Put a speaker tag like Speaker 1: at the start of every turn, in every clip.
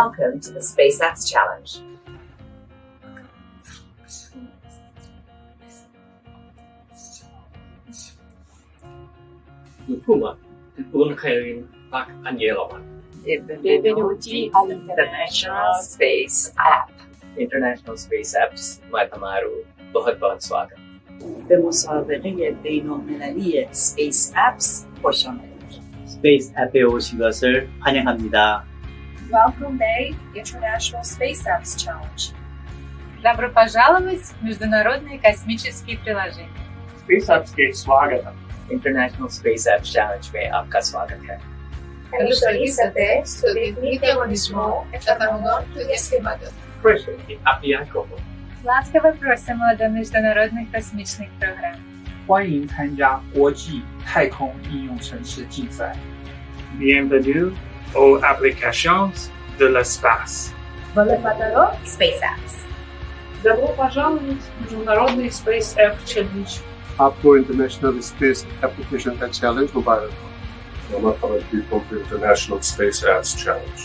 Speaker 1: Welcome to the Space Apps Challenge.
Speaker 2: Benvenuti
Speaker 1: International Space App.
Speaker 3: International Space Apps Matamaru बहुत-बहुत स्वागत.
Speaker 2: بمسابقه بین‌المللی Space Apps خوش آمدید.
Speaker 4: 스페이스 앱에 오신 것을 환영합니다.
Speaker 5: Welcome Day International Space Apps Challenge.
Speaker 6: Добро пожаловать в международные космические приложения.
Speaker 7: Space Apps के स्वागत है.
Speaker 3: International Space Apps Challenge में आपका स्वागत है.
Speaker 5: Καλωσορίσατε στο Διεθνή Διαγωνισμό Εφαρμογών του Διαστήματος.
Speaker 7: Прошу, апияков.
Speaker 6: Ласково просим до международных космических программ.
Speaker 8: 欢迎参加国际太空应用程式竞赛。
Speaker 7: Bienvenue aux applications de l'espace.
Speaker 5: Волепатаро Space Apps.
Speaker 8: Добро пожаловать в международный Space App Challenge.
Speaker 9: आपको इंटरनेशनल स्पेस एप्लीकेशन का चैलेंज मुबारक हो. Welcome people to International Space Apps Challenge.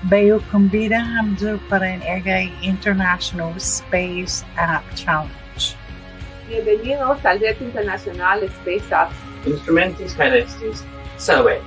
Speaker 10: Bayo Kumbida Hamdu para en Egay International Space App Challenge.
Speaker 11: Bienvenidos al Reto Internacional Space Apps.
Speaker 3: Instrumentis Canestis Salvet.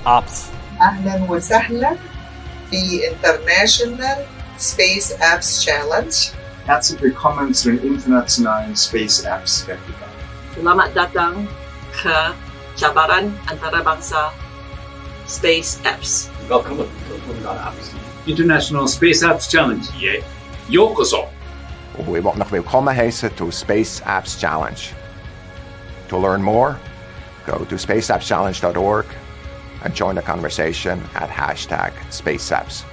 Speaker 12: Apps.
Speaker 13: أهلا وسهلا في International Space Apps Challenge.
Speaker 9: Herzlich willkommen zu den internationalen Space Apps Wettbewerb.
Speaker 2: Selamat datang ke cabaran antarabangsa Space Apps.
Speaker 3: Welcome to Apps.
Speaker 8: International Space Apps Challenge.
Speaker 7: Yokoso.
Speaker 12: We want nog willkommen heten to Space Apps Challenge. To learn more, go to spaceappschallenge.org and join the conversation at #SpaceApps.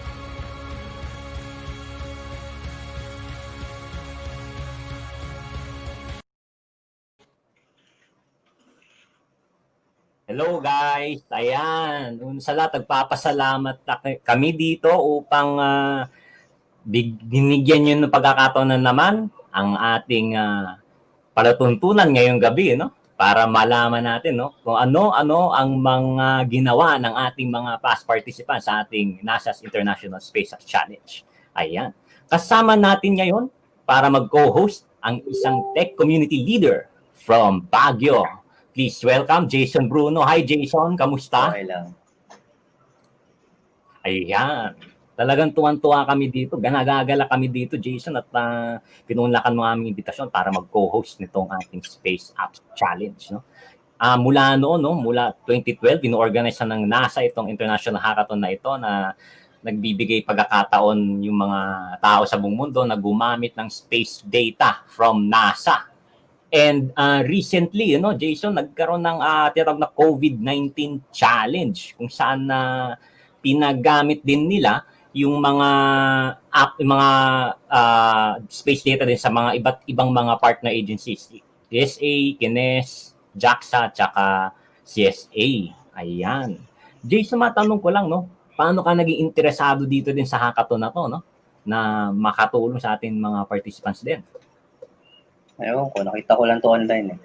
Speaker 14: Hello guys! Ayan, sa lahat nagpapasalamat kami dito upang binigyan nyo ng pagkakataon na naman ang ating palatuntunan ngayong gabi, no? Para malaman natin, no, kung ano-ano ang mga ginawa ng ating mga past participants sa ating NASA's International Space Apps Challenge. Ayan. Kasama natin ngayon para mag-co-host ang isang tech community leader from Baguio. Please welcome Jason Bruno. Hi Jason, kamusta?
Speaker 4: Okay lang.
Speaker 14: Ayan. Talagang tuwan-tuwa kami dito. Ganagagala kami dito, Jason, at pinunlakan mo aming imbitasyon para mag-co-host nitong ating Space Apps Challenge. No? Mula noon, no? Mula 2012, ino-organize ng NASA itong international hackathon na ito na nagbibigay pagkakataon yung mga tao sa buong mundo na gumamit ng space data from NASA. And recently, Jason, nagkaroon ng tinatawag na COVID-19 challenge kung saan pinagamit din nila yung mga space data din sa mga iba't ibang mga partner agencies. DSA, Kines, JAXA, tsaka CSA. Ayan. Jason, matanong ko lang, no? Paano ka naging interesado dito din sa hackathon na to, no? Na makatulong sa ating mga participants din?
Speaker 4: Ayun ko, nakita ko lang to online eh.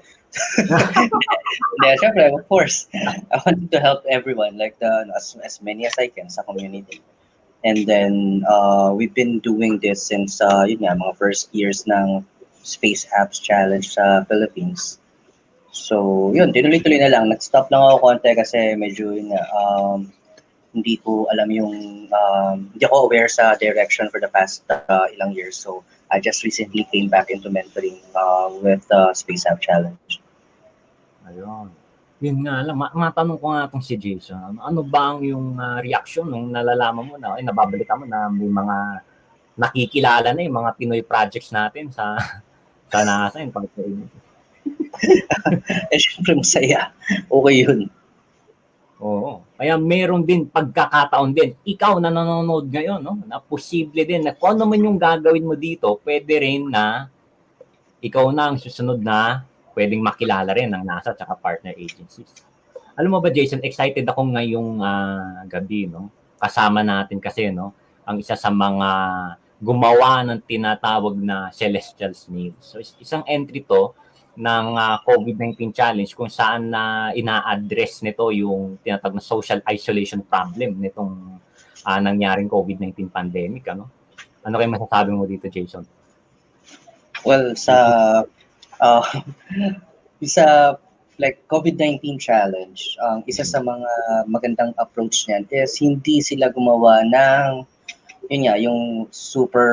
Speaker 4: Syempre, of course, I wanted to help everyone, like as many as I can sa community. And then we've been doing this since mga first years ng Space Apps Challenge sa Philippines. So yun, tinuloy-tuloy na lang. Nag-stop lang ako konti kasi medyo hindi ko alam yung hindi ako aware sa direction for the past ilang years. So I just recently came back into mentoring with the Space App Challenge.
Speaker 14: Ayun. Yun nga lang, matanong ko nga itong si Jason. Ano ba ang yung reaction nung nalalaman mo na, nababalikan mo na may mga nakikilala na yung mga Pinoy projects natin sa NASA?
Speaker 4: Syempre masaya. Okay yun.
Speaker 14: Oo. Kaya meron din pagkakataon din. Ikaw na nanonood ngayon, no? Na posible din na kung ano man yung gagawin mo dito, pwede rin na ikaw na ang susunod na pwedeng makilala rin ng NASA at partner agencies. Alam mo ba, Jason, excited ako ngayong gabi, no? Kasama natin kasi, no? Ang isa sa mga gumawa ng tinatawag na celestial snails. So, isang entry to ng COVID-19 challenge kung saan na ina-address nito yung tinatawag na social isolation problem nitong nangyaring COVID-19 pandemic, ano? Ano kayo masasabi mo dito, Jason?
Speaker 4: Well, sa like COVID-19 challenge, isa sa mga magandang approach niyan is hindi sila gumawa ng yun nga, yung super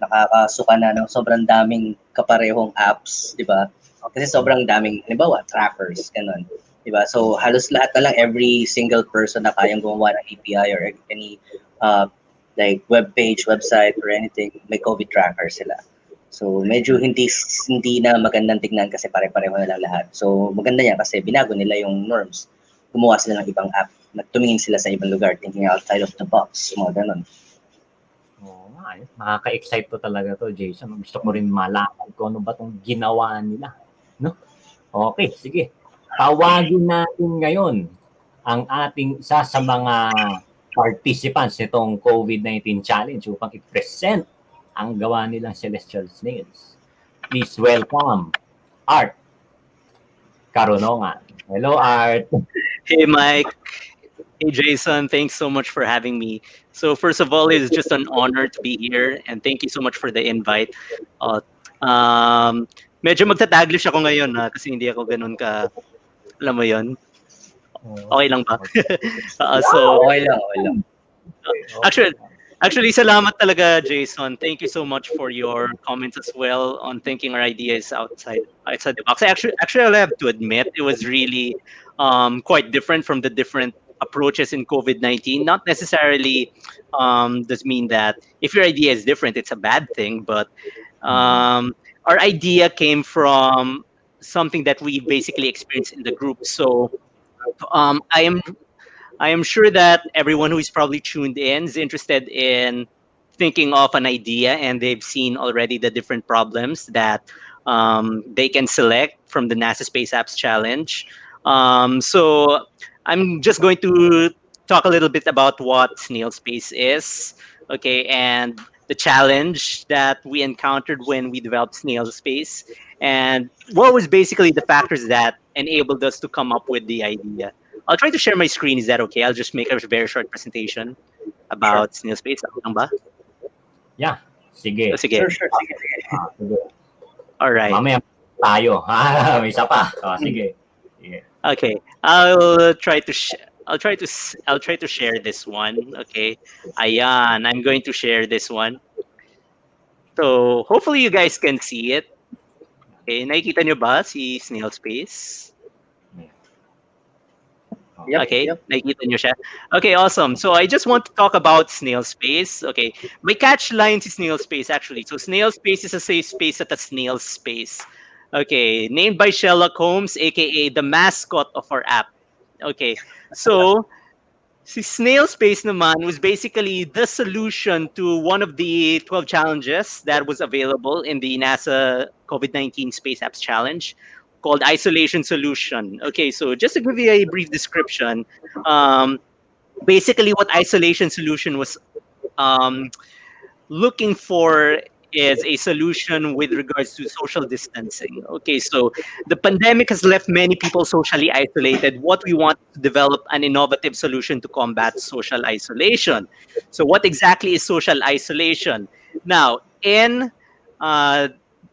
Speaker 4: nakakasuka na ng sobrang daming kaparehong apps, di ba? Kasi sobrang daming, halimbawa, trackers, ganun. Di ba? So, halos lahat na lang, every single person na kayang gumawa ng API or any like web page, website, or anything, may COVID tracker sila. So, medyo hindi na magandang tignan kasi pare-pareho na lang lahat. So, maganda yan kasi binago nila yung norms. Gumawa sila ng ibang app. Tumingin sila sa ibang lugar, thinking outside of the box, mga ganun.
Speaker 14: Oo nga, nakaka-excite to talaga to, Jason. Gusto ko rin malaman kung ano ba itong ginawa nila. No? Okay, sige. Tawagin natin ngayon ang ating isa sa mga participants nitong COVID-19 challenge upang i-present ang gawa nilang celestial snails. Please welcome Art Karunongan. Hello, Art.
Speaker 15: Hey, Mike. Hey, Jason. Thanks so much for having me. So first of all, it's just an honor to be here, and thank you so much for the invite. Medyo magtataglish ako ngayon kasi hindi ako ganun ka, alam mo yon. Okay lang ba?
Speaker 4: Okay lang.
Speaker 15: Actually, salamat talaga, Jason. Thank you so much for your comments as well on thinking our ideas outside the box. Actually, I have to admit, it was really quite different from the different approaches in COVID-19. Not necessarily does mean that if your idea is different, it's a bad thing, but our idea came from something that we basically experienced in the group. So I am sure that everyone who is probably tuned in is interested in thinking of an idea, and they've seen already the different problems that they can select from the NASA Space Apps Challenge. So I'm just going to talk a little bit about what Snail Space is, okay, and the challenge that we encountered when we developed Snail Space, and what was basically the factors that enabled us to come up with the idea. I'll try to share my screen. Is that okay? I'll just make a very short presentation about Snail Space. Lang ba?
Speaker 14: Yeah. Sige.
Speaker 15: Sige.
Speaker 4: Sure. Sige.
Speaker 15: All right.
Speaker 14: Mamaya tayo. May isa pa. Sige.
Speaker 15: Okay. I'll try to share this one. Okay. Ayan. I'm going to share this one. So hopefully you guys can see it. Okay. Nakikita nyo ba si Snail Space? Okay, nakikita nyo siya. Okay, awesome. So I just want to talk about Snail Space. Okay, my catch line is Snail Space actually. So Snail Space is a safe space at a snail space. Okay, named by Sherlock Holmes, aka the mascot of our app. Okay, so si Snail Space naman was basically the solution to one of the 12 challenges that was available in the NASA COVID-19 Space Apps Challenge, called Isolation Solution. Okay, so just to give you a brief description, basically what Isolation Solution was looking for is a solution with regards to social distancing. Okay, so the pandemic has left many people socially isolated. What we want to develop an innovative solution to combat social isolation. So what exactly is social isolation? Now, in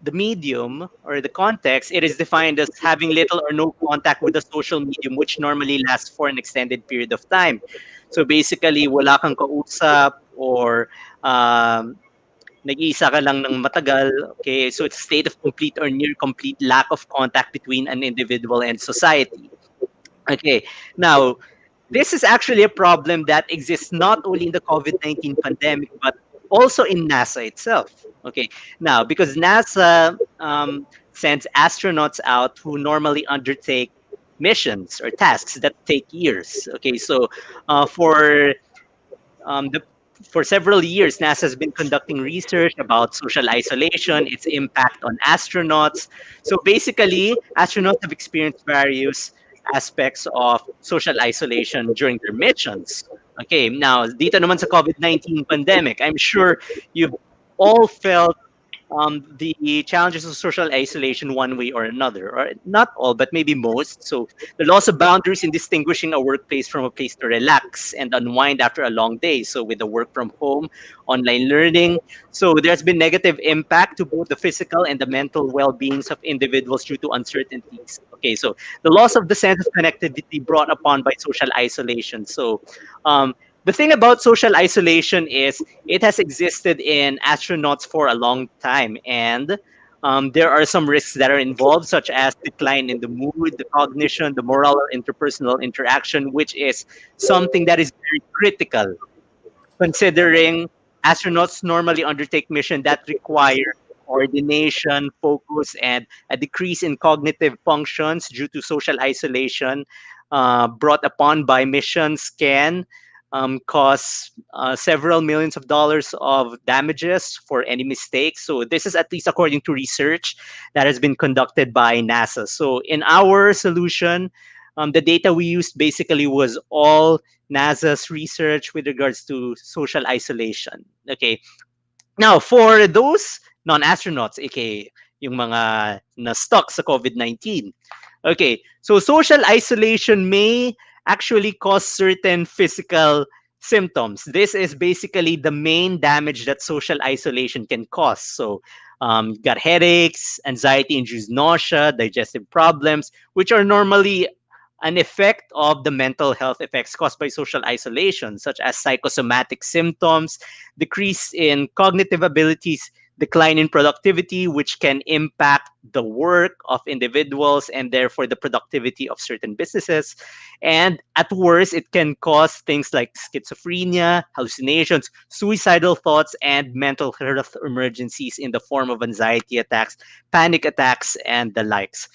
Speaker 15: the medium or the context, it is defined as having little or no contact with the social medium, which normally lasts for an extended period of time. So basically, wala kang kausap or nag-iisa ka lang ng matagal. Okay, so it's a state of complete or near complete lack of contact between an individual and society. Okay, now this is actually a problem that exists not only in the COVID-19 pandemic, but also in NASA itself. Okay, now because NASA sends astronauts out who normally undertake missions or tasks that take years. Okay, so for several years, NASA has been conducting research about social isolation, its impact on astronauts. So basically, astronauts have experienced various aspects of social isolation during their missions. Okay, now dito naman sa COVID-19 pandemic, I'm sure you've all felt the challenges of social isolation one way or another, or not all, but maybe most. So the loss of boundaries in distinguishing a workplace from a place to relax and unwind after a long day. So with the work from home, online learning, so there's been negative impact to both the physical and the mental well-beings of individuals due to uncertainties. Okay, so the loss of the sense of connectivity brought upon by social isolation. So the thing about social isolation is it has existed in astronauts for a long time, and there are some risks that are involved, such as decline in the mood, the cognition, the moral or interpersonal interaction, which is something that is very critical considering astronauts normally undertake missions that require coordination, focus, and a decrease in cognitive functions due to social isolation brought upon by missions can cause several millions of dollars of damages for any mistakes. So this is at least according to research that has been conducted by NASA. So in our solution, the data we used basically was all NASA's research with regards to social isolation. Okay. Now, for those non-astronauts, aka yung mga na-stuck sa COVID-19, okay, so social isolation may actually cause certain physical symptoms. This is basically the main damage that social isolation can cause. So, got headaches, anxiety-induced nausea, digestive problems, which are normally an effect of the mental health effects caused by social isolation, such as psychosomatic symptoms, decrease in cognitive abilities, decline in productivity, which can impact the work of individuals and therefore the productivity of certain businesses. And at worst, it can cause things like schizophrenia, hallucinations, suicidal thoughts, and mental health emergencies in the form of anxiety attacks, panic attacks, and the likes.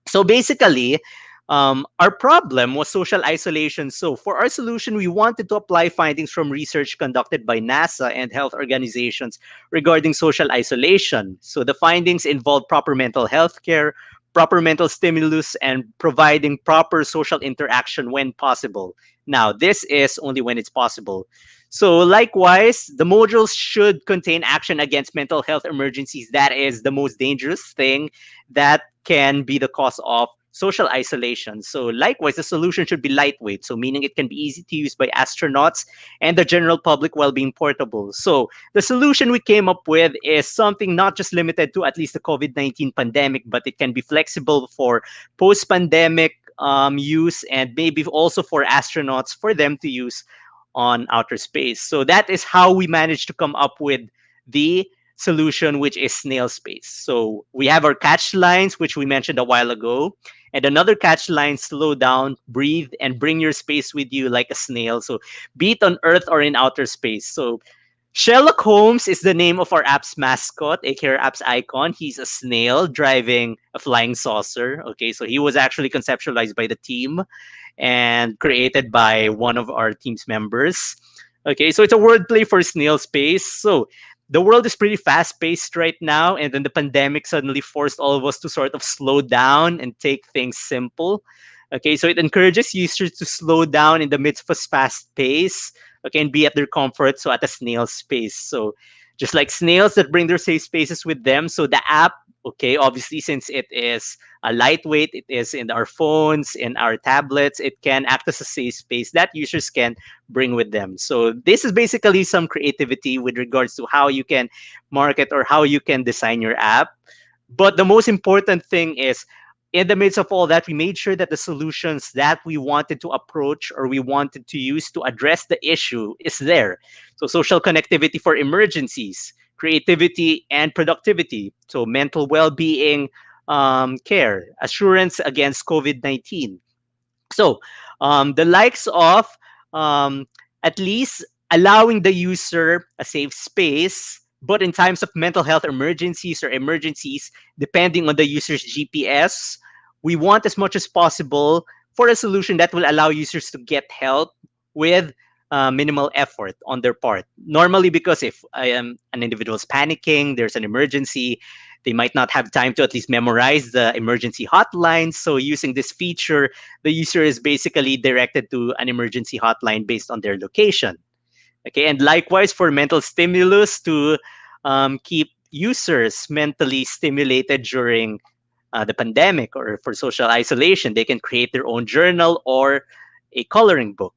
Speaker 15: So basically, our problem was social isolation. So for our solution, we wanted to apply findings from research conducted by NASA and health organizations regarding social isolation. So the findings involved proper mental health care, proper mental stimulus, and providing proper social interaction when possible. Now, this is only when it's possible. So likewise, the modules should contain action against mental health emergencies. That is the most dangerous thing that can be the cause of social isolation. So likewise, the solution should be lightweight, so meaning it can be easy to use by astronauts and the general public while being portable. So the solution we came up with is something not just limited to at least the COVID-19 pandemic, but it can be flexible for post-pandemic use and maybe also for astronauts for them to use on outer space. So that is how we managed to come up with the solution, which is snail space. So we have our catch lines, which we mentioned a while ago, and another catch line: slow down, breathe, and bring your space with you like a snail. So be it on Earth or in outer space. So Sherlock Holmes is the name of our app's mascot, aka our app's icon. He's a snail driving a flying saucer. Okay, so he was actually conceptualized by the team and created by one of our team's members. Okay, so it's a wordplay for snail space. So the world is pretty fast paced right now, and then the pandemic suddenly forced all of us to sort of slow down and take things simple. Okay, so it encourages users to slow down in the midst of a fast pace, okay, and be at their comfort, so at a snail's pace. So just like snails that bring their safe spaces with them, so the app, okay, obviously since it is a lightweight, it is in our phones, in our tablets, it can act as a safe space that users can bring with them. So this is basically some creativity with regards to how you can market or how you can design your app. But the most important thing is, in the midst of all that, we made sure that the solutions that we wanted to approach or we wanted to use to address the issue is there. So social connectivity for emergencies, creativity and productivity, so mental well-being, care, assurance against COVID-19. So the likes of at least allowing the user a safe space, but in times of mental health emergencies or emergencies, depending on the user's GPS, we want as much as possible for a solution that will allow users to get help with minimal effort on their part. Normally, because if an individual is panicking, there's an emergency, they might not have time to at least memorize the emergency hotline. So using this feature, the user is basically directed to an emergency hotline based on their location. Okay, and likewise for mental stimulus to keep users mentally stimulated during the pandemic or for social isolation, they can create their own journal or a coloring book.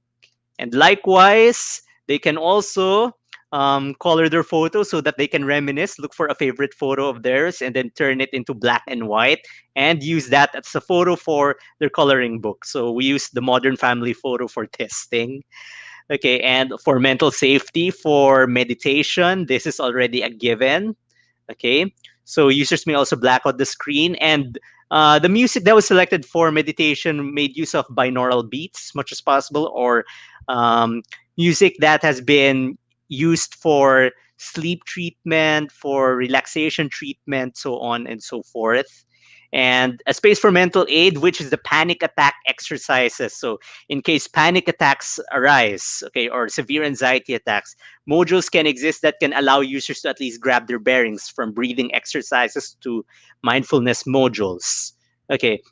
Speaker 15: And likewise, they can also color their photo so that they can reminisce, look for a favorite photo of theirs, and then turn it into black and white and use that as a photo for their coloring book. So we use the Modern Family photo for testing. Okay, and for mental safety, for meditation, this is already a given. Okay, so users may also black out the screen, and the music that was selected for meditation made use of binaural beats as much as possible, or music that has been used for sleep treatment, for relaxation treatment, so on and so forth. And a space for mental aid, which is the panic attack exercises. So in case panic attacks arise, okay, or severe anxiety attacks, modules can exist that can allow users to at least grab their bearings, from breathing exercises to mindfulness modules. Okay,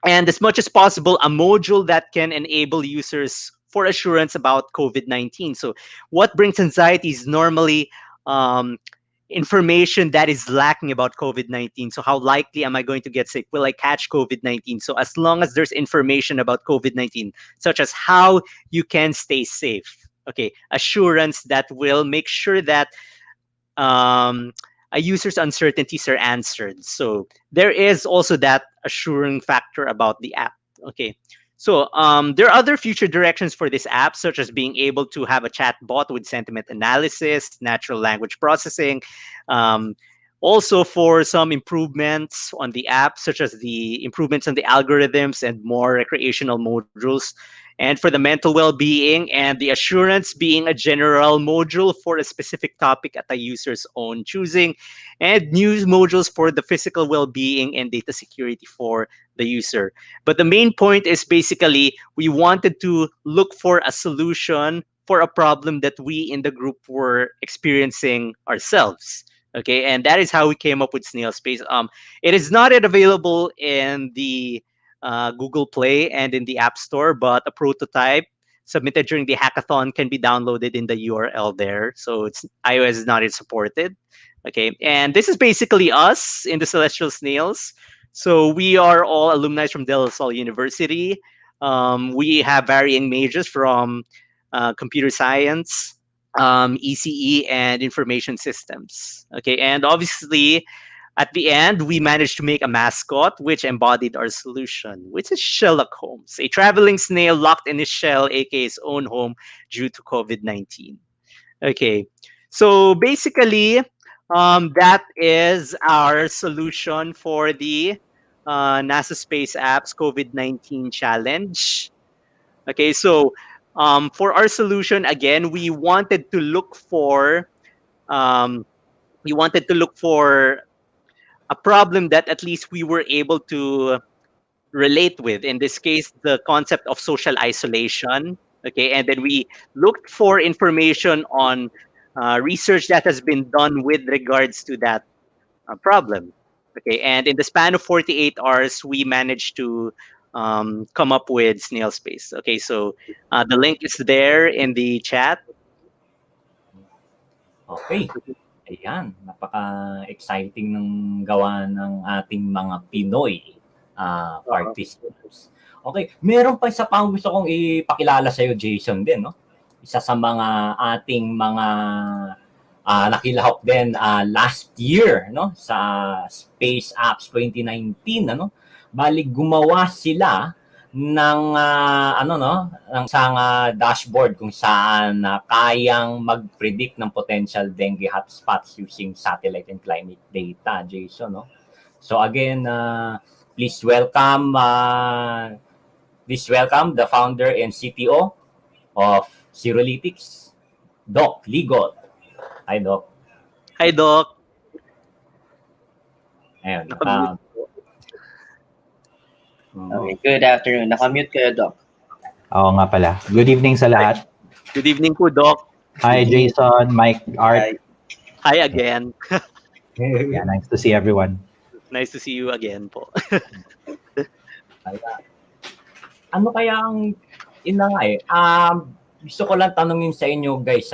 Speaker 15: and as much as possible, a module that can enable users for assurance about COVID-19. So what brings anxiety is normally information that is lacking about COVID-19. So how likely am I going to get sick? Will I catch COVID-19? So as long as there's information about COVID-19, such as how you can stay safe, okay, assurance that will make sure that a user's uncertainties are answered. So there is also that assuring factor about the app. Okay. So there are other future directions for this app, such as being able to have a chat bot with sentiment analysis, natural language processing. Also for some improvements on the app, such as the improvements on the algorithms and more recreational modules. And for the mental well-being and the assurance being a general module for a specific topic at the user's own choosing, and news modules for the physical well-being and data security for the user. But the main point is basically we wanted to look for a solution for a problem that we in the group were experiencing ourselves. Okay, and that is how we came up with Snail Space. It is not yet available in the Google Play and in the App Store, but a prototype submitted during the hackathon can be downloaded in the URL there. So it's iOS is not yet supported. Okay, and this is basically us in the Celestial Snails. So we are all alumni from De La Salle University. We have varying majors from computer science, ECE, and information systems. Okay, and obviously, at the end, we managed to make a mascot which embodied our solution, which is Sherlock Holmes, a traveling snail locked in his shell, aka his own home, due to COVID-19. Okay, so basically, that is our solution for the NASA Space Apps COVID-19 challenge. Okay, so for our solution, again, we wanted to look for a problem that at least we were able to relate with. In this case, the concept of social isolation. Okay, and then we looked for information on research that has been done with regards to that problem. Okay, and in the span of 48 hours, we managed to come up with Snail Space. Okay, so the link is there in the chat.
Speaker 14: Okay. Ayan, napaka-exciting ng gawa ng ating mga Pinoy participants. Okay, meron pa isa pang gusto kong ipakilala sa iyo, Jason, din, no? Isa sa mga ating mga nakilahok din last year, no, sa Space Apps 2019, ano? Bali gumawa sila ng ng isang dashboard kung saan kayang mag-predict ng potential dengue hotspots using satellite and climate data, Jason, no? So again, please welcome the founder and CTO of Zerolytics, Doc Ligot. Hi, Doc.
Speaker 15: Hi, Doc.
Speaker 14: Ayun.
Speaker 4: Okay, good afternoon. Nakamute kayo, Doc.
Speaker 16: Oo nga pala. Good evening sa lahat.
Speaker 15: Good evening po, Doc.
Speaker 16: Hi, Jason, Mike, Art.
Speaker 15: Hi again.
Speaker 16: Yeah, nice to see everyone.
Speaker 15: Nice to see you again po.
Speaker 14: Ano kaya ang gusto ko lang tanungin sa inyo guys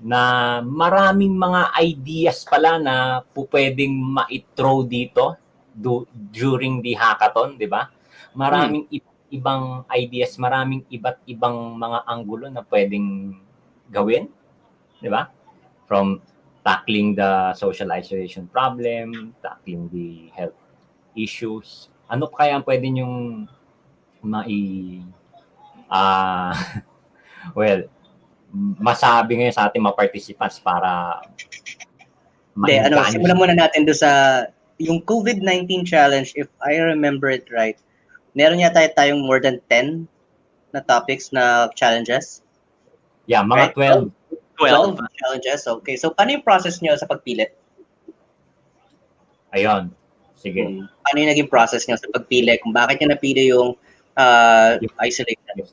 Speaker 14: na maraming mga ideas pala na pwedeng ma-throw dito during the hackathon, di ba? Maraming ibang ideas, maraming iba't ibang mga anggulo na pwedeng gawin, di ba? From tackling the social isolation problem, tackling the health issues. Ano pa kaya pwede nyong masabi ngayon sa ating mga participants para
Speaker 4: simulan muna natin doon sa yung COVID-19 challenge. If I remember it right, meron yata tayong more than 10 na topics na challenges.
Speaker 14: Yeah, mga
Speaker 4: right?
Speaker 15: 12
Speaker 4: challenges. Okay, so paano yung process nyo sa pagpili?
Speaker 14: Ayun, sige.
Speaker 4: Paano yung naging process nyo sa pagpili? Kung bakit nyo napili yung isolation?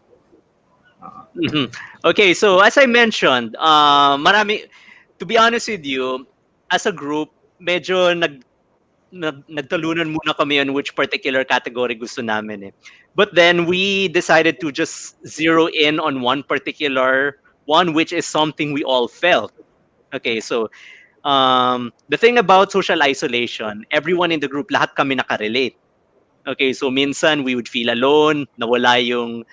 Speaker 15: Okay, so as I mentioned, to be honest with you, as a group, medyo nagtalunan muna kami on which particular category gusto namin eh. But then we decided to just zero in on one particular one, which is something we all felt. Okay, so the thing about social isolation, everyone in the group, lahat kami nakarelate. Okay, so minsan we would feel alone, nawala yung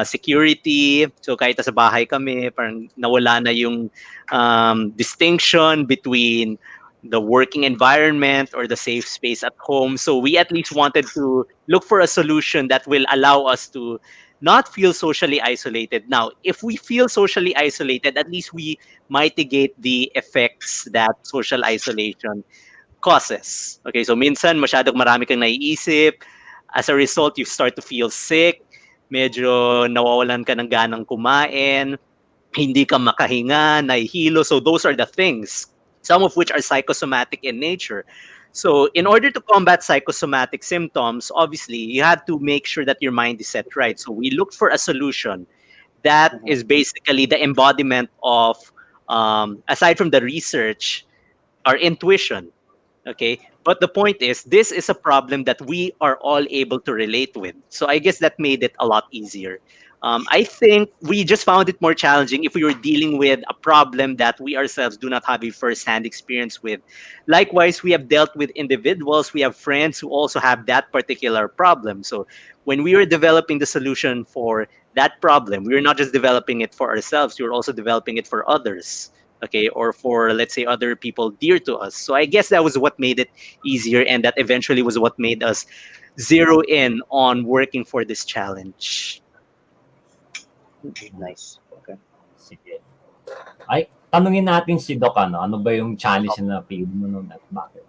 Speaker 15: security. So kahit sa bahay kami, parang nawala na yung distinction between the working environment or the safe space at home. So we at least wanted to look for a solution that will allow us to not feel socially isolated. Now, if we feel socially isolated, at least we mitigate the effects that social isolation causes. Okay, so minsan masyadong marami kang naiisip. As a result, you start to feel sick. Medyo nawawalan ka ng ganang kumain. Hindi ka makahinga, nahihilo. So those are the things, some of which are psychosomatic in nature. So in order to combat psychosomatic symptoms, obviously, you have to make sure that your mind is set right. So we looked for a solution that is basically the embodiment of, aside from the research, our intuition. Okay, but the point is, this is a problem that we are all able to relate with. So I guess that made it a lot easier. I think we just found it more challenging if we were dealing with a problem that we ourselves do not have a first-hand experience with. Likewise, we have dealt with individuals, we have friends who also have that particular problem. So when we were developing the solution for that problem, we were not just developing it for ourselves, we were also developing it for others. Okay, or for, let's say, other people dear to us. So I guess that was what made it easier, and that eventually was what made us zero in on working for this challenge.
Speaker 4: Nice. Okay.
Speaker 14: Sige. Ay, tanungin natin si Doc, ano ba yung challenge na napili mo nun at bakit?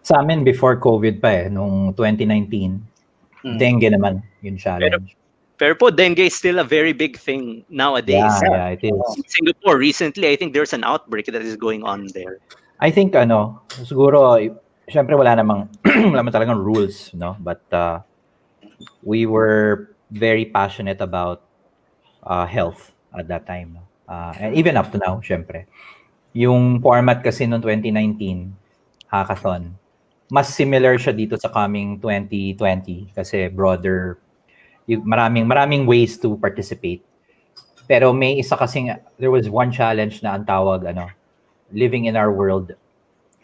Speaker 16: Sa amin, before COVID pa nung 2019, dengue naman yung challenge.
Speaker 15: Pero po, dengue is still a very big thing nowadays.
Speaker 16: Yeah, it is.
Speaker 15: In Singapore, recently, I think there's an outbreak that is going on there.
Speaker 16: I think, siguro, syempre wala namang talagang rules, no? But we were very passionate about health at that time. And even up to now, syempre. Yung format kasi noong 2019, hackathon, mas similar siya dito sa coming 2020 kasi broader, maraming ways to participate. Pero may isa kasing, there was one challenge na ang tawag, living in our world.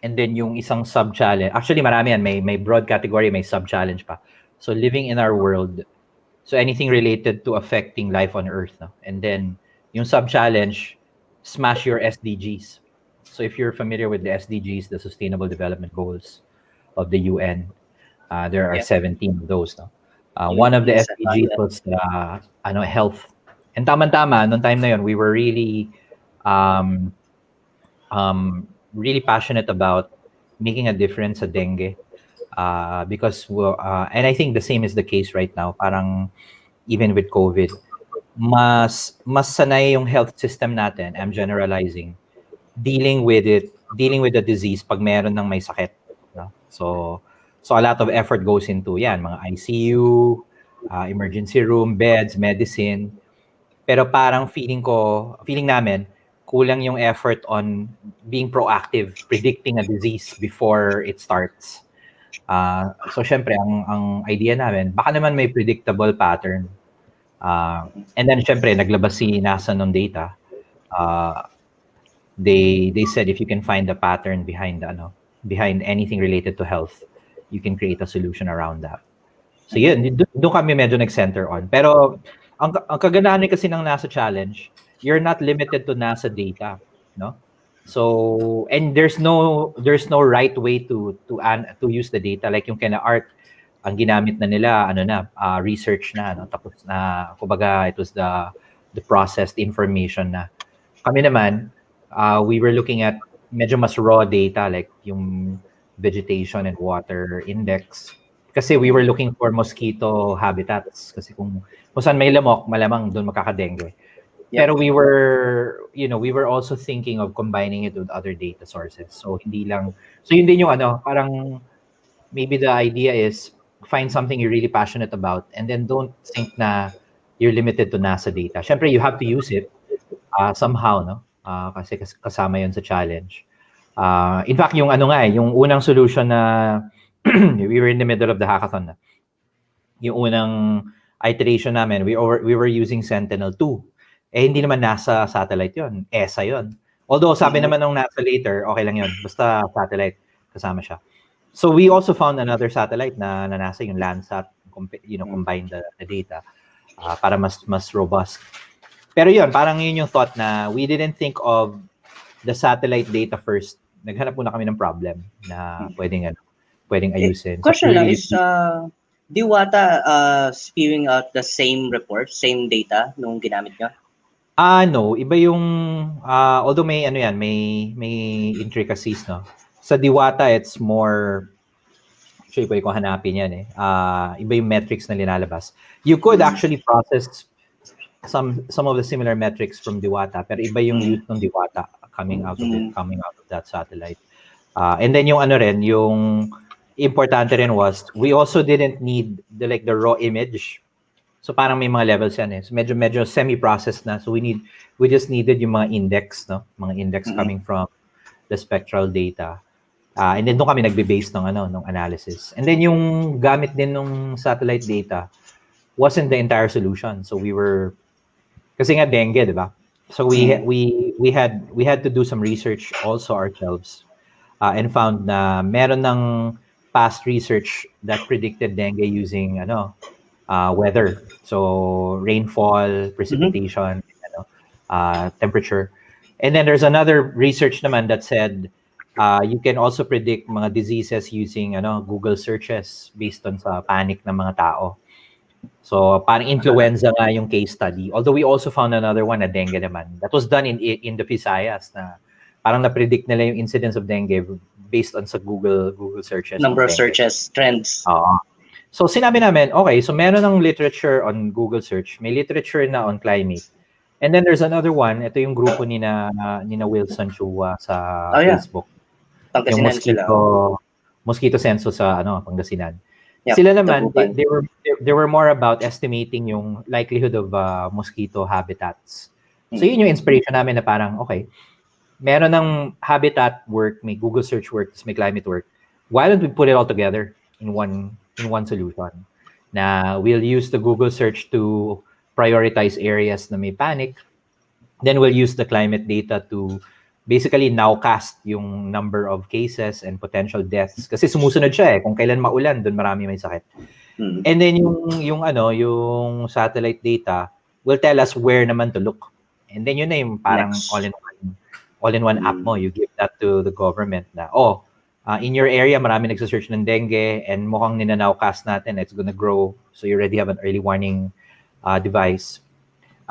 Speaker 16: And then yung isang sub-challenge, actually marami yan, may broad category, may sub-challenge pa. So living in our world, so anything related to affecting life on Earth. No? And then yung sub-challenge, smash your SDGs. So if you're familiar with the SDGs, the Sustainable Development Goals of the UN, there are 17 of those. No? One of the SDGs was health. And tama-tama, noong time na yun, we were really really passionate about making a difference sa dengue. Because, and I think the same is the case right now, parang even with COVID, mas sanay yung health system natin, I'm generalizing, dealing with the disease pag meron ng may sakit. No? So a lot of effort goes into yan, mga ICU, emergency room, beds, medicine. Pero parang feeling namin, kulang yung effort on being proactive, predicting a disease before it starts. So syempre, ang idea namin, baka naman may predictable pattern. And then syempre, naglabas si NASA ng data. They said if you can find the pattern behind anything related to health, you can create a solution around that. So yun, doon kami medyo nag-center on. Pero ang kagandahan kasi ng NASA challenge, you're not limited to NASA data, no? So and there's no right way to use the data, like yung kind of art ang ginamit na nila research na, no? Tapos na kumbaga it was the processed information na. Kami naman we were looking at medyo mas raw data, like yung vegetation and water index, kasi we were looking for mosquito habitats, kasi kung saan may lamok, malamang doon makaka-dengue. Pero we were also thinking of combining it with other data sources. So hindi lang, so yun din yung parang maybe the idea is find something you're really passionate about and then don't think na you're limited to NASA data. Syempre you have to use it somehow, no? Kasi kasama yun sa challenge. In fact, yung yung unang solution na we were in the middle of the hackathon na. Yung unang iteration namin, we were using Sentinel-2. Hindi naman NASA satellite yun. ESA yun. Although sabi naman nung NASA later, okay lang yun. Basta satellite, kasama siya. So we also found another satellite na NASA, yung Landsat, combine the data para mas robust. Pero yun, parang yun yung thought na we didn't think of the satellite data first. Naghanap muna kami ng problem na pwedeng ayusin.
Speaker 4: Question lang is, Diwata spewing out the same report, same data nung ginamit nyo?
Speaker 16: No, iba yung although may may intricacies, no. Sa Diwata it's more, actually pwede ko hanapin yan iba yung metrics na linalabas. You could actually process some of the similar metrics from Diwata, pero iba yung use ng Diwata coming out of that satellite. And then yung yung importante rin was we also didn't need the raw image. So parang may mga levels yan So medyo semi-processed na. So we just needed yung mga index, no? Mga index coming from the spectral data. And then doon kami nagbe-base ng analysis. And then yung gamit din ng satellite data wasn't the entire solution. So we were, kasi nga dengue, di ba? So we had to do some research also ourselves and found na meron ng past research that predicted dengue using weather. So rainfall, precipitation, temperature. And then there's another research naman that said you can also predict mga diseases using Google searches based on sa panic ng mga tao. So parang influenza nga yung case study. Although we also found another one na dengue naman. That was done in the Visayas na parang na-predict nila yung incidence of dengue based on sa Google searches.
Speaker 4: Number of searches, trends.
Speaker 16: So sinabi namin, okay, so meron ng literature on Google search, may literature na on climate. And then there's another one, ito yung grupo ni na Wilson Chua sa Facebook. Yung mosquito census sa Pangasinan.
Speaker 4: Yep,
Speaker 16: sila naman, they were more about estimating yung likelihood of mosquito habitats. So yun yung inspiration namin na parang, okay, meron ng habitat work, may Google search work, may climate work. Why don't we put it all together in one solution? Na we'll use the Google search to prioritize areas na may panic. Then we'll use the climate data to basically nowcast yung number of cases and potential deaths. Kasi sumusunod siya kung kailan maulan, doon marami may sakit. And then yung satellite data will tell us where naman to look. And then yun na yung parang all-in-one app mo. You give that to the government na, in your area, marami nagsasearch ng dengue and mukhang ninanowcast natin, it's gonna grow. So you already have an early warning device.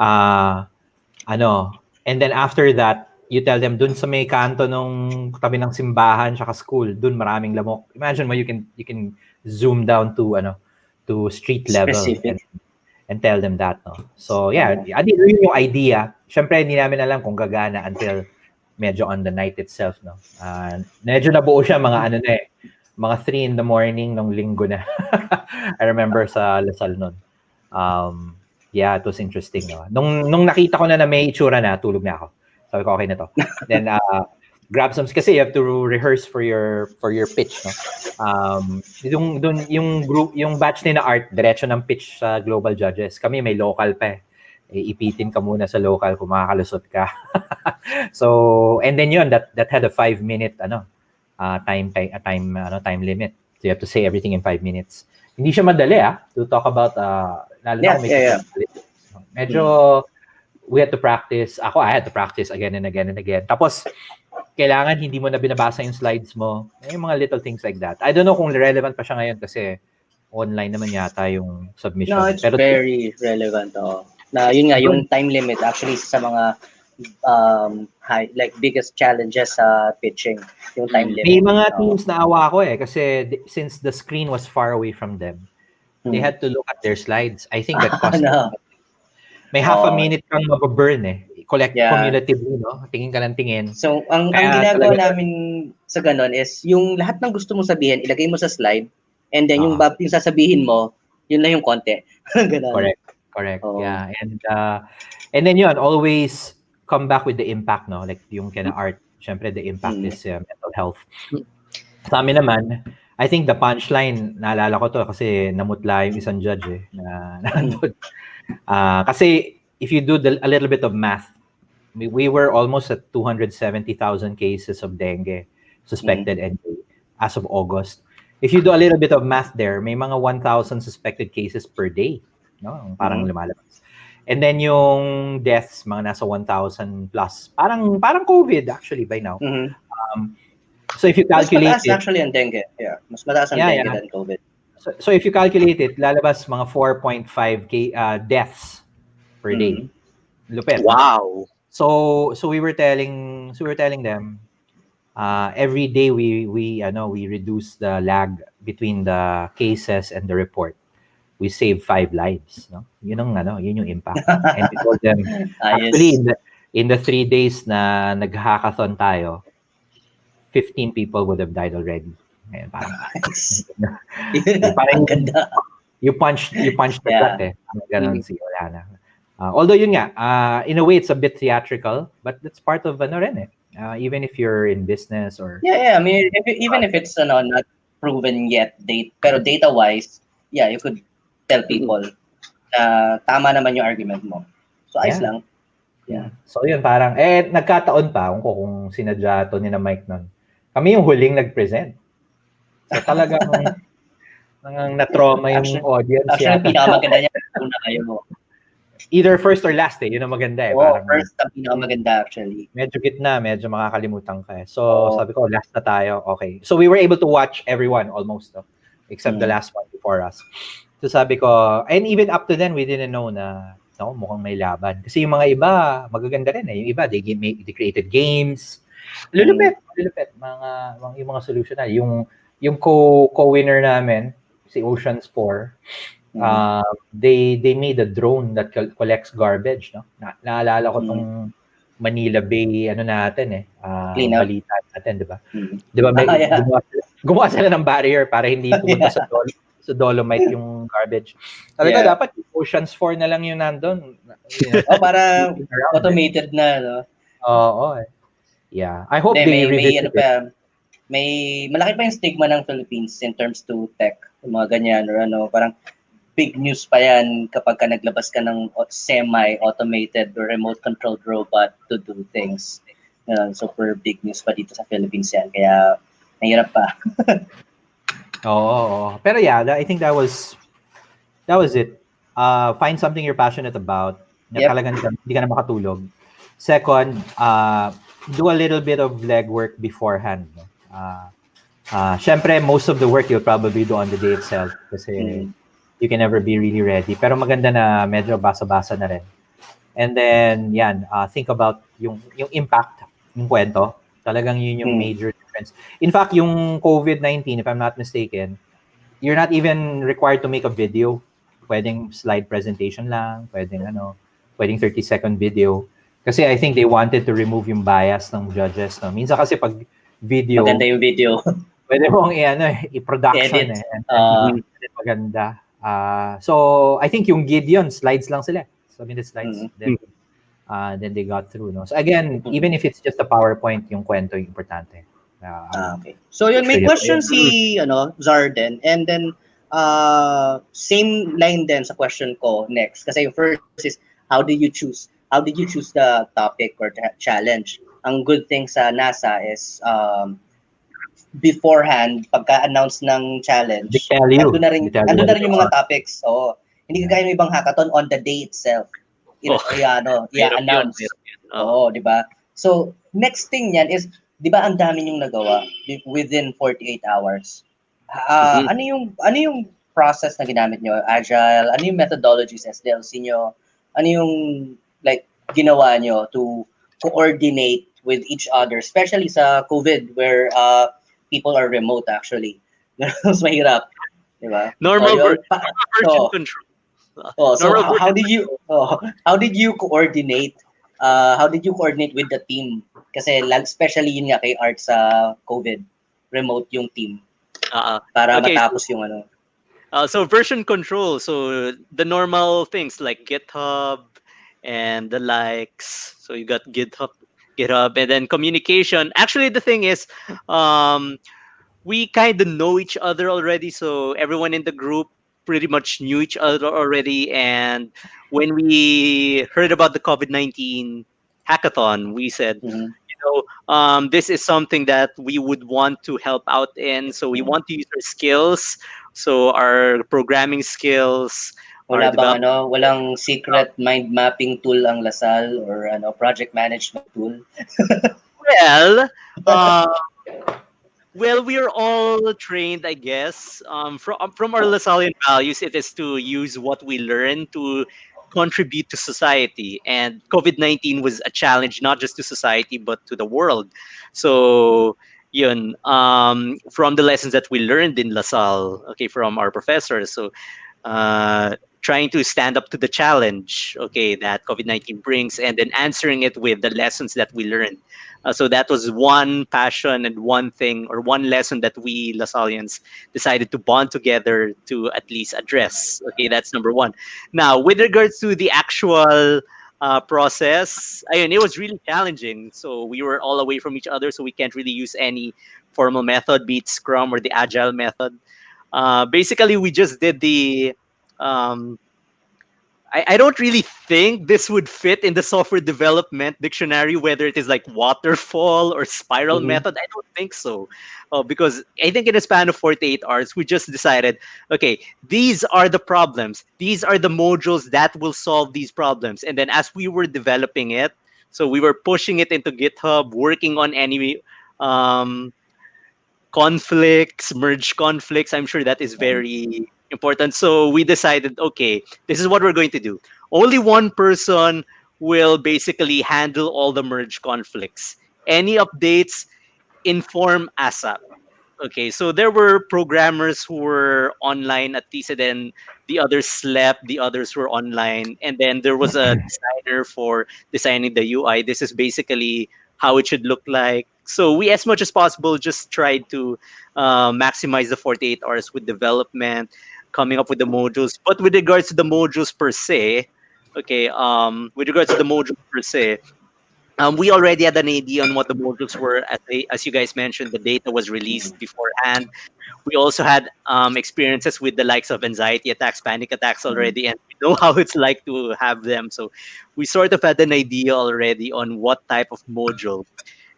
Speaker 16: And then after that, you tell them, dun sa may kanto nung tabi ng simbahan tsaka school, dun maraming lamok. Imagine mo, you can zoom down to street level and tell them that. No? So yeah, yun yung idea. Syempre, hindi namin alam kung gagana until medyo on the night itself. No? Medyo nabuo siya mga mga 3 in the morning nung linggo na. I remember sa Lasal nun. Yeah, it was interesting. No? Nung nakita ko na may itsura na, tulog na ako. Sabi ko, okay na to. Then, grab some, kasi you have to rehearse for your pitch, no? Yung batch ni na Art, diretso ng pitch sa global judges. Kami may local pa eh. Ipitin ka muna sa local kung makakalusot ka. So, and then yun, that had a 5-minute time limit. So you have to say everything in 5 minutes. Hindi siya madali to talk about lalo na kung may medyo we had to practice. I had to practice again and again and again. Tapos kailangan hindi mo na binabasa yung slides mo. Yung mga little things like that. I don't know kung relevant pa siya ngayon kasi online naman yata yung submission.
Speaker 4: No, it's very relevant. Na yun nga, yung time limit actually sa mga biggest challenges sa pitching, yung time limit.
Speaker 16: May mga teams na awa ko kasi since the screen was far away from them, they had to look at their slides. I think that cost may half a minute kang mababurn collect cumulatively, no? Tingin ka ng tingin.
Speaker 4: So, ang ginagawa namin sa ganon is yung lahat ng gusto mong sabihin, ilagay mo sa slide, and then yung sasabihin mo, yun lang yung konti. Ganon.
Speaker 16: Correct. Yeah. And then yun, always come back with the impact, no? Like yung kina Art, syempre the impact is mental health. Sa amin naman, I think the punchline, naalala ko to kasi namutla yung isang judge na nandun. Kasi if you do a little bit of math, we were almost at 270,000 cases of dengue suspected as of August. If you do a little bit of math there, may mga 1,000 suspected cases per day, no? Parang lumalabas. And then yung deaths, mga nasa 1,000 plus. Parang COVID actually by now. So if you calculate
Speaker 4: mas mataas actually ang dengue. Yeah, mas mataas ang dengue than COVID.
Speaker 16: So if you calculate it, lalabas mga 4.5 deaths per day. Lupit.
Speaker 15: Wow.
Speaker 16: So we were telling them every day we reduce the lag between the cases and the report. We save 5 lives, no? Yun yung impact. And we told them actually in the 3 days na nag-hackathon tayo, 15 people would have died already. Ayan, parang ganda. You punch the gut Ganon si wala na. Although yun nga, in a way it's a bit theatrical, but that's part of even if you're in business or
Speaker 4: I mean even if it's not proven yet pero data wise, you could tell people na tama naman yung argument mo. So ayos lang.
Speaker 16: Yeah. So yun parang nagkataon pa kung sinadya to ni na Mike nun. Kami yung huling nag-present. So talagang na-trauma yung audience.
Speaker 4: Actually, pinakamaganda niya una kayo mo.
Speaker 16: Either first or last yun ang maganda
Speaker 4: parang, first ang pinakamaganda actually.
Speaker 16: Medyo gitna, medyo makakalimutan ka So sabi ko, last na tayo. Okay. So we were able to watch everyone almost, except the last one before us. So sabi ko, and even up to then, we didn't know na mukhang may laban. Kasi yung mga iba, magaganda rin Yung iba, they created games. Lulupit. Yung mga solution na. Yung co-winner namin, si Oceans 4, they made a drone that collects garbage, no? Naalala ko tong Manila Bay natin balita natin, 'di ba? 'Di ba gumawa sila ng barrier para hindi pumunta sa Dolomite yung garbage. Sabi ko dapat Oceans 4 na lang yung nandun.
Speaker 4: Para automated na, no?
Speaker 16: Oo. Yeah. I hope they revisit it.
Speaker 4: May malaki pa yung stigma ng Philippines in terms to tech, yung mga ganyan or parang big news pa yan kapag ka naglabas ka ng semi-automated or remote-controlled robot to do things. Super big news pa dito sa Philippines yan. Kaya, mahirap pa.
Speaker 16: Oo. Pero I think that was it. Find something you're passionate about na talagang hindi ka na makatulog. Second, do a little bit of legwork beforehand. Syempre, most of the work you'll probably do on the day itself kasi you can never be really ready. Pero maganda na medyo basa-basa na rin. And then, think about yung impact, yung kwento. Talagang yun yung major difference. In fact, yung COVID-19, if I'm not mistaken, you're not even required to make a video. Pwedeng slide presentation lang, pwedeng 30-second video. Kasi I think they wanted to remove yung bias ng judges. No? Minsan kasi pag video...
Speaker 4: Maganda yung video.
Speaker 16: Pwede mong i-production. Maganda. So, I think yung Gideon, slides lang sila. So, minute slides. Then, then they got through. No? So again, even if it's just a PowerPoint, yung kwento yung importante.
Speaker 4: Okay. So yun, may question si Zarden, and then same line din sa question ko next. Kasi yung first is, how did you choose the topic or challenge? Ang good thing sa NASA is beforehand, pagka-announce ng challenge, nandun na rin yung mga topics. So, hindi kagaya ng ibang hackathon on the day itself. I-announce. Oo, di ba? So, next thing yan is, di ba ang dami yung nagawa within 48 hours? Ano yung process na ginamit nyo? Agile? Ano yung methodologies, SDLC nyo? Ano yung like ginawa nyo to coordinate with each other, especially sa COVID where people are remote actually. Mas mahirap, di ba?
Speaker 15: Normal version control.
Speaker 4: So how did you coordinate? How did you coordinate with the team? Kasi especially yun nga kay Art sa COVID, remote yung team. Para matapos yung ano.
Speaker 15: So version control. So the normal things like GitHub and the likes. So you got GitHub, and then communication. Actually, the thing is, we kind of know each other already. So everyone in the group pretty much knew each other already. And when we heard about the COVID-19 hackathon, we said, this is something that we would want to help out in. So we want to use our skills. So our programming skills.
Speaker 4: Walang secret mind mapping tool ang Lasal or project management tool?
Speaker 15: Well, we are all trained, I guess. From our Lasallian values, it is to use what we learn to contribute to society. And COVID-19 was a challenge not just to society but to the world. So yun, from the lessons that we learned in LaSalle, from our professors, so trying to stand up to the challenge, that COVID-19 brings, and then answering it with the lessons that we learned. So that was one passion and one thing or one lesson that we LaSallians decided to bond together to at least address. That's number one. Now, with regards to the actual process, it was really challenging. So we were all away from each other, so we can't really use any formal method, be it Scrum or the Agile method. Basically, we just did the I don't really think this would fit in the software development dictionary, whether it is like waterfall or spiral method. I don't think so. Because I think in a span of 48 hours, we just decided, these are the problems. These are the modules that will solve these problems. And then as we were developing it, so we were pushing it into GitHub, working on any conflicts, merge conflicts. I'm sure that is very important. So we decided, this is what we're going to do. Only one person will basically handle all the merge conflicts. Any updates, inform ASAP. So there were programmers who were online at least, and then the others slept, the others were online, and then there was a designer for designing the UI. This is basically how it should look like. So we, as much as possible, just tried to maximize the 48 hours with development, coming up with the modules. But with regards to the modules per se, we already had an idea on what the modules were. As you guys mentioned, the data was released beforehand. We also had experiences with the likes of anxiety attacks, panic attacks already, and we know how it's like to have them. So we sort of had an idea already on what type of module.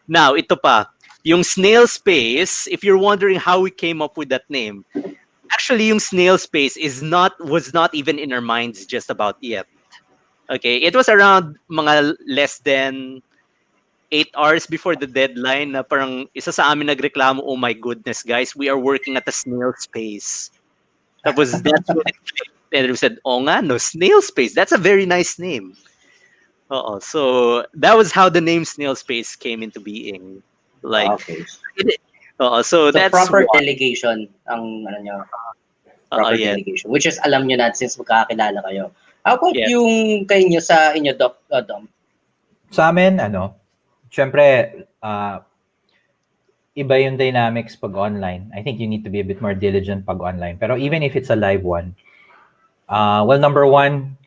Speaker 15: Now, ito pa, yung snail space, if you're wondering how we came up with that name, actually yung snail space was not even in our minds just about yet. It was around mga less than 8 hours before the deadline na parang isa sa amin nagreklamo, oh my goodness guys, we are working at a snail space. That's what it clicked. And we said, oh nga no, snail space, that's a very nice name. So that was how the name snail space came into being. So that's
Speaker 4: proper delegation ang proper delegation, which is alam nyo na since magkakakilala kayo. How about yung kayo sa inyo, Dom?
Speaker 16: Sa amin, syempre, iba yung dynamics pag online. I think you need to be a bit more diligent pag online. Pero even if it's a live one, number one,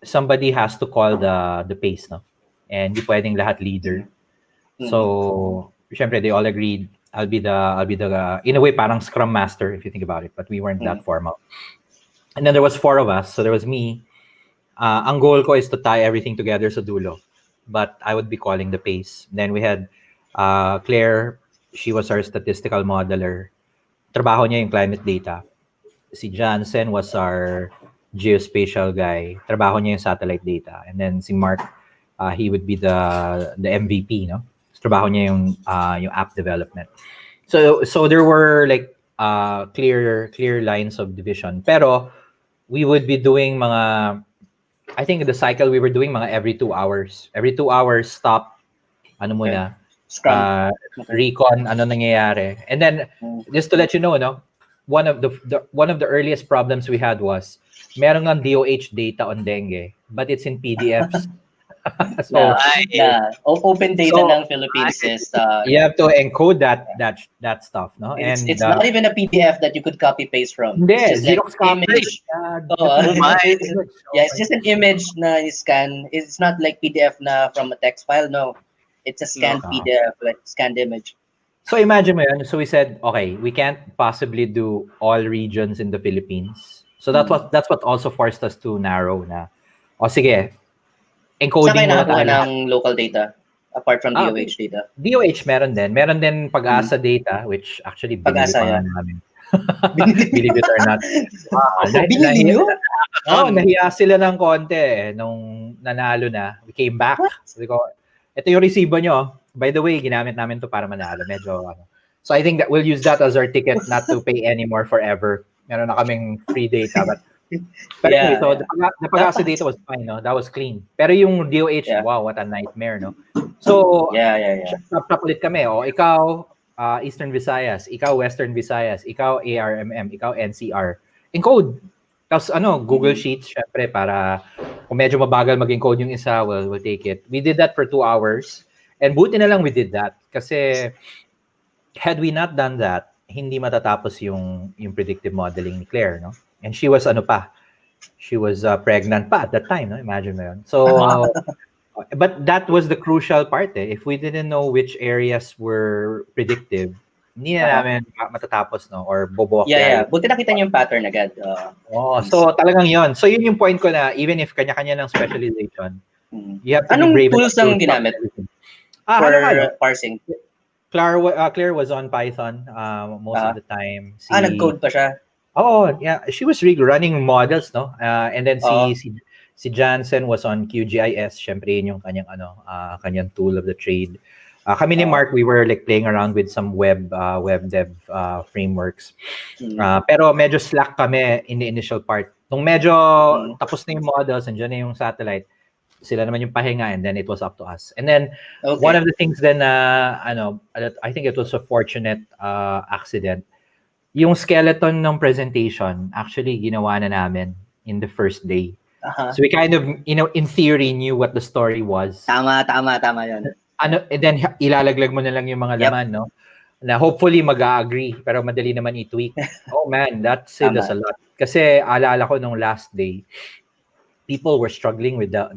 Speaker 16: somebody has to call the pace, no? and di pwedeng lahat leader. So, syempre, they all agreed I'll be the in a way parang scrum master if you think about it, but we weren't that formal. And then there was 4 of us, so there was me. Ang goal ko is to tie everything together sa dulo, but I would be calling the pace. Then we had Claire, she was our statistical modeler. Trabaho niya yung climate data. Si Jansen was our geospatial guy. Trabaho niya yung satellite data. And then si Mark, he would be the MVP, no? Trabaho niya yung app development. So there were like clear lines of division. Pero we would be doing mga, I think the cycle we were doing mga every 2 hours. Every 2 hours stop, ano muna, recon, ano nangyayari. And then just to let you know, no, one of the earliest problems we had was meron ng DOH data on dengue, but it's in PDFs.
Speaker 4: So open data ng Philippines is
Speaker 16: you have to encode that stuff, no?
Speaker 4: It's not even a PDF that you could copy paste from.
Speaker 16: It's just
Speaker 4: like image. It's just an image na scan. It's not like PDF na from a text file. No, it's a scanned PDF, like scanned image.
Speaker 16: So imagine mo yun. So we said, okay, we can't possibly do all regions in the Philippines. So that's what also forced us to narrow na. O sige, encoding
Speaker 4: Saan kayo
Speaker 16: muna
Speaker 4: nakakuha
Speaker 16: tayo.
Speaker 4: ng local data apart from DOH data?
Speaker 16: DOH meron din. Meron din pag-asa data, which actually binili
Speaker 4: Pag-asa,
Speaker 16: pa nga
Speaker 4: yeah.
Speaker 16: namin. Believe it or not.
Speaker 4: Binili niyo?
Speaker 16: Nahiya sila ng konti nung nanalo na. We came back. Sabi ko, ito yung resibo nyo. By the way, ginamit namin to para manalo. Medyo, So I think that we'll use that as our ticket not to pay anymore forever. Meron na kaming free data. But anyway, so the pag-asa data was fine, no? That was clean. Pero yung DOH, wow, what a nightmare, no? So, shop ulit kami. O, ikaw, Eastern Visayas, ikaw, Western Visayas, ikaw, ARMM, ikaw, NCR. Encode. Tapos, Google Sheets, syempre, para kung medyo mabagal mag-encode yung isa, we'll take it. We did that for 2 hours. And buti na lang we did that. Kasi, had we not done that, hindi matatapos yung predictive modeling ni Claire, no? And she was she was pregnant pa at that time, no? Imagine mo yun. So, but that was the crucial part. If we didn't know which areas were predictive, hindi na namin matatapos, no? Or bobo.
Speaker 4: Buti nakita niyo yung pattern agad.
Speaker 16: So talagang yon. So yun yung point ko na even if kanya-kanya ng specialization, you have to
Speaker 4: Anong
Speaker 16: be brave.
Speaker 4: tools ang ginamit for parsing?
Speaker 16: Claire was on Python most of the time.
Speaker 4: Nag-code pa siya?
Speaker 16: Oh, yeah. She was really running models, no? And then si Jansen was on QGIS. Syempre, yun yung kanyang tool of the trade. Kami ni Mark, we were like playing around with some web dev frameworks. Pero medyo slack kami in the initial part. Nung medyo tapos na yung models, andyan na yung satellite, sila naman yung pahinga, and then it was up to us. And then one of the things then I think it was a fortunate accident. Yung skeleton ng presentation, actually, ginawa na namin in the first day. So we kind of, in theory, knew what the story was.
Speaker 4: Tama yun.
Speaker 16: And then, ilalaglag mo na lang yung mga laman, no? Na hopefully mag-agree, pero madali naman i-tweak. Oh man, that saved us a lot. Kasi alala ko nung last day, people were struggling with that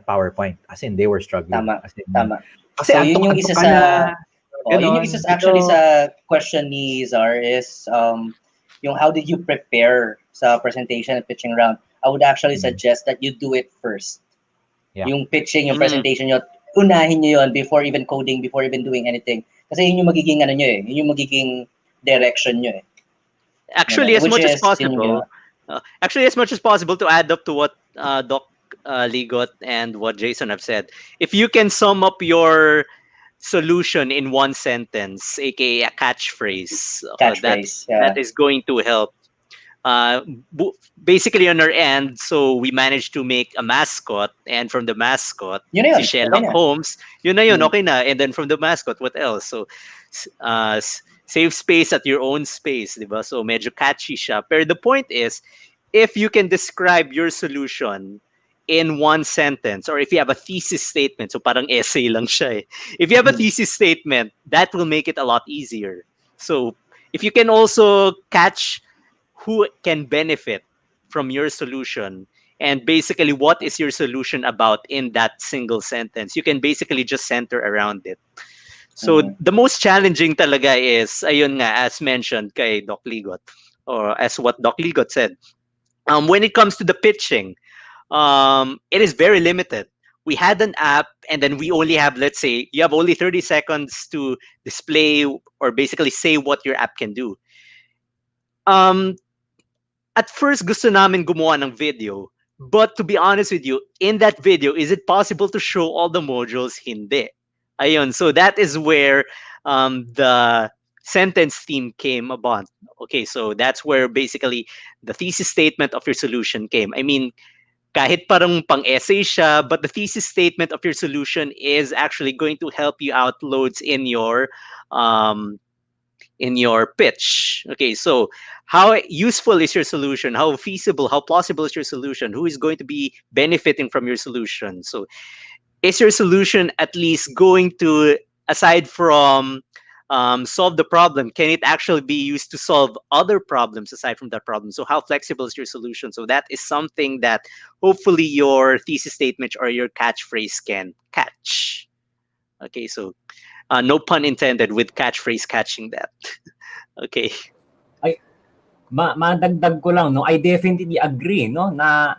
Speaker 16: PowerPoint. As in, they were struggling.
Speaker 4: Tama.
Speaker 16: Kasi
Speaker 4: so, yun yung isa sa... yun yung isa actually sa question ni Zar is yung how did you prepare sa presentation and pitching round? I would actually suggest that you do it first. Yung pitching, yung presentation nyo, unahin nyo yun before even coding, before even doing anything. Kasi yun yung magiging yun yung magiging direction nyo .
Speaker 15: Actually, as much as possible to add up to what Doc Ligot and what Jason have said, if you can sum up your solution in one sentence, aka a catchphrase, that is going to help. Basically on our end, so we managed to make a mascot, and from the mascot, si Sherlock Holmes, yun na yun, okay na. And then from the mascot, what else? So save space at your own space, diba? So medyo catchy siya. Pero the point is, if you can describe your solution in one sentence, or if you have a thesis statement, so parang essay lang siya . If you have a thesis statement, that will make it a lot easier. So if you can also catch who can benefit from your solution and basically what is your solution about in that single sentence. You can basically just center around it. So the most challenging talaga is, ayun nga, as mentioned kay Doc Ligot, or as what Doc Ligot said, when it comes to the pitching, it is very limited. We had an app, and then we only have, let's say, you have only 30 seconds to display or basically say what your app can do. At first, gusto namin gumawa ng video. But to be honest with you, in that video, is it possible to show all the modules? Hindi. Ayun. So that is where the sentence theme came about. Okay, so that's where basically the thesis statement of your solution came. I mean, kahit parang pang-essay siya, but the thesis statement of your solution is actually going to help you out loads in your pitch. Okay, so how useful is your solution? How feasible, how plausible is your solution? Who is going to be benefiting from your solution? So is your solution at least going to, aside from solve the problem, can it actually be used to solve other problems aside from that problem? So how flexible is your solution? So that is something that hopefully your thesis statement or your catchphrase can catch. Okay, so no pun intended with catchphrase catching that. Okay.
Speaker 14: Ay, madagdag ko lang, no? I definitely agree, no? Na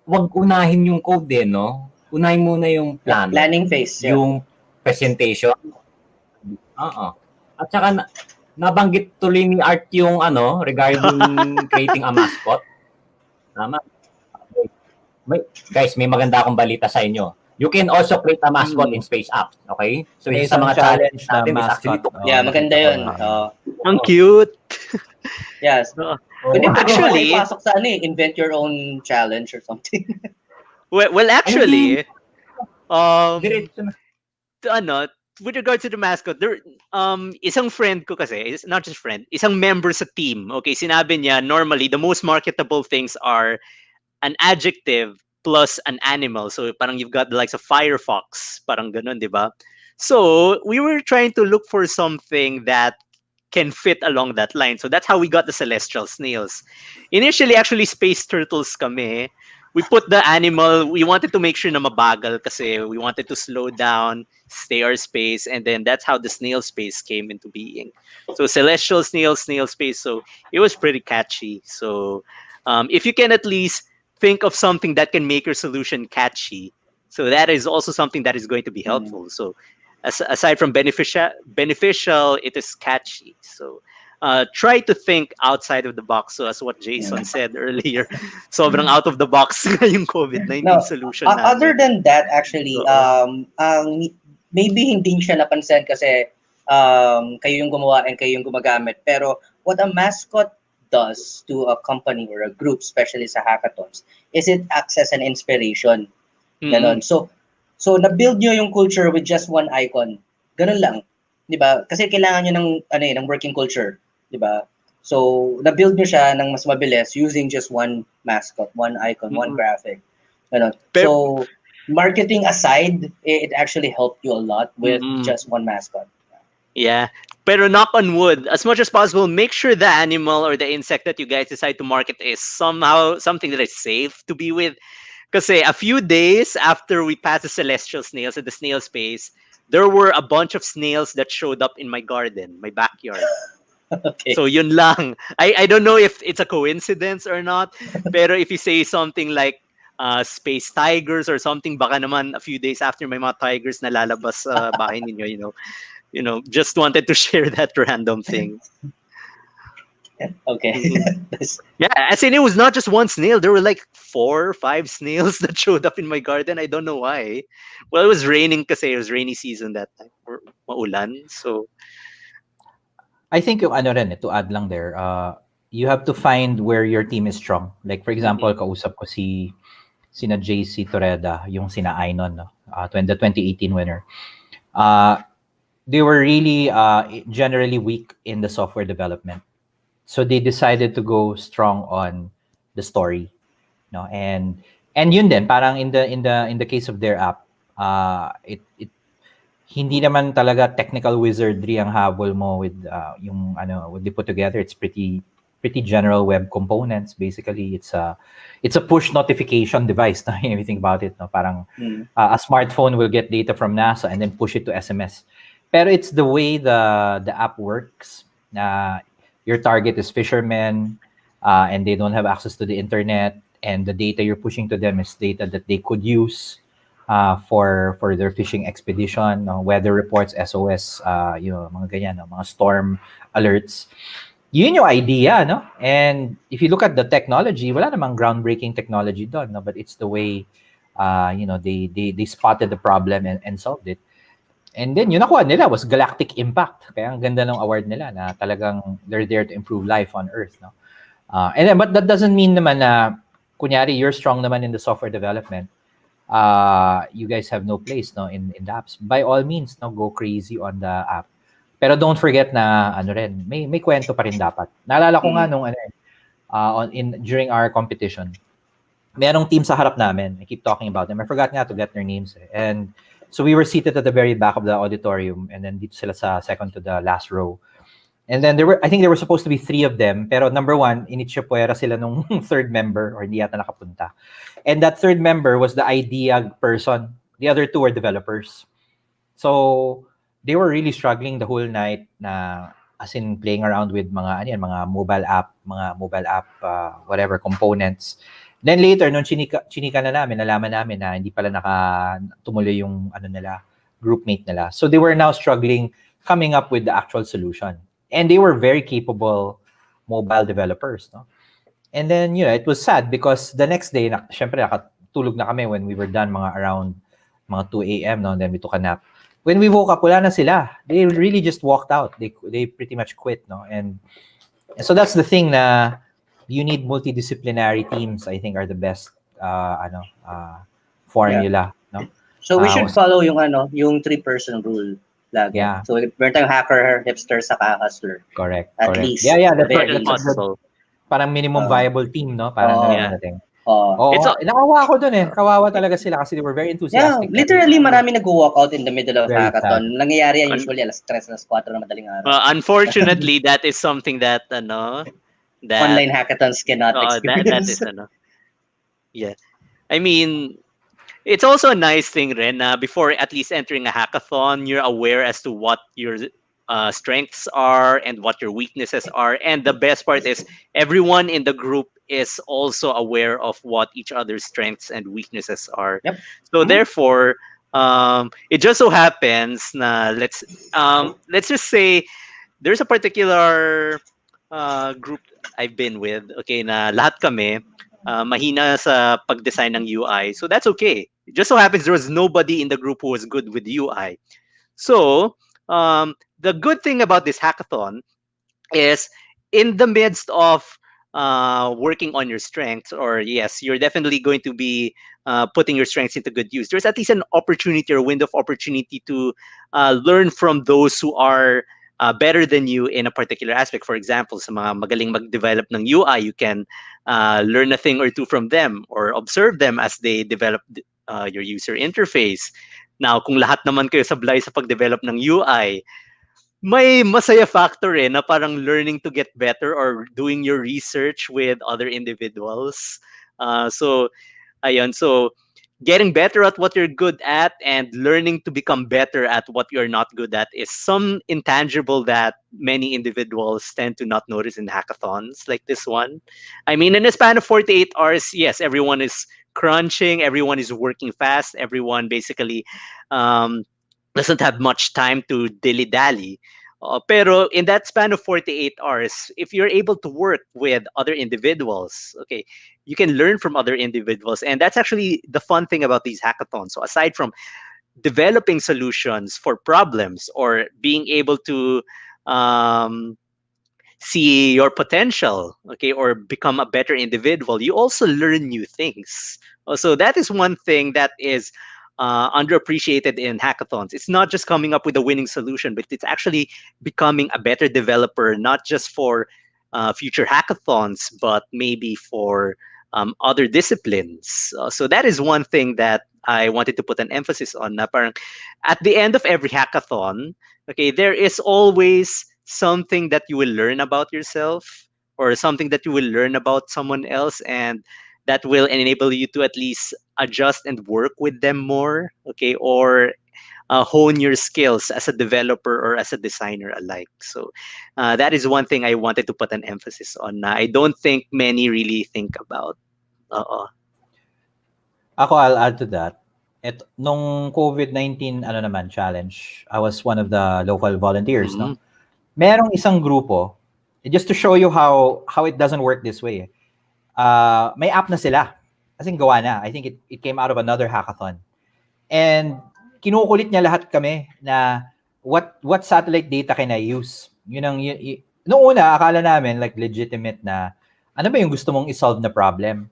Speaker 14: wag unahin yung code din, no? Unahin muna yung plano.
Speaker 4: Planning phase.
Speaker 14: Yung presentation. Oo. At saka nabanggit tuloy ni Art yung regarding creating a mascot. Tama. Guys, may maganda akong balita sa inyo. You can also create a mascot in Space Apps, okay? So isa sa mga challenge natin is actually to.
Speaker 4: Yeah, maganda yun.
Speaker 15: Ang cute.
Speaker 4: Yes. Pwede actually pasok sa invent your own challenge or something.
Speaker 15: Well actually, with regards to the mascot, there isang friend ko kasi, not just friend, isang member sa team. Okay, sinabi niya normally the most marketable things are an adjective plus an animal. So parang you've got the likes of Firefox, parang ganun, di ba? So we were trying to look for something that can fit along that line. So that's how we got the celestial snails. Initially, actually, space turtles kami. We put the animal, we wanted to make sure na mabagal kasi we wanted to slow down, stay our space, and then that's how the snail space came into being. So celestial snail space. So it was pretty catchy. So if you can at least think of something that can make your solution catchy, so that is also something that is going to be helpful. So aside from beneficial, it is catchy. So try to think outside of the box. So as what Jason said earlier, sobrang out of the box yung COVID-19 solution.
Speaker 4: Other than that, actually, maybe hindi siya napansin kasi kayo yung gumawa and kayo yung gumagamit. Pero what a mascot does to a company or a group, especially sa hackathons, is it acts as an inspiration. Ganon. So na-build nyo yung culture with just one icon. Ganon lang. Diba? Kasi kailangan nyo ng working culture. Diba? So, na-build nyo siya ng mas mabilis using just one mascot, one icon, one graphic. Ganon. So, marketing aside, it actually helped you a lot with just one mascot.
Speaker 15: Yeah. Pero knock on wood, as much as possible, make sure the animal or the insect that you guys decide to market is somehow something that is safe to be with. Kasi a few days after we passed the celestial snails at the snail space, there were a bunch of snails that showed up in my garden, my backyard.
Speaker 4: Okay.
Speaker 15: So yun lang. I don't know if it's a coincidence or not, pero if you say something like space tigers or something, baka naman a few days after may mga tigers na lalabas sa bahay ninyo, just wanted to share that random thing.
Speaker 4: Okay.
Speaker 15: Yeah, as in it was not just one snail. There were like 4 or 5 snails that showed up in my garden. I don't know why. Well, it was raining kasi it was rainy season that time. Or maulan. So
Speaker 16: I think yung to add lang there, you have to find where your team is strong. Like for example, kausap ko sina JC Torreda, yung sina Ainon, the 2018 winner. They were really generally weak in the software development. So they decided to go strong on the story, and yun din parang in the case of their app, it hindi naman talaga technical wizardry ang habol mo with yung what they put together. It's pretty pretty general web components. Basically, it's a push notification device. If you think about it, no? Parang a smartphone will get data from NASA and then push it to SMS. Pero it's the way the app works. Your target is fishermen, and they don't have access to the internet, and the data you're pushing to them is data that they could use for their fishing expedition, no? Weather reports, SOS, mga ganyan, no? Mga storm alerts. Yun yung idea, no? And if you look at the technology, wala namang groundbreaking technology doon, no? But it's the way, they spotted the problem and solved it. And then yung nakuha nila was Galactic Impact. Kaya ang ganda ng award nila na talagang they're there to improve life on Earth, no? But that doesn't mean naman na, kunyari, you're strong naman in the software development. You guys have no place, no, in the apps. By all means, no, go crazy on the app. Pero don't forget na may kwento pa rin dapat. Naalala ko nga nung during our competition, merong team sa harap namin. I keep talking about them. I forgot nga to get their names. And so we were seated at the very back of the auditorium, and then dito sila sa second to the last row. And then I think there were supposed to be 3 of them, pero number 1, initsyapuera sila nung third member, or hindi yata nakapunta. And that third member was the idea person. The other 2 were developers. So they were really struggling the whole night, as in playing around with mga mobile app, whatever components. Then later, nung chinika na namin, nalaman namin na hindi pala tumuloy yung groupmate nila. So they were now struggling coming up with the actual solution. And they were very capable mobile developers, no? And then, it was sad because the next day, syempre nakatulog na kami when we were done around 2 a.m., no? And then we took a nap. When we woke up, wala na sila. They really just walked out. They pretty much quit, no? And so that's the thing na you need multidisciplinary teams, I think, are the best formula, no?
Speaker 4: So we should follow yung 3-person rule lagi.
Speaker 16: Yeah.
Speaker 4: So meron tayong hacker, hipster, saka hustler.
Speaker 16: Correct.
Speaker 4: At least.
Speaker 16: Yeah, that's right.
Speaker 15: Very possible.
Speaker 16: Parang minimum viable team, no? Parang natin.
Speaker 15: It's
Speaker 16: nakawa ko dun eh. Kawawa talaga sila kasi they were very enthusiastic.
Speaker 4: Yeah, literally marami nag-walk out in the middle of
Speaker 16: Very
Speaker 4: hackathon. Nangyayari yan usually alas 3, alas 4 na madaling araw.
Speaker 15: Unfortunately, that is something that that
Speaker 4: online hackathons cannot experience.
Speaker 15: That is yeah. I mean, it's also a nice thing, Ren, before at least entering a hackathon, you're aware as to what your strengths are and what your weaknesses are. And the best part is everyone in the group is also aware of what each other's strengths and weaknesses are.
Speaker 4: Yep.
Speaker 15: So therefore, it just so happens na let's just say there's a particular group I've been with, okay, na lahat kami mahina sa pag-design ng UI. So that's okay. It just so happens there was nobody in the group who was good with UI. So the good thing about this hackathon is in the midst of working on your strengths, or yes, you're definitely going to be putting your strengths into good use. There's at least an opportunity or a window of opportunity to learn from those who are better than you in a particular aspect. For example, sa mga magaling mag-develop ng UI, you can learn a thing or two from them or observe them as they develop your user interface. Now, kung lahat naman kayo sablay sa pag-develop ng UI, may masaya factor na parang learning to get better or doing your research with other individuals. So getting better at what you're good at and learning to become better at what you're not good at is some intangible that many individuals tend to not notice in hackathons like this one. I mean, in a span of 48 hours, yes, everyone is crunching, everyone is working fast, everyone basically doesn't have much time to dilly-dally. Pero in that span of 48 hours, if you're able to work with other individuals, okay, you can learn from other individuals. And that's actually the fun thing about these hackathons. So aside from developing solutions for problems or being able to see your potential, okay, or become a better individual, you also learn new things. So that is one thing that is underappreciated in hackathons. It's not just coming up with a winning solution, but it's actually becoming a better developer, not just for future hackathons, but maybe for other disciplines. So that is one thing that I wanted to put an emphasis on. Na parang at the end of every hackathon, okay, there is always something that you will learn about yourself, or something that you will learn about someone else, and that will enable you to at least adjust and work with them more, okay, or hone your skills as a developer or as a designer alike. So that is one thing I wanted to put an emphasis on. I don't think many really think about.
Speaker 16: Ako, I'll add to that. Nung COVID-19 challenge, I was one of the local volunteers, no? Merong isang grupo, just to show you how it doesn't work this way. May app na sila. Kasing gawa na. I think it came out of another hackathon. And kinukulit niya lahat kami na what satellite data can I use? Yun ang noong una akala namin like legitimate na ano ba yung gusto mong i-solve na problem.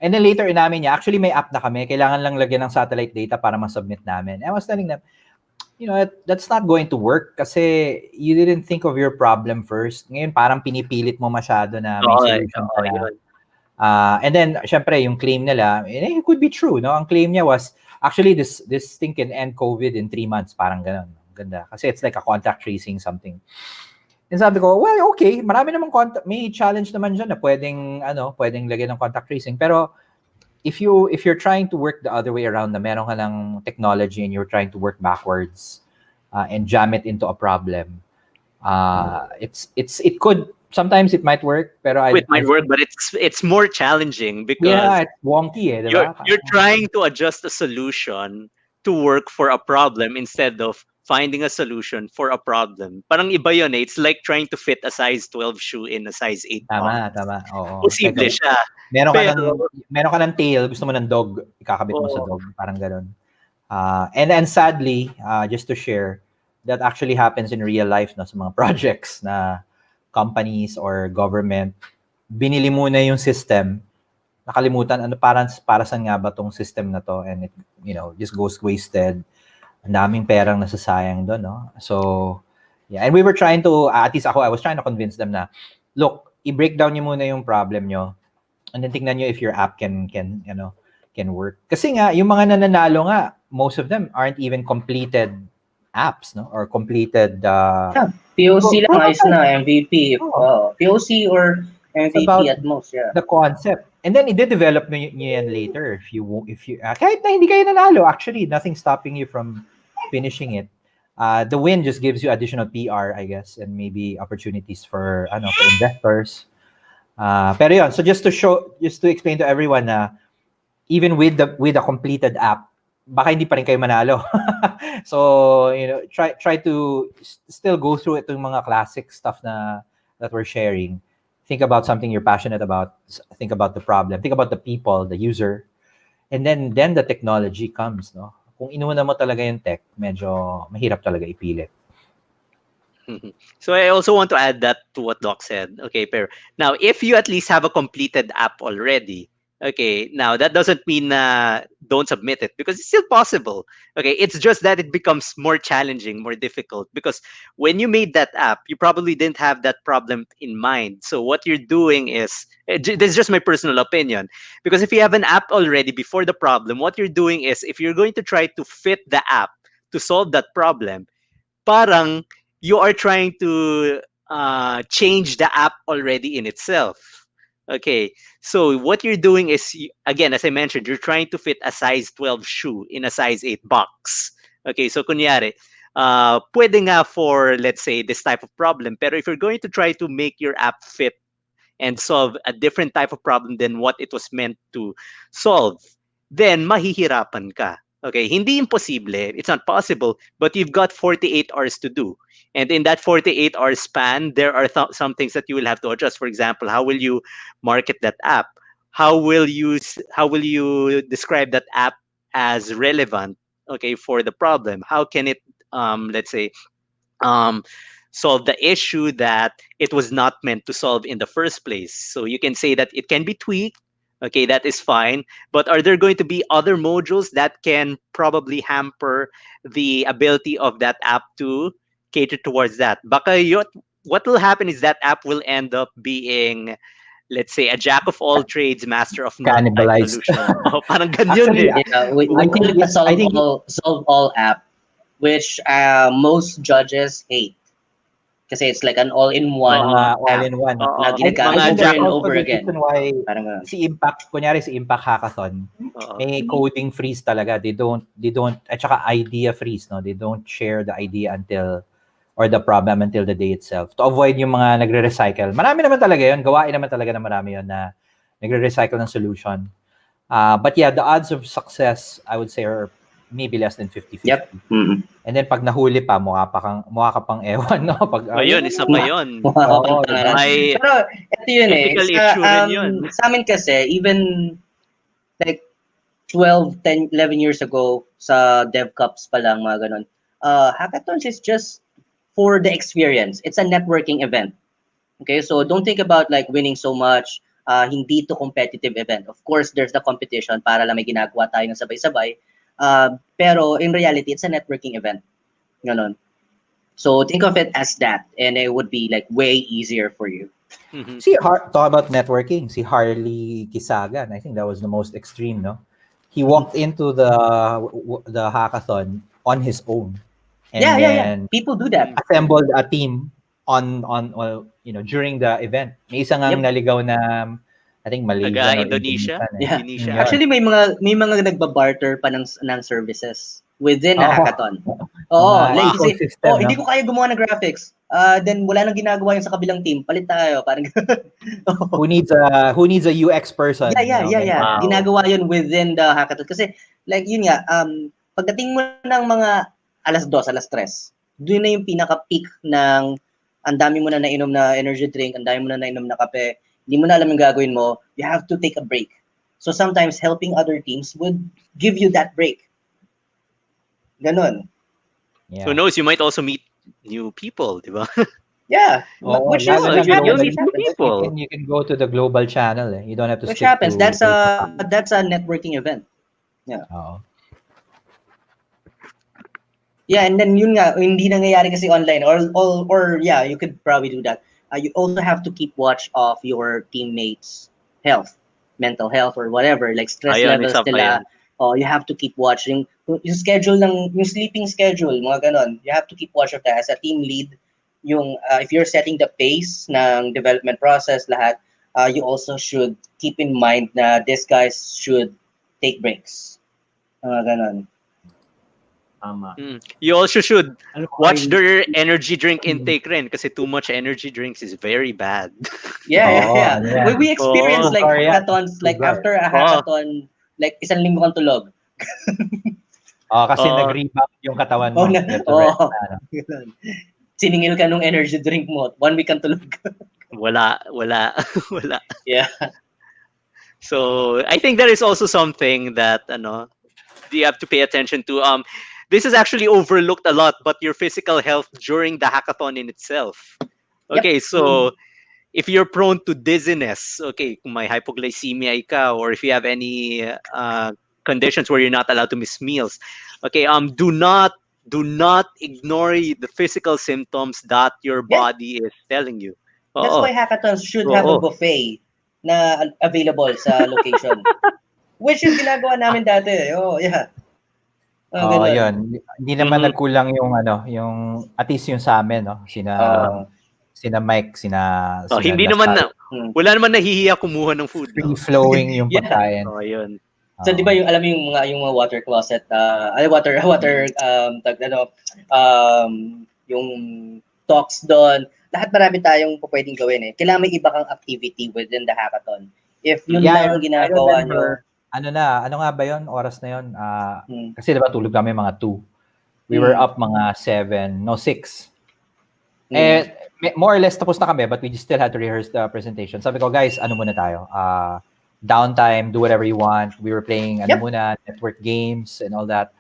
Speaker 16: And then later inamin niya, actually may app na kami, kailangan lang lagyan ng satellite data para ma-submit namin. I was telling them, that's not going to work kasi you didn't think of your problem first. Ngayon parang pinipilit mo masyado na may solution ka na. And then syempre yung claim nila, it could be true, no? Ang claim niya was actually this thing can end COVID in 3 months, parang ganun. Ganda. Kasi it's like a contact tracing something. And sabi ko, well, okay, marami namang may challenge naman dyan na pwedeng lagyan ng contact tracing. Pero if you're trying to work the other way around na meron ka ng technology and you're trying to work backwards and jam it into a problem, it could sometimes it might work, pero
Speaker 15: it might work, but it's more challenging because
Speaker 16: it's wonky,
Speaker 15: you're trying to adjust a solution to work for a problem instead of finding a solution for a problem. Parang iba yun eh. It's like trying to fit a size 12 shoe in a size 8 box.
Speaker 16: Tama. Oo.
Speaker 15: Posible siya.
Speaker 16: Meron ka ng tail, gusto mo ng dog, ikakabit mo sa dog. Parang ganun. And sadly, just to share, that actually happens in real life sa mga projects na companies or government, binili muna yung system, nakalimutan, para saan nga ba tong system na to, and it, just goes wasted. Ang daming perang nasasayang doon, no? So, yeah. And we were trying to, at least I was trying to convince them na, look, i-break down nyo muna yung problem nyo, and then tingnan nyo if your app can work. Kasi nga, yung mga nananalo nga, most of them aren't even completed apps, no? Or completed...
Speaker 4: POC lang, ayos na, MVP. POC or MVP at most, yeah.
Speaker 16: The concept. And then, i-develop nyo yan later if you kahit na hindi kayo nanalo, actually, nothing stopping you from finishing it. The win just gives you additional PR, I guess, and maybe opportunities for investors. Pero yun, so just to explain to everyone na even with a completed app, baka hindi pa rin kayo manalo. So, try to still go through itong mga classic stuff that we're sharing. Think about something you're passionate about. Think about the problem. Think about the people, the user. And then the technology comes, no? Kung inuna mo talaga yung tech, medyo mahirap talaga ipilit.
Speaker 15: So I also want to add that to what Doc said. Okay, pero now if you at least have a completed app already, okay, now that doesn't mean don't submit it because it's still possible. Okay, it's just that it becomes more challenging, more difficult because when you made that app, you probably didn't have that problem in mind. So what you're doing is, this is just my personal opinion, because if you have an app already before the problem, what you're doing is if you're going to try to fit the app to solve that problem, parang you are trying to change the app already in itself. Okay, so what you're doing is, again, as I mentioned, you're trying to fit a size 12 shoe in a size 8 box. Okay, so kunyari, pwede nga for, let's say, this type of problem, pero if you're going to try to make your app fit and solve a different type of problem than what it was meant to solve, then mahihirapan ka. Okay, hindi imposible, it's not possible, but you've got 48 hours to do. And in that 48-hour span, there are some things that you will have to adjust. For example, how will you market that app? How will you describe that app as relevant, okay, for the problem? How can it, let's say, solve the issue that it was not meant to solve in the first place? So you can say that it can be tweaked. Okay, that is fine. But are there going to be other modules that can probably hamper the ability of that app to cater towards that? Baka what will happen is that app will end up being, let's say, a jack of all trades, master of none type solution. Parang ganyan.
Speaker 4: I think solve all app, which most judges hate. Kasi it's like an all-in-one app
Speaker 16: all-in-one.
Speaker 4: na
Speaker 16: And
Speaker 4: ginagamit
Speaker 16: I think
Speaker 4: over
Speaker 16: that's
Speaker 4: and
Speaker 16: also
Speaker 4: over
Speaker 16: the
Speaker 4: again.
Speaker 16: reason why
Speaker 4: Parang ganun.
Speaker 16: si Impact Hackathon, may coding freeze talaga. They don't, at saka idea freeze, no? They don't share the idea or the problem until the day itself. To avoid yung mga nagre-recycle. Marami naman talaga yun. Gawain naman talaga na marami yun na nagre-recycle ng solution. But yeah, the odds of success, I would say, are maybe less than 50-50.
Speaker 4: Yep. Mm-hmm.
Speaker 16: And then pag nahuli pa, mukha ka pang ewan, no? Pag,
Speaker 15: yun, isa pa yun.
Speaker 4: Diba? Pero ito yun
Speaker 15: ethical issue rin yun.
Speaker 4: Sa amin kasi, even like 12, 10, 11 years ago, sa Dev Cups pa lang, mga ganun, hackathons is just for the experience. It's a networking event. Okay, so don't think about like winning so much. Hindi to competitive event. Of course, there's the competition para lang may ginagawa tayo ng sabay-sabay. Pero in reality, it's a networking event. Ganon. So think of it as that, and it would be like way easier for you.
Speaker 16: Talk about networking. Si Harley Kisagan, I think that was the most extreme, no? He walked into the hackathon on his own. And then
Speaker 4: People do that.
Speaker 16: Assembled a team on during the event. May isang ang naligaw na I think Malaysia or
Speaker 15: Indonesia.
Speaker 4: Indonesia. Actually may mga nagba-barter pa ng services within a hackathon. Like hindi ko kaya gumawa ng graphics. Then wala nang ginagawa yung sa kabilang team. Palit tayo, parang
Speaker 16: who needs a UX person?
Speaker 4: Yeah. Wow. Ginagawa yun within the hackathon kasi like yun nga pagdating mo ng mga alas 2, alas 3, doon na yung pinaka-peak ng ang dami mo na nainom na energy drink, ang dami mo na nainom na kape, hindi mo na alam yung gagawin mo, you have to take a break. So sometimes helping other teams would give you that break. Ganon.
Speaker 15: Yeah. Who knows, you might also meet new people, di ba?
Speaker 4: Yeah.
Speaker 16: Which happens. You can go to the global channel. You don't have to
Speaker 4: which happens. That's a networking event. Yeah. Yeah, and then yun nga, hindi nangyayari kasi online or yeah, you could probably do that. You also have to keep watch of your teammates' health, mental health or whatever, like stress levels nila. You have to keep watching yung schedule yung sleeping schedule, mga ganon. You have to keep watch of that as a team lead. Yung if you're setting the pace ng development process lahat, you also should keep in mind na these guys should take breaks. Mga ganon.
Speaker 15: You also should watch their energy drink intake rin kasi too much energy drinks is very bad.
Speaker 4: Yeah. We experience like hackathons, like after a hackathon, like isang linggo kang tulog.
Speaker 16: Kasi nag-rebound yung katawan mo.
Speaker 4: Siningil ka nung energy drink mo, 1 week kang tulog.
Speaker 15: Wala.
Speaker 4: Yeah.
Speaker 15: So I think that is also something that you have to pay attention to. This is actually overlooked a lot, but your physical health during the hackathon in itself. Okay, so if you're prone to dizziness, okay, kung may hypoglycemia ka, or if you have any conditions where you're not allowed to miss meals, okay, do not ignore the physical symptoms that your body is telling you.
Speaker 4: That's why hackathons should have a buffet na available sa location. Which is ginagawa namin dati.
Speaker 16: Yun. Hindi naman nagkulang yung yung at least yung sa amin, no? Sina Mike, sina
Speaker 15: hindi naman wala naman nahihiya kumuha ng food.
Speaker 16: Free flowing yung pagkain.
Speaker 15: Yun.
Speaker 4: So di ba yung alam mo yung mga water closet, yung talks doon, lahat marami tayong pwedeng gawin eh. Kailangan may iba kang activity within the hackathon. If yun lang ang ginagawa nyo,
Speaker 16: ano nga ba yun? Oras na yun? Kasi diba tulog kami mga 2. We were up mga 6. More or less tapos na kami, but we just still had to rehearse the presentation. Sabi ko, guys, muna tayo? Downtime, do whatever you want. We were playing muna, network games and all that.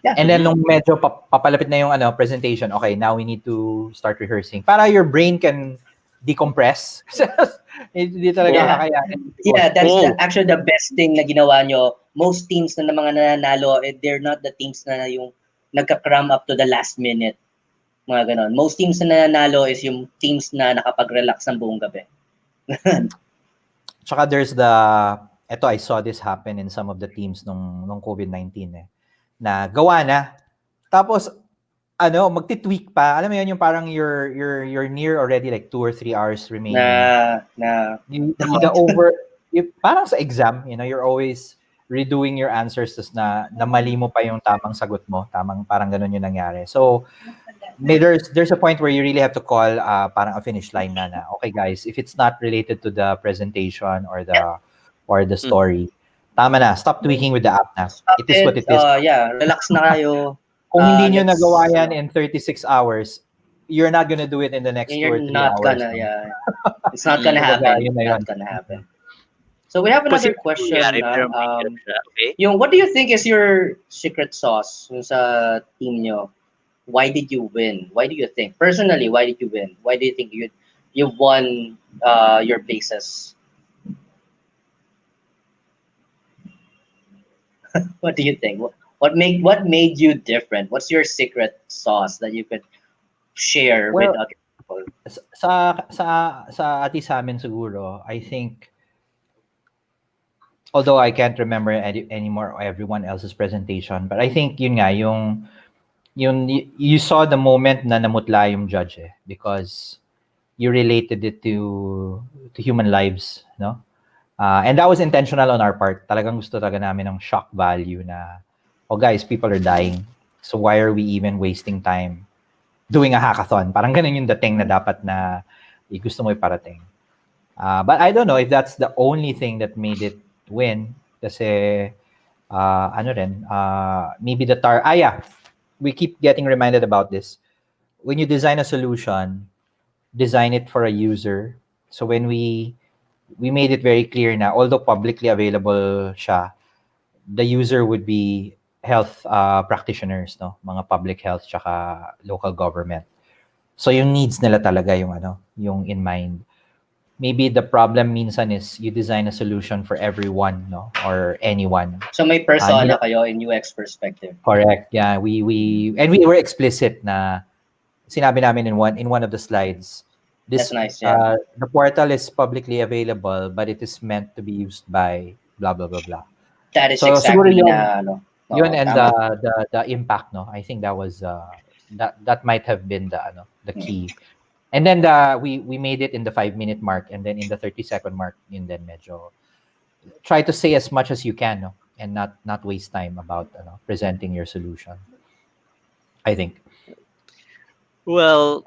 Speaker 16: Yeah. And then nung medyo papalapit na yung presentation, okay, now we need to start rehearsing. Para your brain can decompress. Hindi talaga kakayanin.
Speaker 4: Yeah, that's actually the best thing na ginawa nyo. Most teams na mga nananalo, they're not the teams na yung nagka-cram up to the last minute. Mga ganon. Most teams na nananalo is yung teams na nakapag-relax ng buong gabi.
Speaker 16: Tsaka there's I saw this happen in some of the teams nung COVID-19 na gawa na. Tapos magti-tweak pa. Alam mo yun, yung parang you're near already like 2 or 3 hours remaining. Parang sa exam, you're always redoing your answers tas na mali mo pa yung tamang sagot mo. Parang ganun yung nangyari. So, there's a point where you really have to call parang a finish line na okay guys, if it's not related to the presentation or the story, tama na, stop tweaking with the app na. It is what it is.
Speaker 4: Relax na kayo.
Speaker 16: Kung hindi nyo nagawa yan in 36 hours, you're not gonna do it in the next 2 or 3 hours.
Speaker 4: It's not gonna happen. Not gonna happen. So we have another question. What do you think is your secret sauce sa team nyo? Why did you win? Why do you think? Personally, why did you win? Why do you think you won your places? What do you think? What made you different? What's your secret sauce that you could share with other people?
Speaker 16: Sa amin siguro, I think, although I can't remember anymore everyone else's presentation, but I think yun nga, you saw the moment na namutla yung judge because you related it to human lives, no? And that was intentional on our part. Talagang gusto talaga namin ng shock value na, oh guys, people are dying. So why are we even wasting time doing a hackathon? Parang ganun yung dating na dapat na gusto mo iparating. But I don't know if that's the only thing that made it win. Kasi, maybe we keep getting reminded about this. When you design a solution, design it for a user. So when we made it very clear na although publicly available siya, the user would be health practitioners, no? Mga public health tsaka local government. So yung needs nila talaga yung in mind. Maybe the problem minsan is you design a solution for everyone, no? Or anyone.
Speaker 4: So may persona kayo in UX perspective.
Speaker 16: Correct. Yeah, we were explicit na sinabi namin in one of the slides.
Speaker 4: That's nice, yeah.
Speaker 16: The portal is publicly available, but it is meant to be used by blah blah blah blah.
Speaker 4: That is exactly
Speaker 16: yun and the impact, no. I think that was that might have been the key. And then we made it in the 5-minute mark, and then in the 30-second mark, and then medyo try to say as much as you can, no, and not waste time about presenting your solution. I think.
Speaker 15: Well,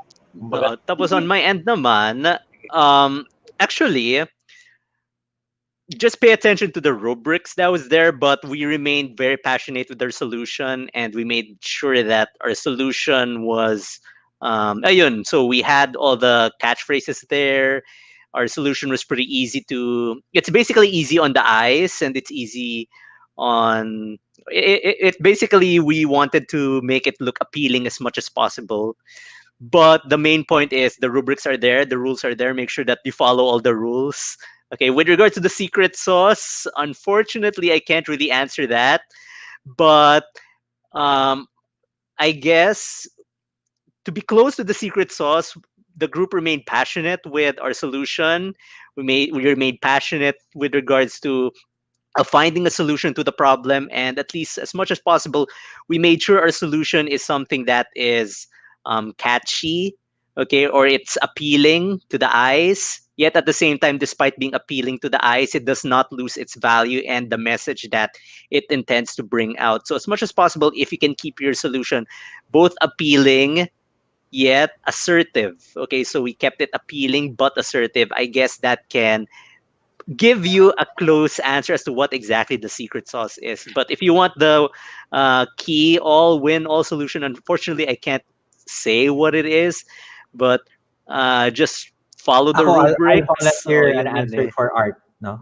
Speaker 15: tapos on my end naman, actually, just pay attention to the rubrics that was there, but we remained very passionate with our solution, and we made sure that our solution was, so we had all the catchphrases there. Our solution was pretty easy it's basically easy on the eyes, and it's easy on, it basically, we wanted to make it look appealing as much as possible. But the main point is the rubrics are there, the rules are there. Make sure that you follow all the rules. Okay, with regard to the secret sauce, unfortunately, I can't really answer that. But I guess to be close to the secret sauce, the group remained passionate with our solution. We remained passionate with regards to finding a solution to the problem, and at least as much as possible, we made sure our solution is something that is catchy, okay, or it's appealing to the eyes. Yet at the same time, despite being appealing to the eyes, it does not lose its value and the message that it intends to bring out. So as much as possible, if you can keep your solution both appealing yet assertive, okay, so we kept it appealing but assertive. I guess that can give you a close answer as to what exactly the secret sauce is. But if you want the key all win all solution, unfortunately I can't say what it is, but just follow the rubrics.
Speaker 16: I'll volunteer an answer for Art, no?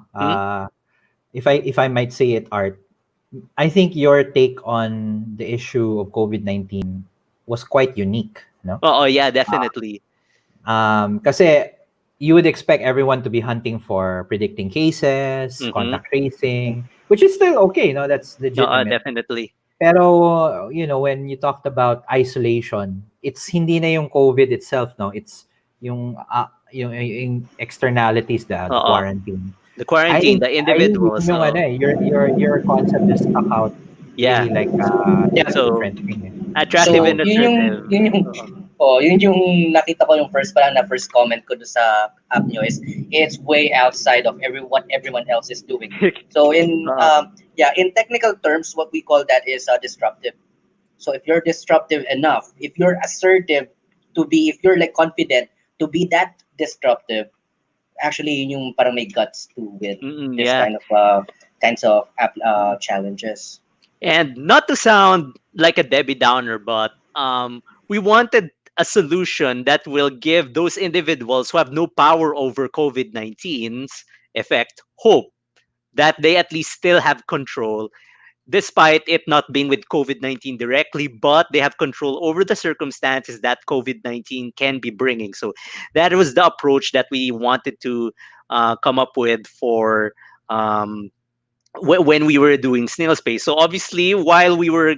Speaker 16: If I might say it, Art, I think your take on the issue of COVID-19 was quite unique, no?
Speaker 15: Oh yeah, definitely.
Speaker 16: Kasi you would expect everyone to be hunting for predicting cases, contact tracing, which is still okay, no? That's legitimate.
Speaker 15: Definitely.
Speaker 16: Pero, when you talked about isolation, it's hindi na yung COVID itself, no? It's yung externalities, the quarantine.
Speaker 15: The quarantine, the individuals.
Speaker 16: Your concept is stuck out
Speaker 15: Yeah.
Speaker 16: really like
Speaker 15: Yeah, so
Speaker 16: different thing.
Speaker 15: attractive
Speaker 4: So,
Speaker 15: and assertive.
Speaker 4: yun yung nakita ko yung first comment ko doon sa app nyo is it's way outside of what everyone else is doing. So in technical terms, what we call that is disruptive. So if you're disruptive enough, if you're assertive if you're like confident to be that disruptive, actually yun yung parang may guts to with this
Speaker 15: Yeah.
Speaker 4: kinds of challenges.
Speaker 15: And not to sound like a Debbie Downer, but we wanted a solution that will give those individuals who have no power over COVID-19's effect hope that they at least still have control, despite it not being with COVID-19 directly, but they have control over the circumstances that COVID-19 can be bringing. So that was the approach that we wanted to come up with for when we were doing Snail Space. So obviously, while we were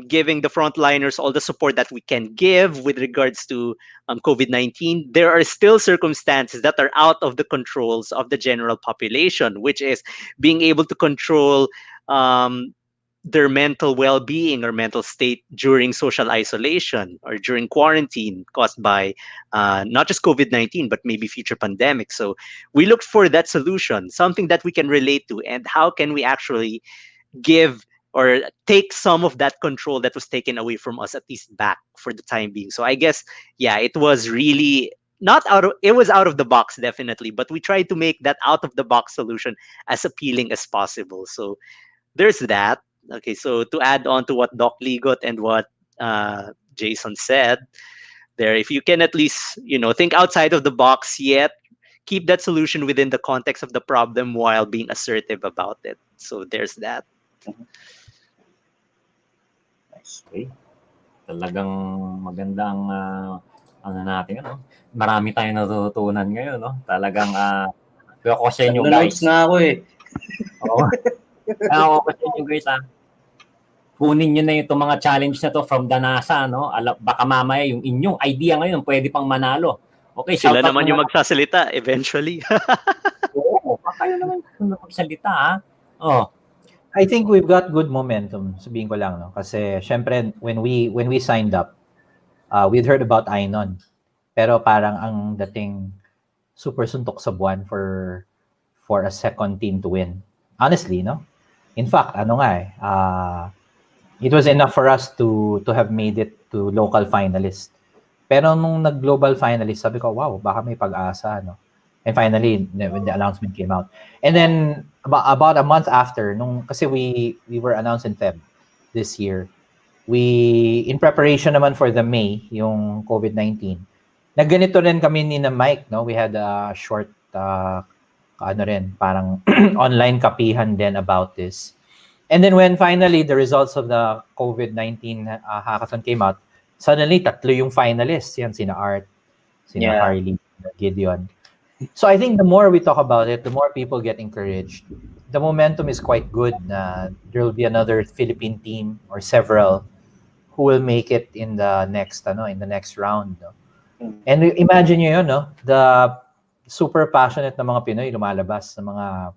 Speaker 15: giving the frontliners all the support that we can give with regards to COVID-19, there are still circumstances that are out of the controls of the general population, which is being able to control their mental well-being or mental state during social isolation or during quarantine caused by not just COVID-19 but maybe future pandemics. So we looked for that solution, something that we can relate to, and how can we actually give or take some of that control that was taken away from us at least back for the time being. So I guess it was really it was out of the box, definitely, but we tried to make that out of the box solution as appealing as possible. So there's that. Okay, so to add on to what Doc Ligot and what Jason said there, if you can at least think outside of the box, yet keep that solution within the context of the problem while being assertive about it. So there's that.
Speaker 14: Okay. Talagang magandang marami tayong natututunan ngayon, no? Talagang ako sa inyo, guys.
Speaker 4: Notes nga ako eh.
Speaker 14: Oo. Ako sa inyo, guys, kunin nyo na itong mga challenge na to from the NASA, no? Baka mamaya yung inyong idea ngayon pwede pang manalo. Okay,
Speaker 15: sila naman yung magsasalita eventually.
Speaker 14: Oo, kayo naman yung magsalita, ha? Oh.
Speaker 16: I think we've got good momentum, sabihin ko lang, no? Kasi syempre when we signed up, we'd heard about Ainon. Pero parang ang dating super suntok sa buwan for a second team to win. Honestly, no? In fact, it was enough for us to have made it to local finalist. Pero nung nag-global finalist, sabi ko, wow, baka may pag-asa, no? And finally, when the announcement came out. And then, about a month after, kasi we were announced in Feb this year, in preparation naman for the May, yung COVID-19, nagganito rin kami ni na Mike, no? We had a short, parang online kapihan din about this. And then when finally the results of the COVID-19 hackathon came out, suddenly 3 yung finalists. Yan, sina Art, sina Harley, Gideon. So I think the more we talk about it, the more people get encouraged. The momentum is quite good. There will be another Philippine team or several who will make it in the next round. No? And imagine nyo yun, no? The super passionate na mga Pinoy lumalabas na mga...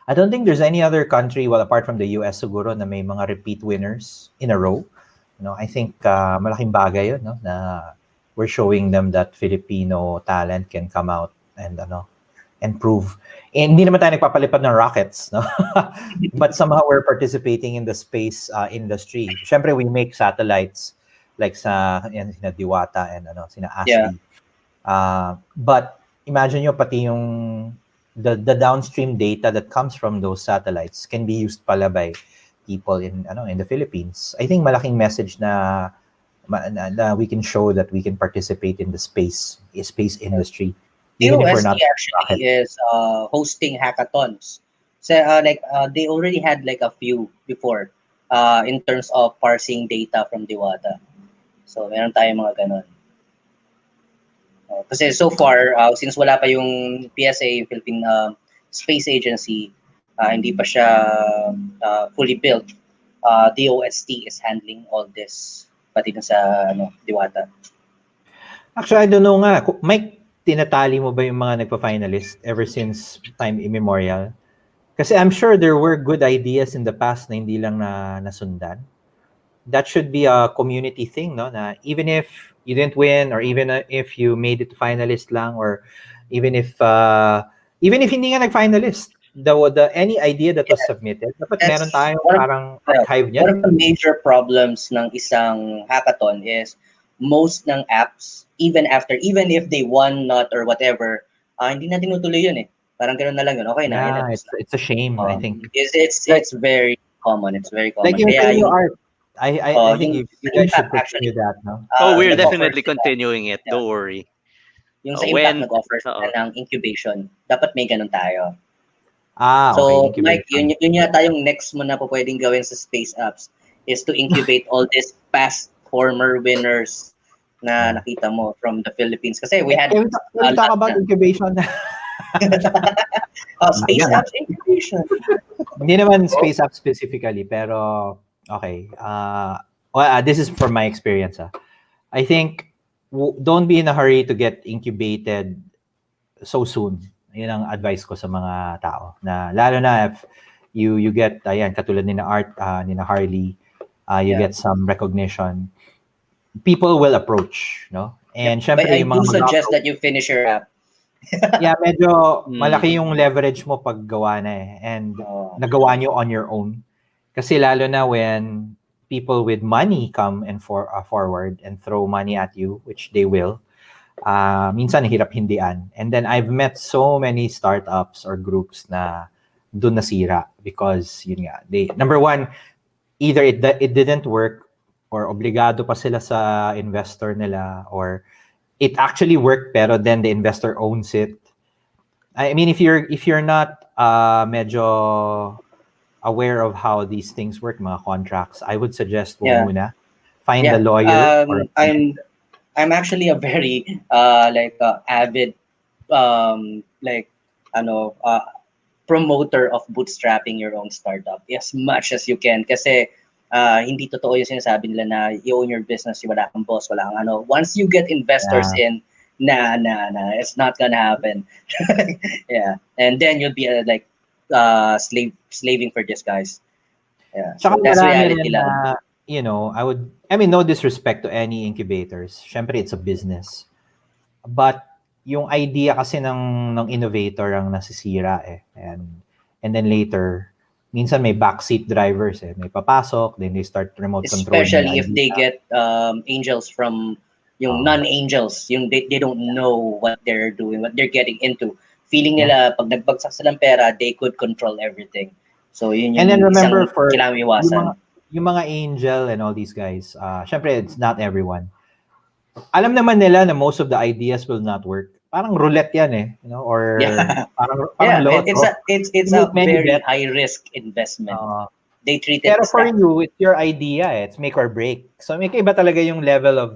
Speaker 16: I don't think there's any other country, well, apart from the US siguro, na may mga repeat winners in a row. I think malaking bagay yun, no? Na we're showing them that Filipino talent can come out and prove. Hindi naman tayo nagpapalipad ng rockets, no? But somehow we're participating in the space industry. Siyempre, we make satellites like sina Diwata and sina Ashley. But imagine nyo, pati yung the downstream data that comes from those satellites can be used pala by people in the Philippines. I think malaking message na we can show that we can participate in the space industry.
Speaker 4: Even if we're not actually is hosting hackathons. So they already had like a few before in terms of parsing data from Diwata. So meron tayong mga ganon. Kasi so far, since wala pa yung PSA, yung Philippine Space Agency, hindi pa siya fully built, DOST is handling all this, pati na sa Diwata.
Speaker 16: Actually, I don't know nga. Mike, tinatali mo ba yung mga nagpa-finalist ever since time immemorial? Kasi I'm sure there were good ideas in the past na hindi lang nasundan. That should be a community thing, no? Na even if you didn't win, or even if you made it to finalist lang, or even if hindi nga nag-finalist, any idea that was submitted, dapat meron tayong parang archive niya.
Speaker 4: One of the major problems ng isang hackathon is most ng apps, even if they won not or whatever, hindi na tinutuloy yun eh. Parang gano'n na lang yun. Okay na.
Speaker 16: Yeah, it's a shame, I think.
Speaker 4: It's very common. It's very common.
Speaker 16: Like yung
Speaker 4: Kaya
Speaker 16: art, I think you guys should continue that, no?
Speaker 15: We're definitely continuing it. Don't worry.
Speaker 4: Yung sa Impact nag-offer sila ng incubation, dapat may ganun tayo.
Speaker 16: So,
Speaker 4: okay, Mike, yun yata yung next mo na po pwedeng gawin sa Space Apps is to incubate all these past former winners na nakita mo from the Philippines. Kasi we had...
Speaker 16: Can we talk about incubation?
Speaker 4: Space Apps incubation.
Speaker 16: Hindi naman Space Apps specifically, pero okay. This is from my experience. I think don't be in a hurry to get incubated so soon. Yun ang advice ko sa mga tao. Na lalo na if you get katulad ni na Art, ni na Harley, you get some recognition. People will approach, no? And syempre
Speaker 4: I
Speaker 16: yung mga
Speaker 4: do suggest that you finish your app.
Speaker 16: Yeah, medyo malaki yung leverage mo pag gawa na eh. And nagawa nyo on your own. Kasi lalo na when people with money come and forward and throw money at you, which they will, minsan hirap hindian. And then I've met so many startups or groups na dun nasira because yun nga, number one, either it didn't work or obligado pa sila sa investor nila, or it actually worked pero then the investor owns it. I mean, if you're not medyo aware of how these things work, mga contracts, I would suggest muna find a lawyer.
Speaker 4: I'm actually a very avid promoter of bootstrapping your own startup as much as you can. Kasi hindi totoo yung sinasabi nila na you own your business, wala kang boss, wala kang ano. Once you get investors in, it's not gonna happen. Yeah, and then you'll be slaving for this, guys. Yeah, so that's reality lang.
Speaker 16: No disrespect to any incubators. Syempre, it's a business. But yung idea kasi ng innovator ang nasisira eh. And then later, minsan may backseat drivers eh. May papasok, then they start remote controlling.
Speaker 4: Especially if they get angels from yung non-angels, yung they don't know what they're doing, what they're getting into. Feeling nila pag nagbagsak silang pera, they could control everything. So yun yung
Speaker 16: and then remember
Speaker 4: isang kailangan iwasan.
Speaker 16: Yung mga angel and all these guys, syempre it's not everyone. Alam naman nila na most of the ideas will not work. Parang roulette yan eh, or parang lotto.
Speaker 4: It's a very high risk investment. They treat it
Speaker 16: pero for you, it's your idea eh. It's make or break. So may iba talaga yung level of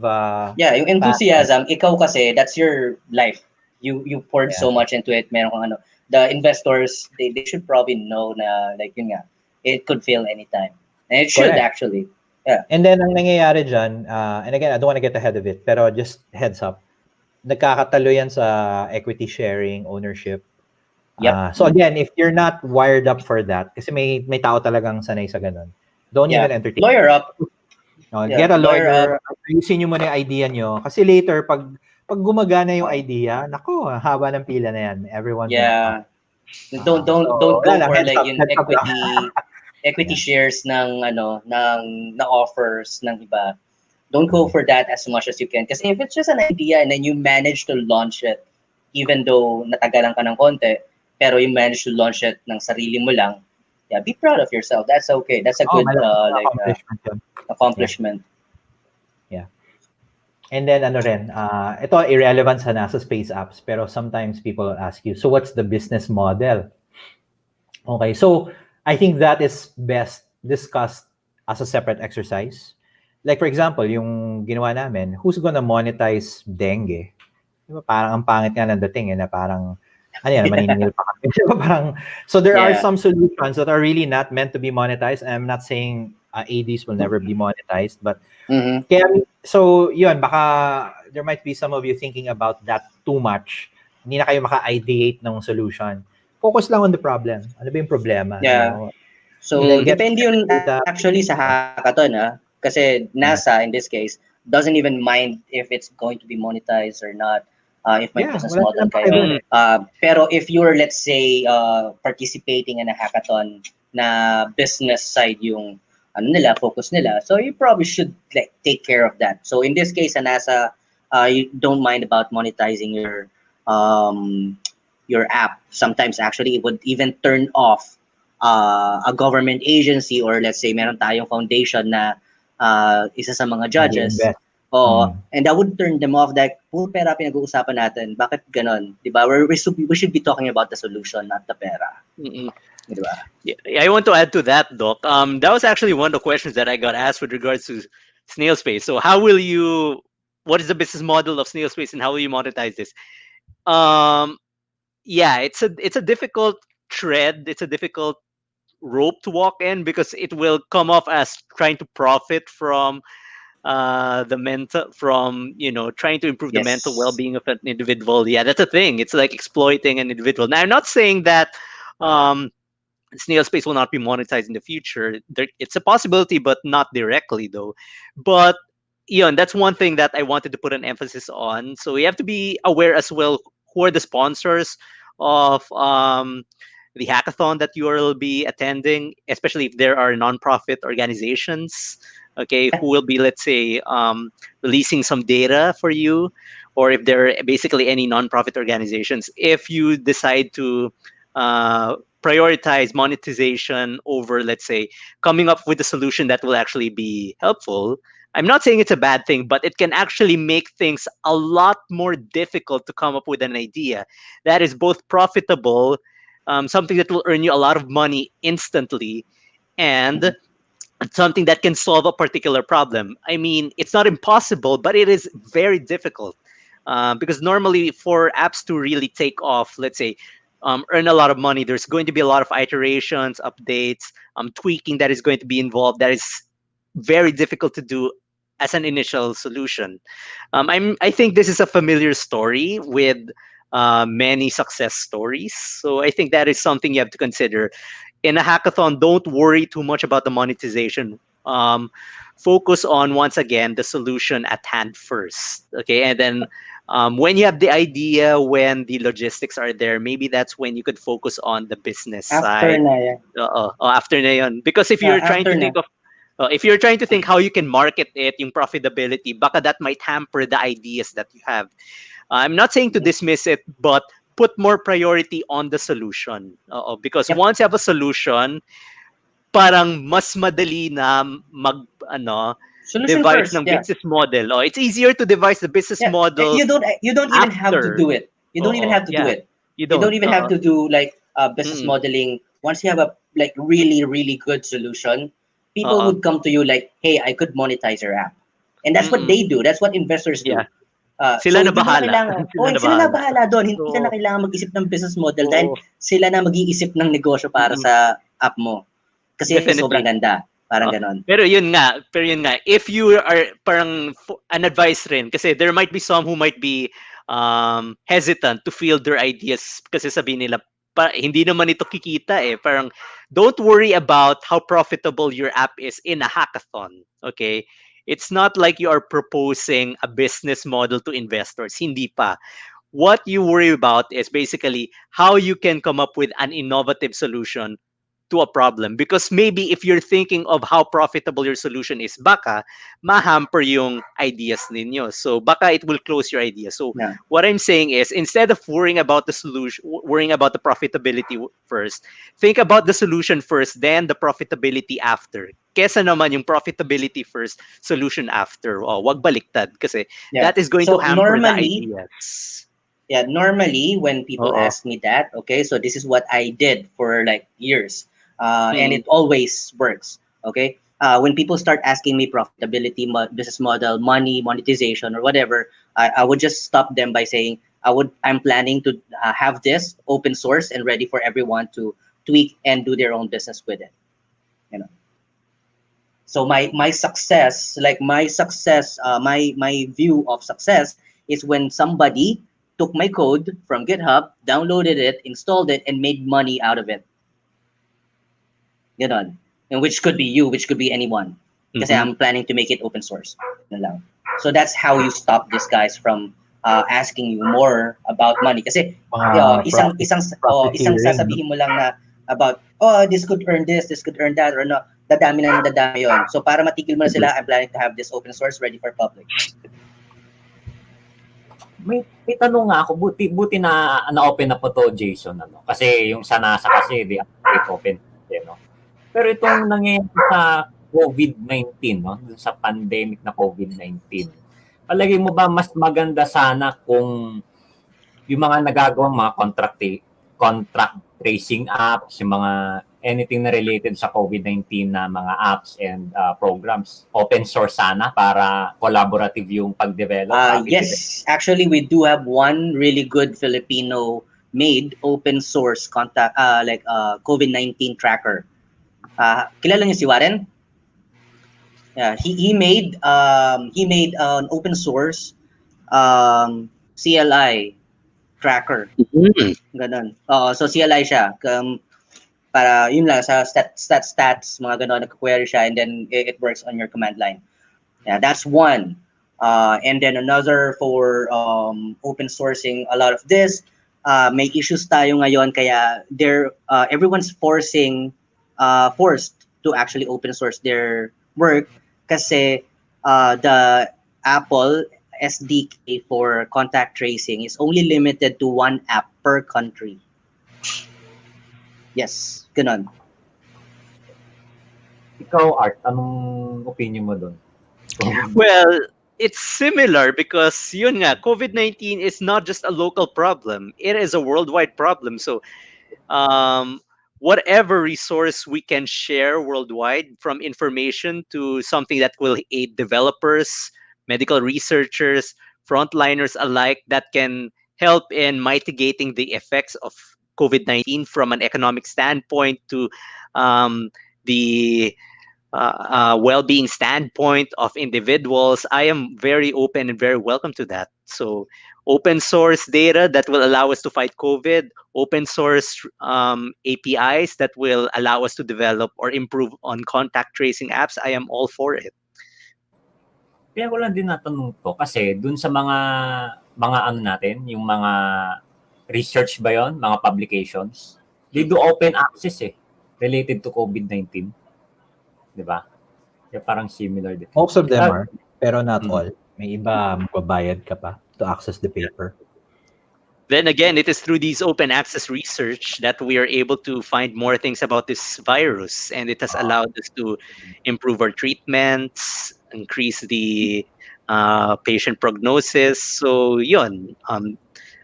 Speaker 4: yung enthusiasm, ikaw kasi that's your life. You poured so much into it. Meron kang ano. The investors, they should probably know na yun nga, it could fail anytime. And it should actually. Yeah.
Speaker 16: And then ang nangyayari dyan, and again, I don't want to get ahead of it, pero just heads up, nagkakatalo yan sa equity sharing, ownership.
Speaker 4: Yep.
Speaker 16: So again, if you're not wired up for that, kasi may tao talagang sanay sa ganun, don't even entertain.
Speaker 4: Lawyer up.
Speaker 16: Get a lawyer. Ayusin nyo muna yung idea nyo. Kasi later, pag gumagana yung idea, nako, haba ng pila na yan. Everyone.
Speaker 4: Don't go for yung equity shares ng offers ng iba. Don't go for that as much as you can. Kasi if it's just an idea and then you manage to launch it, even though natagalan ka ng konti, pero you manage to launch it ng sarili mo lang, be proud of yourself. That's okay. That's a good accomplishment.
Speaker 16: Yeah. And then ito irrelevant sa nasa Space Apps, pero sometimes people will ask you, so what's the business model? Okay, so I think that is best discussed as a separate exercise. Like for example, yung ginawa namin, who's gonna monetize dengue? Diba, parang ang pangit nga ng dating na parang maniningil pa kami. Diba, parang, so there are some solutions that are really not meant to be monetized. I'm not saying ADs will never be monetized, but so yun, baka there might be some of you thinking about that too much. Hindi na kayo maka-ideate ng solution. focus lang on the problem. Ano ba yung problema?
Speaker 4: Yeah.
Speaker 16: You know?
Speaker 4: So,
Speaker 16: And then get
Speaker 4: depende yun actually sa hackathon, kasi NASA, in this case, doesn't even mind if it's going to be monetized or not, if may business
Speaker 16: wala
Speaker 4: model
Speaker 16: silang pakialam.
Speaker 4: kayo. Pero if you're, let's say, participating in a hackathon na business side yung focus nila, so you probably should like take care of that. So in this case, sa NASA, you don't mind about monetizing your app. Sometimes actually it would even turn off a government agency, or let's say meron tayong foundation na isa sa mga judges. And that would turn them off, like puro pera pinag-uusapan natin, bakit ganon, di ba? We should be talking about the solution, not the pera. Diba?
Speaker 15: Yeah, I want to add to that, Doc. That was actually one of the questions that I got asked with regards to Snail Space. So what is the business model of Snail Space and how will you monetize this? Yeah, it's a difficult thread. It's a difficult rope to walk in, because it will come off as trying to profit from the mental, from trying to improve the mental well-being of an individual. Yeah, that's a thing. It's like exploiting an individual. Now, I'm not saying that Snail Space will not be monetized in the future. It's a possibility, but not directly, though. But that's one thing that I wanted to put an emphasis on. So we have to be aware as well who are the sponsors of the hackathon that you will be attending, especially if there are nonprofit organizations, okay, who will be, let's say, releasing some data for you, or if there are basically any nonprofit organizations. If you decide to prioritize monetization over, let's say, coming up with a solution that will actually be helpful, I'm not saying it's a bad thing, but it can actually make things a lot more difficult to come up with an idea that is both profitable, something that will earn you a lot of money instantly, and something that can solve a particular problem. I mean, it's not impossible, but it is very difficult, because normally for apps to really take off, let's say, earn a lot of money, there's going to be a lot of iterations, updates, tweaking that is going to be involved. That is very difficult to do as an initial solution. I think this is a familiar story with many success stories. So I think that is something you have to consider. In a hackathon, don't worry too much about the monetization. Focus on, once again, the solution at hand first. Okay, and then when you have the idea, when the logistics are there, maybe that's when you could focus on the business side. After na yun. Because if you're trying to think of if you're trying to think how you can market it, yung profitability, baka that might hamper the ideas that you have. I'm not saying to dismiss it, but put more priority on the solution. Because once you have a solution, parang mas madali na
Speaker 4: Solution
Speaker 15: devise
Speaker 4: first,
Speaker 15: ng business model. It's easier to devise the business model.
Speaker 4: You don't even have to do it. You don't even have to do it.
Speaker 15: You
Speaker 4: don't even have to do like business modeling. Once you have a like really, really good solution, people would come to you like, hey, I could monetize your app. And that's what they do. That's what investors do.
Speaker 15: Sila na bahala.
Speaker 4: Sila na bahala doon. Hindi ka na kailangan mag-isip ng business model dahil sila na mag-iisip ng negosyo para sa app mo. Kasi sobrang ganda. Parang ganon.
Speaker 15: Pero yun nga, if you are parang an advice rin, kasi there might be some who might be hesitant to field their ideas kasi sabihin nila, hindi naman ito kikita eh. Parang don't worry about how profitable your app is in a hackathon. Okay? It's not like you are proposing a business model to investors. Hindi pa. What you worry about is basically how you can come up with an innovative solution to a problem. Because maybe if you're thinking of how profitable your solution is, baka mahamper yung ideas ninyo. So baka it will close your idea. So what I'm saying is, instead of worrying about the solution, worrying about the profitability first, think about the solution first, then the profitability after. Kesa naman yung profitability first, solution after. Wag baliktad kasi that is going to hamper the ideas.
Speaker 4: Yeah, normally when people ask me that, okay, so this is what I did for like years. And it always works. Okay, when people start asking me profitability, business model, money, monetization, or whatever, I would just stop them by saying, I'm planning to have this open source and ready for everyone to tweak and do their own business with it. You know. So my success, my view of success is when somebody took my code from GitHub, downloaded it, installed it, and made money out of it. Ganon. And which could be you, which could be anyone. Kasi I'm planning to make it open source. Yun lang. So that's how you stop these guys from asking you more about money. Kasi isang sasabihin mo lang na about, this could earn this could earn that, or no, dadami na ng dadami yun. So para matigil mo na sila, I'm planning to have this open source ready for public.
Speaker 14: May tanong nga ako, buti na open na po to, Jason, ano? Kasi yung sa NASA kasi they open, no? Pero itong nangyayari sa COVID-19, no? Sa pandemic na COVID-19, palagay mo ba mas maganda sana kung yung mga nagagawang mga contract tracing apps, yung mga anything na related sa COVID-19 na mga apps and programs, open source sana para collaborative yung pag-develop?
Speaker 4: Yes, actually we do have one really good Filipino-made open source COVID-19 tracker. Kilala niyo si Warren? Yeah, he made an open source CLI tracker. Ganon. So CLI siya. Para yun lang sa stats mga ganon, nag-query siya, and then it works on your command line. Yeah, that's one. And then another for open sourcing a lot of this. May issues tayo ngayon, kaya everyone's forced to actually open source their work kasi the Apple SDK for contact tracing is only limited to one app per country. Yes, ganon.
Speaker 14: Ikaw, Art, anong opinion mo doon?
Speaker 15: Well, it's similar because yun nga, COVID-19 is not just a local problem. It is a worldwide problem. So whatever resource we can share worldwide, from information to something that will aid developers, medical researchers, frontliners alike, that can help in mitigating the effects of COVID-19 from an economic standpoint to the well-being standpoint of individuals, I am very open and very welcome to that. So open source data that will allow us to fight COVID, open source APIs that will allow us to develop or improve on contact tracing apps, I am all for it.
Speaker 14: Kaya ko lang din natanong to kasi dun sa mga ano natin, yung mga research ba yon, mga publications, they do open access related to COVID-19. Diba? Kaya parang similar din.
Speaker 16: Most of them are, pero not all. May iba magbabayad ka pa to access the paper.
Speaker 15: Then again, it is through these open access research that we are able to find more things about this virus, and it has allowed us to improve our treatments, increase the patient prognosis. So yun,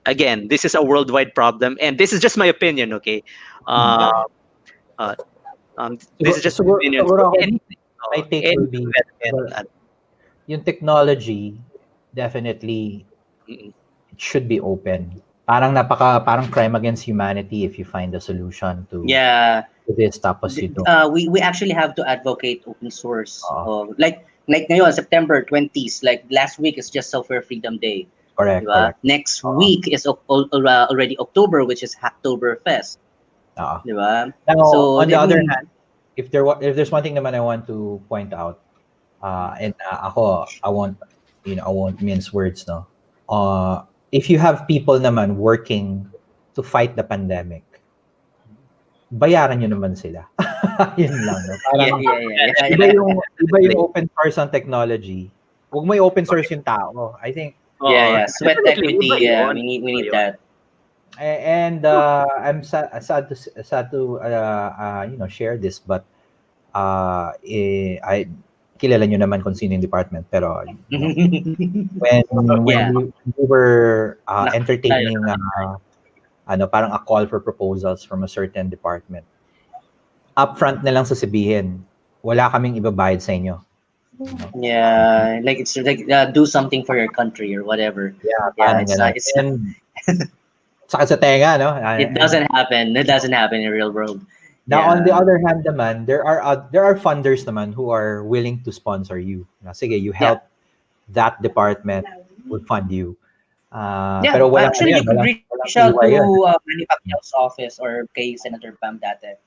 Speaker 15: again, this is a worldwide problem, and this is just my opinion, okay? This is just my opinion.
Speaker 16: My take will be, yung technology, definitely, it should be open. Parang crime against humanity if you find a solution to this, tapos you don't.
Speaker 4: We actually have to advocate open source. Like ngayon, September 20th, like last week is just Software Freedom Day.
Speaker 16: Correct.
Speaker 4: Next week is already October, which is Hacktoberfest. Diba?
Speaker 16: Now, so on the other hand, if there's one thing naman I want to point out, and ako, I won't mince words, no. If you have people naman working to fight the pandemic, bayaran nyo naman sila. Yun lang, no? Parang, iba yung open source on technology. Huwag mo open source yung tao. I think.
Speaker 4: Sweat equity. We need that.
Speaker 16: And I'm sad to share this, but I kilala nyo naman kung sino yung department, pero when we were entertaining parang a call for proposals from a certain department, upfront na lang sasabihin, wala kaming ibabayad sa inyo.
Speaker 4: Yeah, like it's like do something for your country or whatever. It's
Speaker 16: sakit sa tenga, no?
Speaker 4: It doesn't happen. It doesn't happen in the real world.
Speaker 16: Now, on the other hand naman, there are funders naman who are willing to sponsor you. Sige, you help that department would fund you. Ah,
Speaker 4: Yeah,
Speaker 16: pero walang
Speaker 4: actually, you could
Speaker 16: walang
Speaker 4: reach out
Speaker 16: PY
Speaker 4: to
Speaker 16: yun.
Speaker 4: Manny Pacquiao's office or kay Senator Pam dati.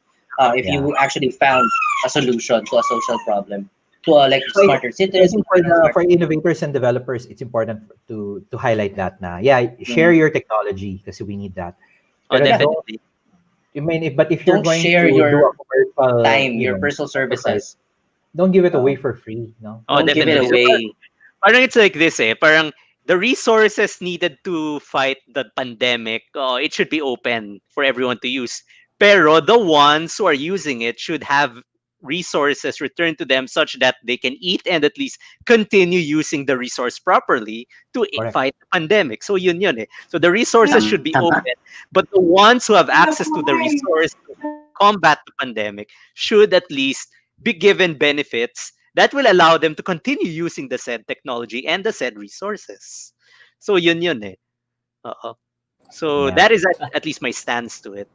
Speaker 4: If
Speaker 16: Yeah.
Speaker 4: you actually found a solution to a social problem, to like
Speaker 16: So
Speaker 4: smarter
Speaker 16: I
Speaker 4: cities,
Speaker 16: think for innovators and developers, it's important to highlight that na share your technology kasi we need that.
Speaker 15: Oh,
Speaker 16: Pero
Speaker 15: definitely.
Speaker 16: but if you're
Speaker 4: don't
Speaker 16: going
Speaker 4: share
Speaker 16: to do a
Speaker 4: your
Speaker 16: commercial,
Speaker 4: time, your personal services.
Speaker 16: don't give it away for free, no?
Speaker 15: Oh,
Speaker 4: Don't give it
Speaker 15: definitely. So,
Speaker 4: away.
Speaker 15: parang it's like this parang the resources needed to fight the pandemic, it should be open for everyone to use. Pero the ones who are using it should have resources returned to them such that they can eat and at least continue using the resource properly to fight the pandemic. So yun eh. So the resources should be
Speaker 4: Tama.
Speaker 15: open, but the ones who have access to the resource to combat the pandemic should at least be given benefits that will allow them to continue using the said technology and the said resources. So yun eh. So
Speaker 14: Yeah.
Speaker 15: that is at least my stance to it.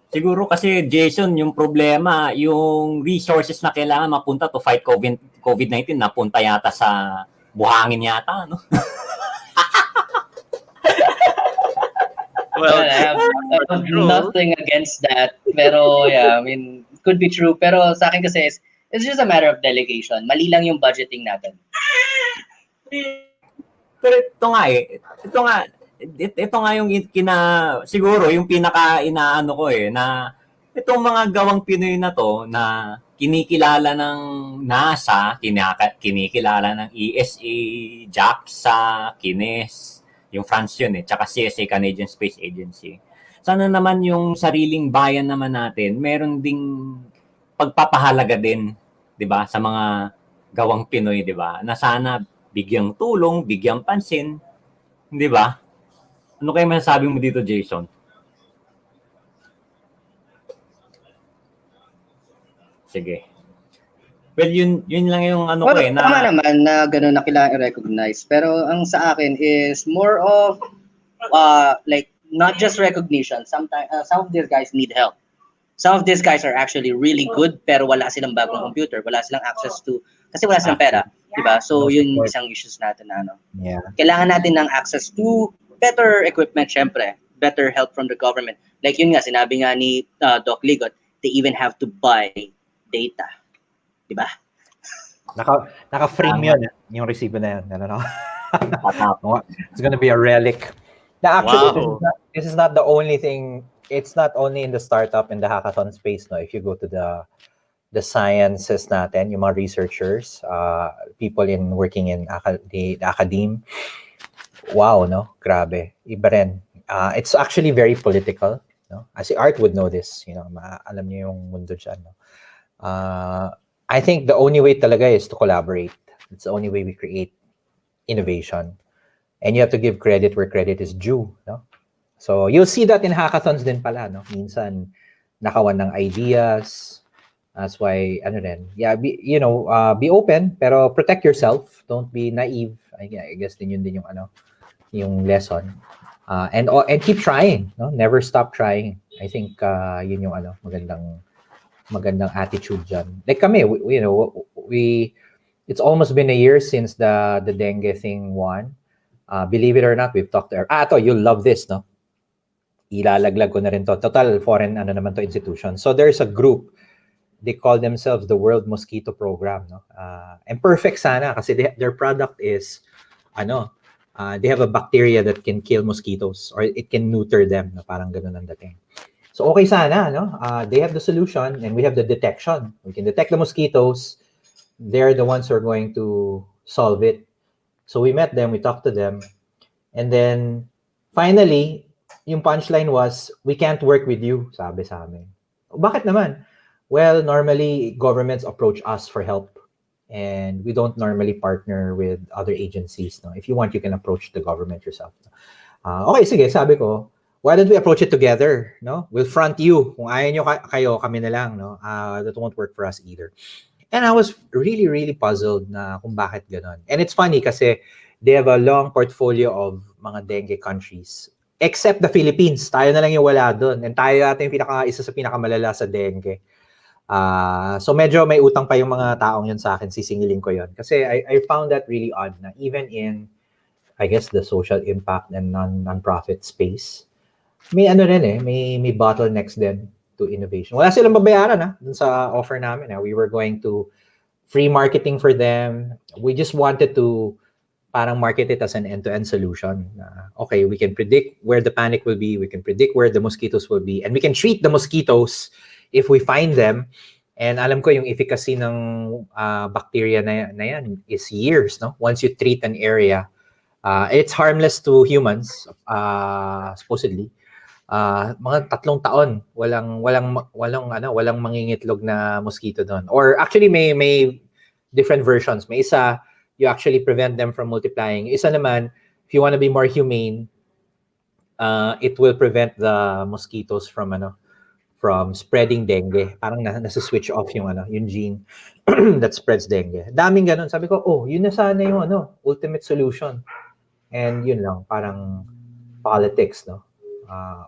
Speaker 14: Siguro kasi Jason, yung problema, yung resources na kailangan mapunta to fight COVID-19 napunta yata sa buhangin yata, no?
Speaker 4: Well, I have nothing against that. Pero yeah, I mean, it could be true. Pero sa akin kasi it's just a matter of delegation. Mali lang yung budgeting natin.
Speaker 14: Pero ito nga yung siguro yung pinaka inaano ko na itong mga gawang Pinoy na to na kinikilala ng NASA, kinikilala ng ESA, JAXA, Kines, yung France yun tsaka CSA, Canadian Space Agency. Sana naman yung sariling bayan naman natin, meron ding pagpapahalaga din, 'di ba, sa mga gawang Pinoy, 'di ba? Na sana bigyang tulong, bigyang pansin, 'di ba? Ano kayo masasabi mo dito, Jason? Sige. Well, yun lang yung ano ko na...
Speaker 4: Tama naman na gano'n na kailangan i-recognize. Pero ang sa akin is more of like not just recognition. Sometimes some of these guys need help. Some of these guys are actually really good pero wala silang bagong computer, wala silang access to kasi wala silang pera, 'di ba? So yun isang issues natin na
Speaker 16: Yeah.
Speaker 4: Kailangan natin ng access to better equipment syempre, better help from the government. Like yun nga sinabi nga ni Doc Ligot, they even have to buy data. 'Di ba?
Speaker 16: Naka-frame yun, yung resibo na yun. Ano? It's gonna be a relic. Now, actually, this is not the only thing. It's not only in the startup and the hackathon space. No, if you go to the sciences natin, yung mga researchers, people working in the academe, wow, no, grabe, iba rin. It's actually very political. No, as Art would know this. Alam niyo yung mundo dyan. No? I think the only way talaga is to collaborate. It's the only way we create innovation. And you have to give credit where credit is due, no? So you'll see that in hackathons din pala, no? Minsan nakawan ng ideas. That's why be open pero protect yourself. Don't be naive. I guess din yung yung lesson. And keep trying, no? Never stop trying. I think yun yung magandang attitude dyan. Like kami, it's almost been a year since the dengue thing won. Believe it or not, we've talked to you'll love this, no? Ilalaglag ko na rin to. Total, foreign naman to institution. So there's a group, they call themselves the World Mosquito Program, no? And perfect sana kasi their product is, they have a bacteria that can kill mosquitoes or it can neuter them, no? Parang ganun ang dating. So okay sana, no? They have the solution and we have the detection. We can detect the mosquitoes. They're the ones who are going to solve it. So we met them, we talked to them. And then finally, yung punchline was, we can't work with you, sabi sa amin. Bakit naman? Well, normally governments approach us for help. And we don't normally partner with other agencies. No? If you want, you can approach the government yourself. Okay, sige, sabi ko, why don't we approach it together? No, we'll front you. Kung ayaw nyo kayo, kami na lang. No, that won't work for us either. And I was really, really puzzled na kung bakit ganon. And it's funny kasi they have a long portfolio of mga dengue countries, except the Philippines. Tayo na lang yung wala doon. And tayo natin isa sa pinakamalala sa dengue. So medyo may utang pa yung mga taong yun sa akin. Sisingilin ko yun. Kasi I found that really odd na even in I guess the social impact and non-profit space, may ano rin may bottlenecks din to innovation. Wala silang babayaran dun sa offer namin. We were going to free marketing for them. We just wanted to parang market it as an end-to-end solution. Okay, we can predict where the panic will be, we can predict where the mosquitoes will be, and we can treat the mosquitoes if we find them. And alam ko yung efficacy ng bacteria na yan is years, no? Once you treat an area, it's harmless to humans, supposedly. Mga 3 taon walang mangingitlog na mosquito doon. Or actually may different versions. May isa you actually prevent them from multiplying. Isa naman, if you want to be more humane, it will prevent the mosquitoes from spreading dengue. Parang nasa switch off yung gene that spreads dengue. Daming ganun. Sabi ko, yun na sana yung ultimate solution. And yun lang, parang politics, no?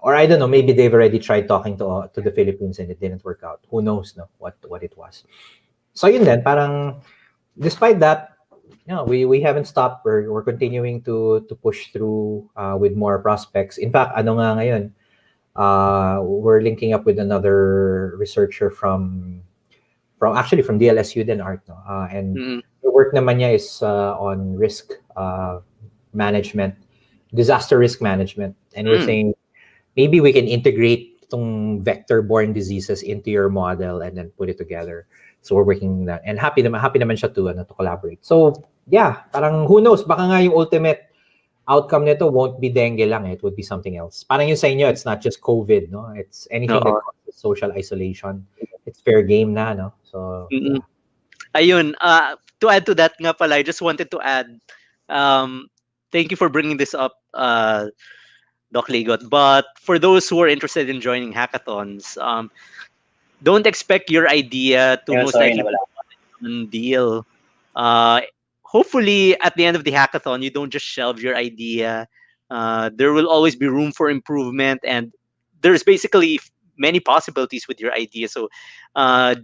Speaker 16: Or I don't know, maybe they've already tried talking to the Philippines and it didn't work out. Who knows, no? What it was. So yun din, parang despite that, we haven't stopped. We're continuing to push through with more prospects. In fact, ngayon, we're linking up with another researcher from DLSU din Art, no? And the work naman niya is on risk management, disaster risk management. And we're saying maybe we can integrate itong vector-borne diseases into your model and then put it together. So we're working that, and happy naman siya to collaborate. So yeah, parang who knows, baka nga yung ultimate outcome nito won't be dengue lang, it would be something else. Parang yung sa inyo, it's not just COVID, no? It's anything that causes social isolation. It's fair game na, no? So yeah.
Speaker 15: Ayun, to add to that nga pala, I just wanted to add, thank you for bringing this up, Doc Ligot. But for those who are interested in joining hackathons, don't expect your idea to most likely deal. Hopefully, at the end of the hackathon, you don't just shelve your idea. There will always be room for improvement, and there's basically many possibilities with your idea. So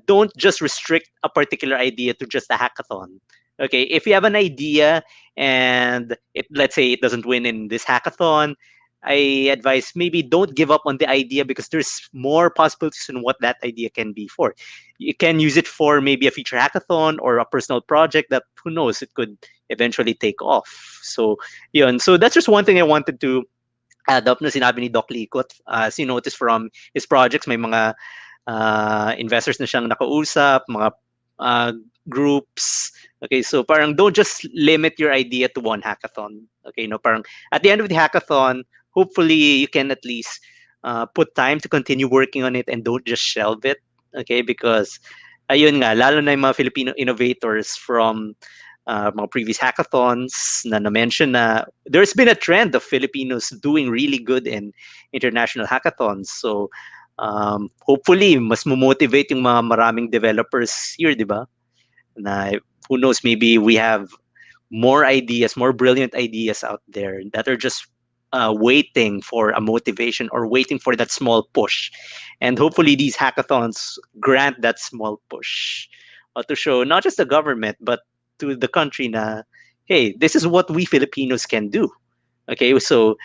Speaker 15: don't just restrict a particular idea to just a hackathon. Okay, if you have an idea and let's say it doesn't win in this hackathon, I advise maybe don't give up on the idea, because there's more possibilities in what that idea can be for. You can use it for maybe a feature hackathon or a personal project that, who knows, it could eventually take off. So yun. So that's just one thing I wanted to add up na sinabi ni Doc Likot. As you notice from his projects, may mga investors na siyang nakausap, mga groups. Okay, so parang don't just limit your idea to one hackathon. Okay, no, parang at the end of the hackathon, hopefully you can at least put time to continue working on it and don't just shelve it. Okay, because ayun nga, lalo na yung mga Filipino innovators from mga previous hackathons na na-mention na there's been a trend of Filipinos doing really good in international hackathons. So hopefully mas motivate yung mga maraming developers here, di ba? Na who knows, maybe we have more ideas, more brilliant ideas out there that are just waiting for a motivation or waiting for that small push. And hopefully these hackathons grant that small push to show not just the government, but to the country na, hey, this is what we Filipinos can do. Okay, so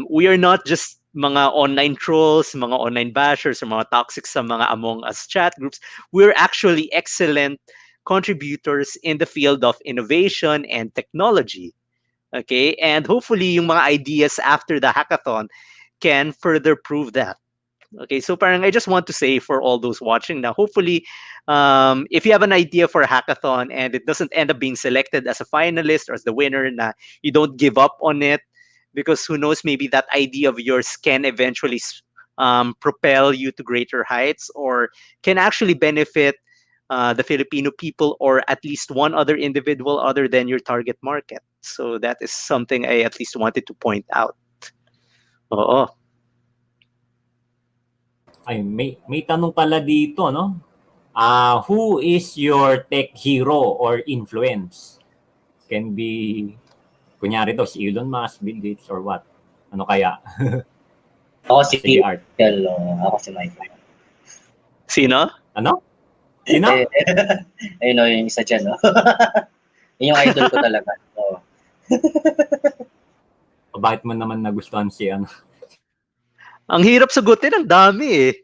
Speaker 15: we are not just mga online trolls, mga online bashers, or mga toxic sa mga Among Us chat groups. We're actually excellent contributors in the field of innovation and technology. Okay, and hopefully yung mga ideas after the hackathon can further prove that. Okay, so parang I just want to say for all those watching now, hopefully if you have an idea for a hackathon and it doesn't end up being selected as a finalist or as the winner, na you don't give up on it, because who knows, maybe that idea of yours can eventually propel you to greater heights, or can actually benefit the Filipino people, or at least one other individual other than your target market. So that is something I at least wanted to point out. Oo.
Speaker 14: Ay, may tanong pala dito, no? Who is your tech hero or influence? Can be, kunyari daw, si Elon Musk, Bill Gates, or what? Ano kaya?
Speaker 4: Ako si
Speaker 14: Art.
Speaker 4: Ako si Michael.
Speaker 15: Sino?
Speaker 14: Ano? Sino?
Speaker 4: Ayun o, yung isa dyan, no? Yun yung idol ko talaga. So,
Speaker 14: Bakit mo naman nagustuhan si ano?
Speaker 15: Ang hirap sagutin, ang dami eh.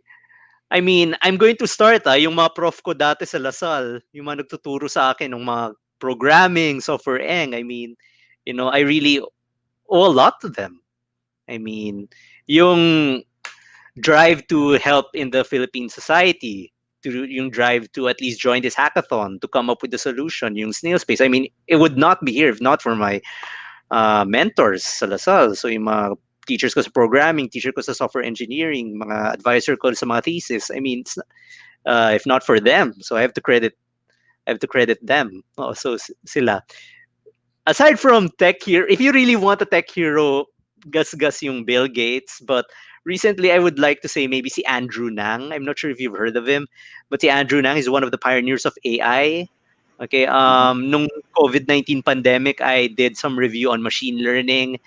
Speaker 15: I mean, I'm going to start yung mga prof ko dati sa Lasal, yung mga nagtuturo sa akin ng mga programming, software eng. I mean, I really owe a lot to them. I mean, yung drive to help in the Philippine society, yung drive to at least join this hackathon, to come up with the solution, yung snail space. I mean, it would not be here if not for my mentors sa Lasal. So yung mga teachers ko sa programming, teacher ko sa software engineering, mga advisor ko sa mga thesis. I mean, if not for them, so I have to credit them. Oh, so sila. Aside from tech hero, if you really want a tech hero, gas yung Bill Gates. But recently, I would like to say maybe si Andrew Nang. I'm not sure if you've heard of him, but si Andrew Nang is one of the pioneers of AI. Okay, nung COVID-19 pandemic, I did some review on machine learning,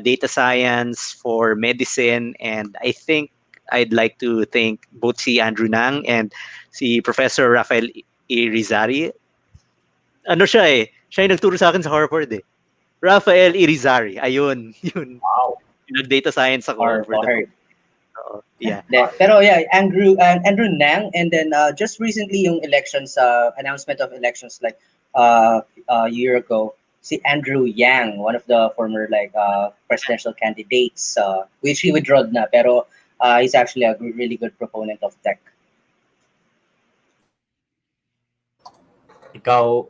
Speaker 15: data science for medicine, and I think I'd like to thank both si Andrew Nang and si Professor Rafael Irizarry. Ano siya eh? Siya yung nagturo sa akin sa Harvard eh. Rafael Irizarry. Ayun. Yun.
Speaker 4: Wow.
Speaker 15: Nag-data science ako.
Speaker 4: Harvard.
Speaker 15: Yeah.
Speaker 4: Pero yeah, Andrew Nang, and then just recently yung elections, announcement of elections like a year ago, si Andrew Yang, one of the former presidential candidates, which he withdrew na, pero he's actually a really good proponent of tech.
Speaker 14: Ikaw,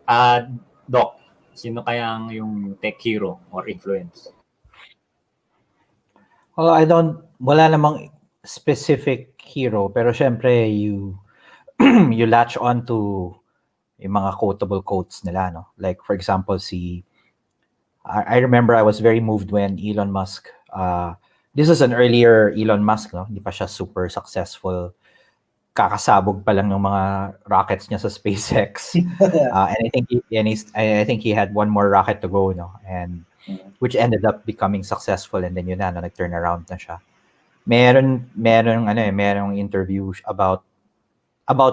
Speaker 14: Doc, sino kaya yung tech hero or influence?
Speaker 16: Well, wala namang specific hero, pero syempre you latch on to yung mga quotable quotes nila, no? Like for example, I remember I was very moved when Elon Musk, this is an earlier Elon Musk, no? Hindi pa siya super successful. Kakasabog pa lang ng mga rockets niya sa SpaceX. And I think he had one more rocket to go, no? And which ended up becoming successful, and then yun na, nag-turn around na siya. Merong interview about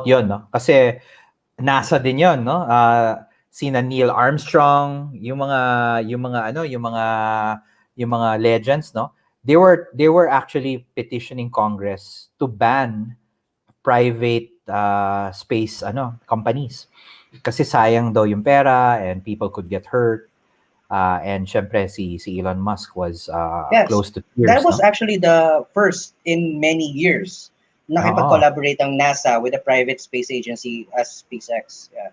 Speaker 16: yun, no? Kasi NASA din yun, no? Sina Neil Armstrong, yung mga legends, no? They were actually petitioning Congress to ban private space companies. Kasi sayang daw yung pera and people could get hurt. And syempre si Elon Musk was close to tears.
Speaker 4: That was actually the first in many years nakipag-collaborate ang NASA with a private space agency as SpaceX. Yeah.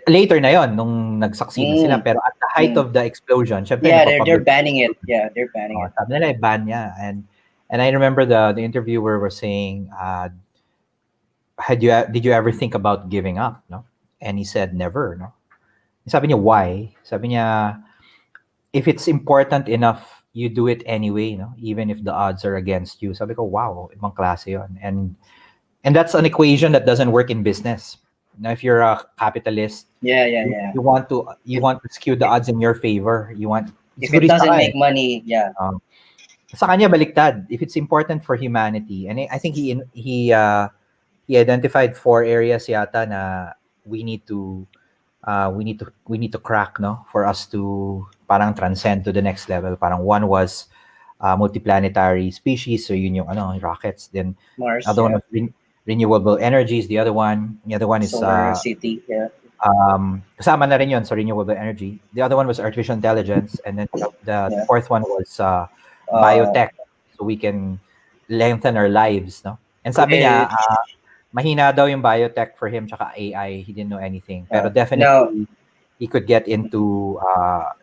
Speaker 16: Later na yon nung nag-succeed na sila, pero at the height of the explosion, syempre
Speaker 4: they're banning it. Yeah, they're banning it.
Speaker 16: Sabi nila ban niya, and I remember the interviewer was saying, did you ever think about giving up, no? And he said never, no? Sabi niya why? Sabi niya, if it's important enough, you do it anyway, no? Even if the odds are against you. Sabi ko, wow, ibang klase yun. And that's an equation that doesn't work in business. Now, if you're a capitalist, you want to skew the odds in your favor.
Speaker 4: If it doesn't make money,
Speaker 16: sa kanya baliktad. If it's important for humanity, and I think he identified 4 areas yata na we need to crack, no, for us to parang transcend to the next level. Parang one was multiplanetary species, so yun yung rockets. Then
Speaker 4: Mars,
Speaker 16: other one was renewable energies. The other one is
Speaker 4: solar city.
Speaker 16: Kasama na rin yun sa renewable energy. The other one was artificial intelligence, and then the fourth one was biotech, so we can lengthen our lives, no. And sabi niya, mahina daw yung biotech for him, tsaka AI. He didn't know anything. Pero definitely, he could get into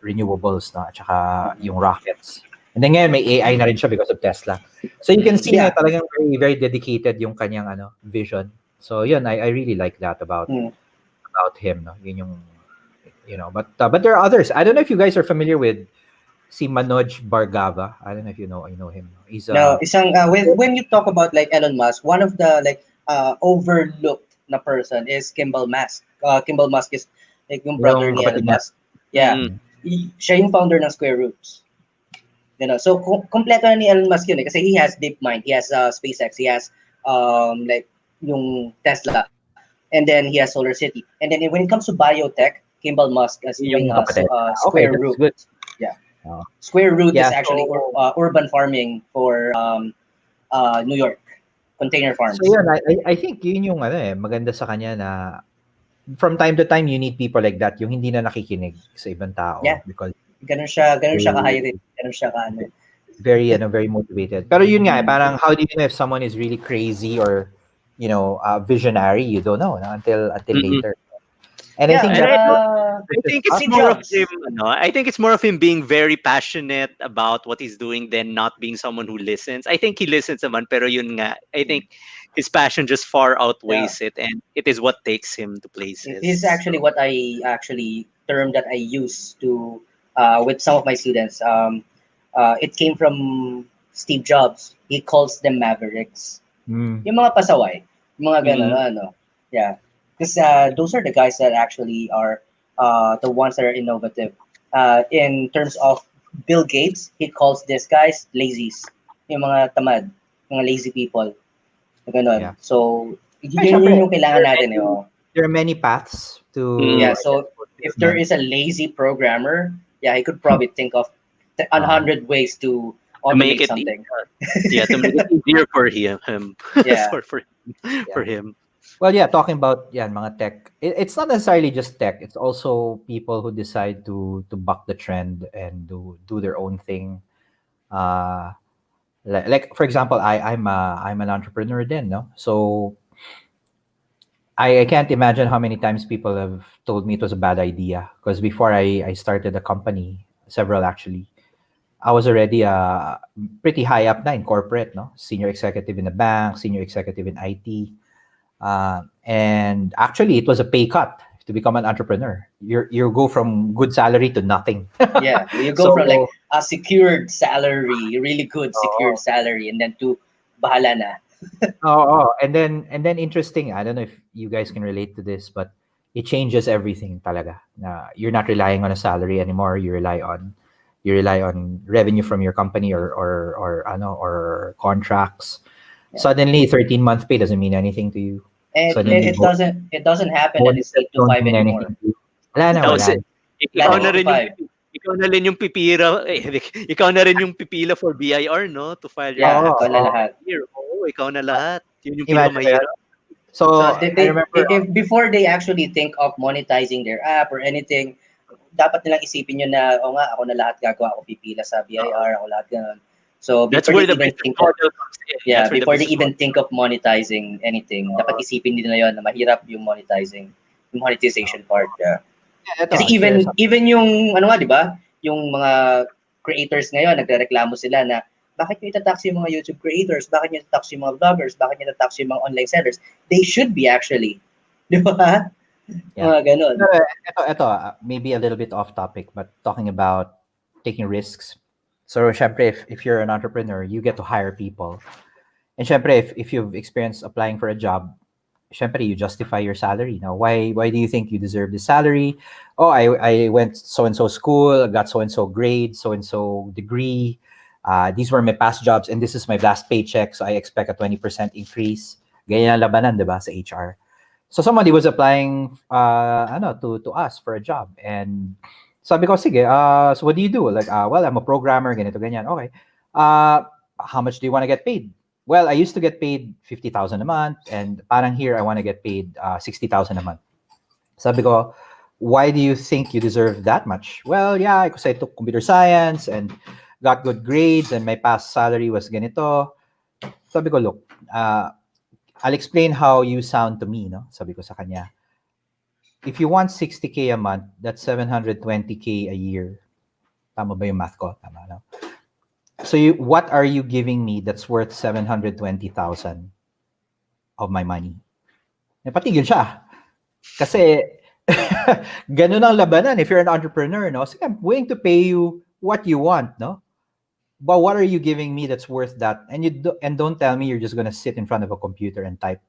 Speaker 16: renewables, no? Tsaka yung rockets. And then ngayon, may AI na rin siya because of Tesla. So you can see na talagang very, very dedicated yung kanyang vision. So yun, I really like that about him, no? Yun yung, but there are others. I don't know if you guys are familiar with si Manoj Bhargava. I don't know if you know him. He's
Speaker 4: when you talk about like Elon Musk, one of the overlooked na person is Kimball Musk. Kimball Musk is like yung brother ni Elon Musk. Yeah. Siya yung founder ng Square Roots. You know, so kompleto na ni Elon Musk yun kasi he has DeepMind, he has SpaceX, he has like yung Tesla, and then he has Solar City. And then when it comes to biotech, Kimball Musk is doing Square Roots. Yeah. Square root
Speaker 16: Yeah,
Speaker 4: is actually urban farming for New York, container farms.
Speaker 16: So yun, I think yun yung maganda sa kanya na from time to time you need people like that, yung hindi na nakikinig sa ibang tao.
Speaker 4: Yeah.
Speaker 16: Because
Speaker 4: ganun siya ka-high, ganun siya ka
Speaker 16: very motivated. Pero yun nga, parang how do you know if someone is really crazy or visionary? You don't know until later. And
Speaker 15: Yeah,
Speaker 16: I think
Speaker 15: and
Speaker 16: that
Speaker 15: I think it's more of him. I think it's more of him being very passionate about what he's doing than not being someone who listens. I think he listens naman, pero yun nga, I think his passion just far outweighs it, and it is what takes him to places.
Speaker 4: This is actually what I term that I use to with some of my students. It came from Steve Jobs. He calls them mavericks. Yung mga pasaway, yung mga ganun, yeah. Because those are the guys that actually are the ones that are innovative. In terms of Bill Gates, he calls these guys lazies. Yung mga tamad, mga lazy people. Ganun.
Speaker 16: Yeah.
Speaker 4: So, yun yung kailangan natin.
Speaker 16: There are many paths to...
Speaker 4: Yeah, so if there is a lazy programmer, he could probably think of 100 ways to
Speaker 15: make
Speaker 4: automate
Speaker 15: it
Speaker 4: something.
Speaker 15: To make it easier for him.
Speaker 4: Yeah.
Speaker 15: for him.
Speaker 16: Well, yeah, talking about mga tech, it's not necessarily just tech. It's also people who decide to buck the trend and do their own thing. Like for example, I'm an entrepreneur then, no? So I can't imagine how many times people have told me it was a bad idea. Because before I started a company, several actually, I was already pretty high up na in corporate, no? Senior executive in a bank, senior executive in IT. And actually, it was a pay cut to become an entrepreneur. You go from good salary to nothing.
Speaker 4: Yeah, you go from like a secured salary, really good secured salary, and then to bahala na.
Speaker 16: And then interesting. I don't know if you guys can relate to this, but it changes everything talaga. You're not relying on a salary anymore. You rely on revenue from your company or contracts. Yeah. Suddenly 13-month pay doesn't mean anything to you.
Speaker 4: And it doesn't happen at 8 to 5 anymore.
Speaker 15: Ikaw na rin yung pipira, ikaw na rin yung pipila for BIR, no? To file your
Speaker 4: ikaw na lahat.
Speaker 15: Ikaw na lahat. Yun yung pinakamahirap.
Speaker 4: So if before they actually think of monetizing their app or anything, dapat nilang isipin nyo na, ako na lahat gagawa, ako pipila sa BIR, ako lahat ganun. So before they even think of, before they even think of monetizing anything, dapat isipin nila yon na mahirap yung monetization part. Kasi even yung di ba? Yung mga creators ngayon nagrereklamo sila na bakit niyo itatax yung mga YouTube creators? Bakit niyo itatax yung mga vloggers? Bakit niyo itatax yung mga online sellers? They should be actually. Di ba? Mga ganun.
Speaker 16: Ito, maybe a little bit off topic, but talking about taking risks. So, syempre, if you're an entrepreneur, you get to hire people. And syempre, if you've experienced applying for a job, syempre, you justify your salary. Now, why do you think you deserve this salary? Oh, I went so-and-so school, got so-and-so grade, so-and-so degree. These were my past jobs, and this is my last paycheck, so I expect a 20% increase. Ganyan ang labanan, diba, sa HR. So somebody was applying to us for a job, and sabi ko, sige, so what do you do? Like, well, I'm a programmer, ganito, ganyan. Okay. How much do you want to get paid? Well, I used to get paid 50,000 a month, and parang here I want to get paid 60,000 a month. Sabi ko, why do you think you deserve that much? Well, yeah, because I took computer science and got good grades, and my past salary was ganito. Sabi ko, look, I'll explain how you sound to me, no? Sabi ko sa kanya. If you want 60K a month, that's 720K a year. Tama ba yung math ko? Tama, no? So what are you giving me that's worth 720,000 of my money? Napatigil siya. Kasi ganun ang labanan if you're an entrepreneur, no? So I'm willing to pay you what you want, no? But what are you giving me that's worth that? And don't tell me you're just gonna sit in front of a computer and type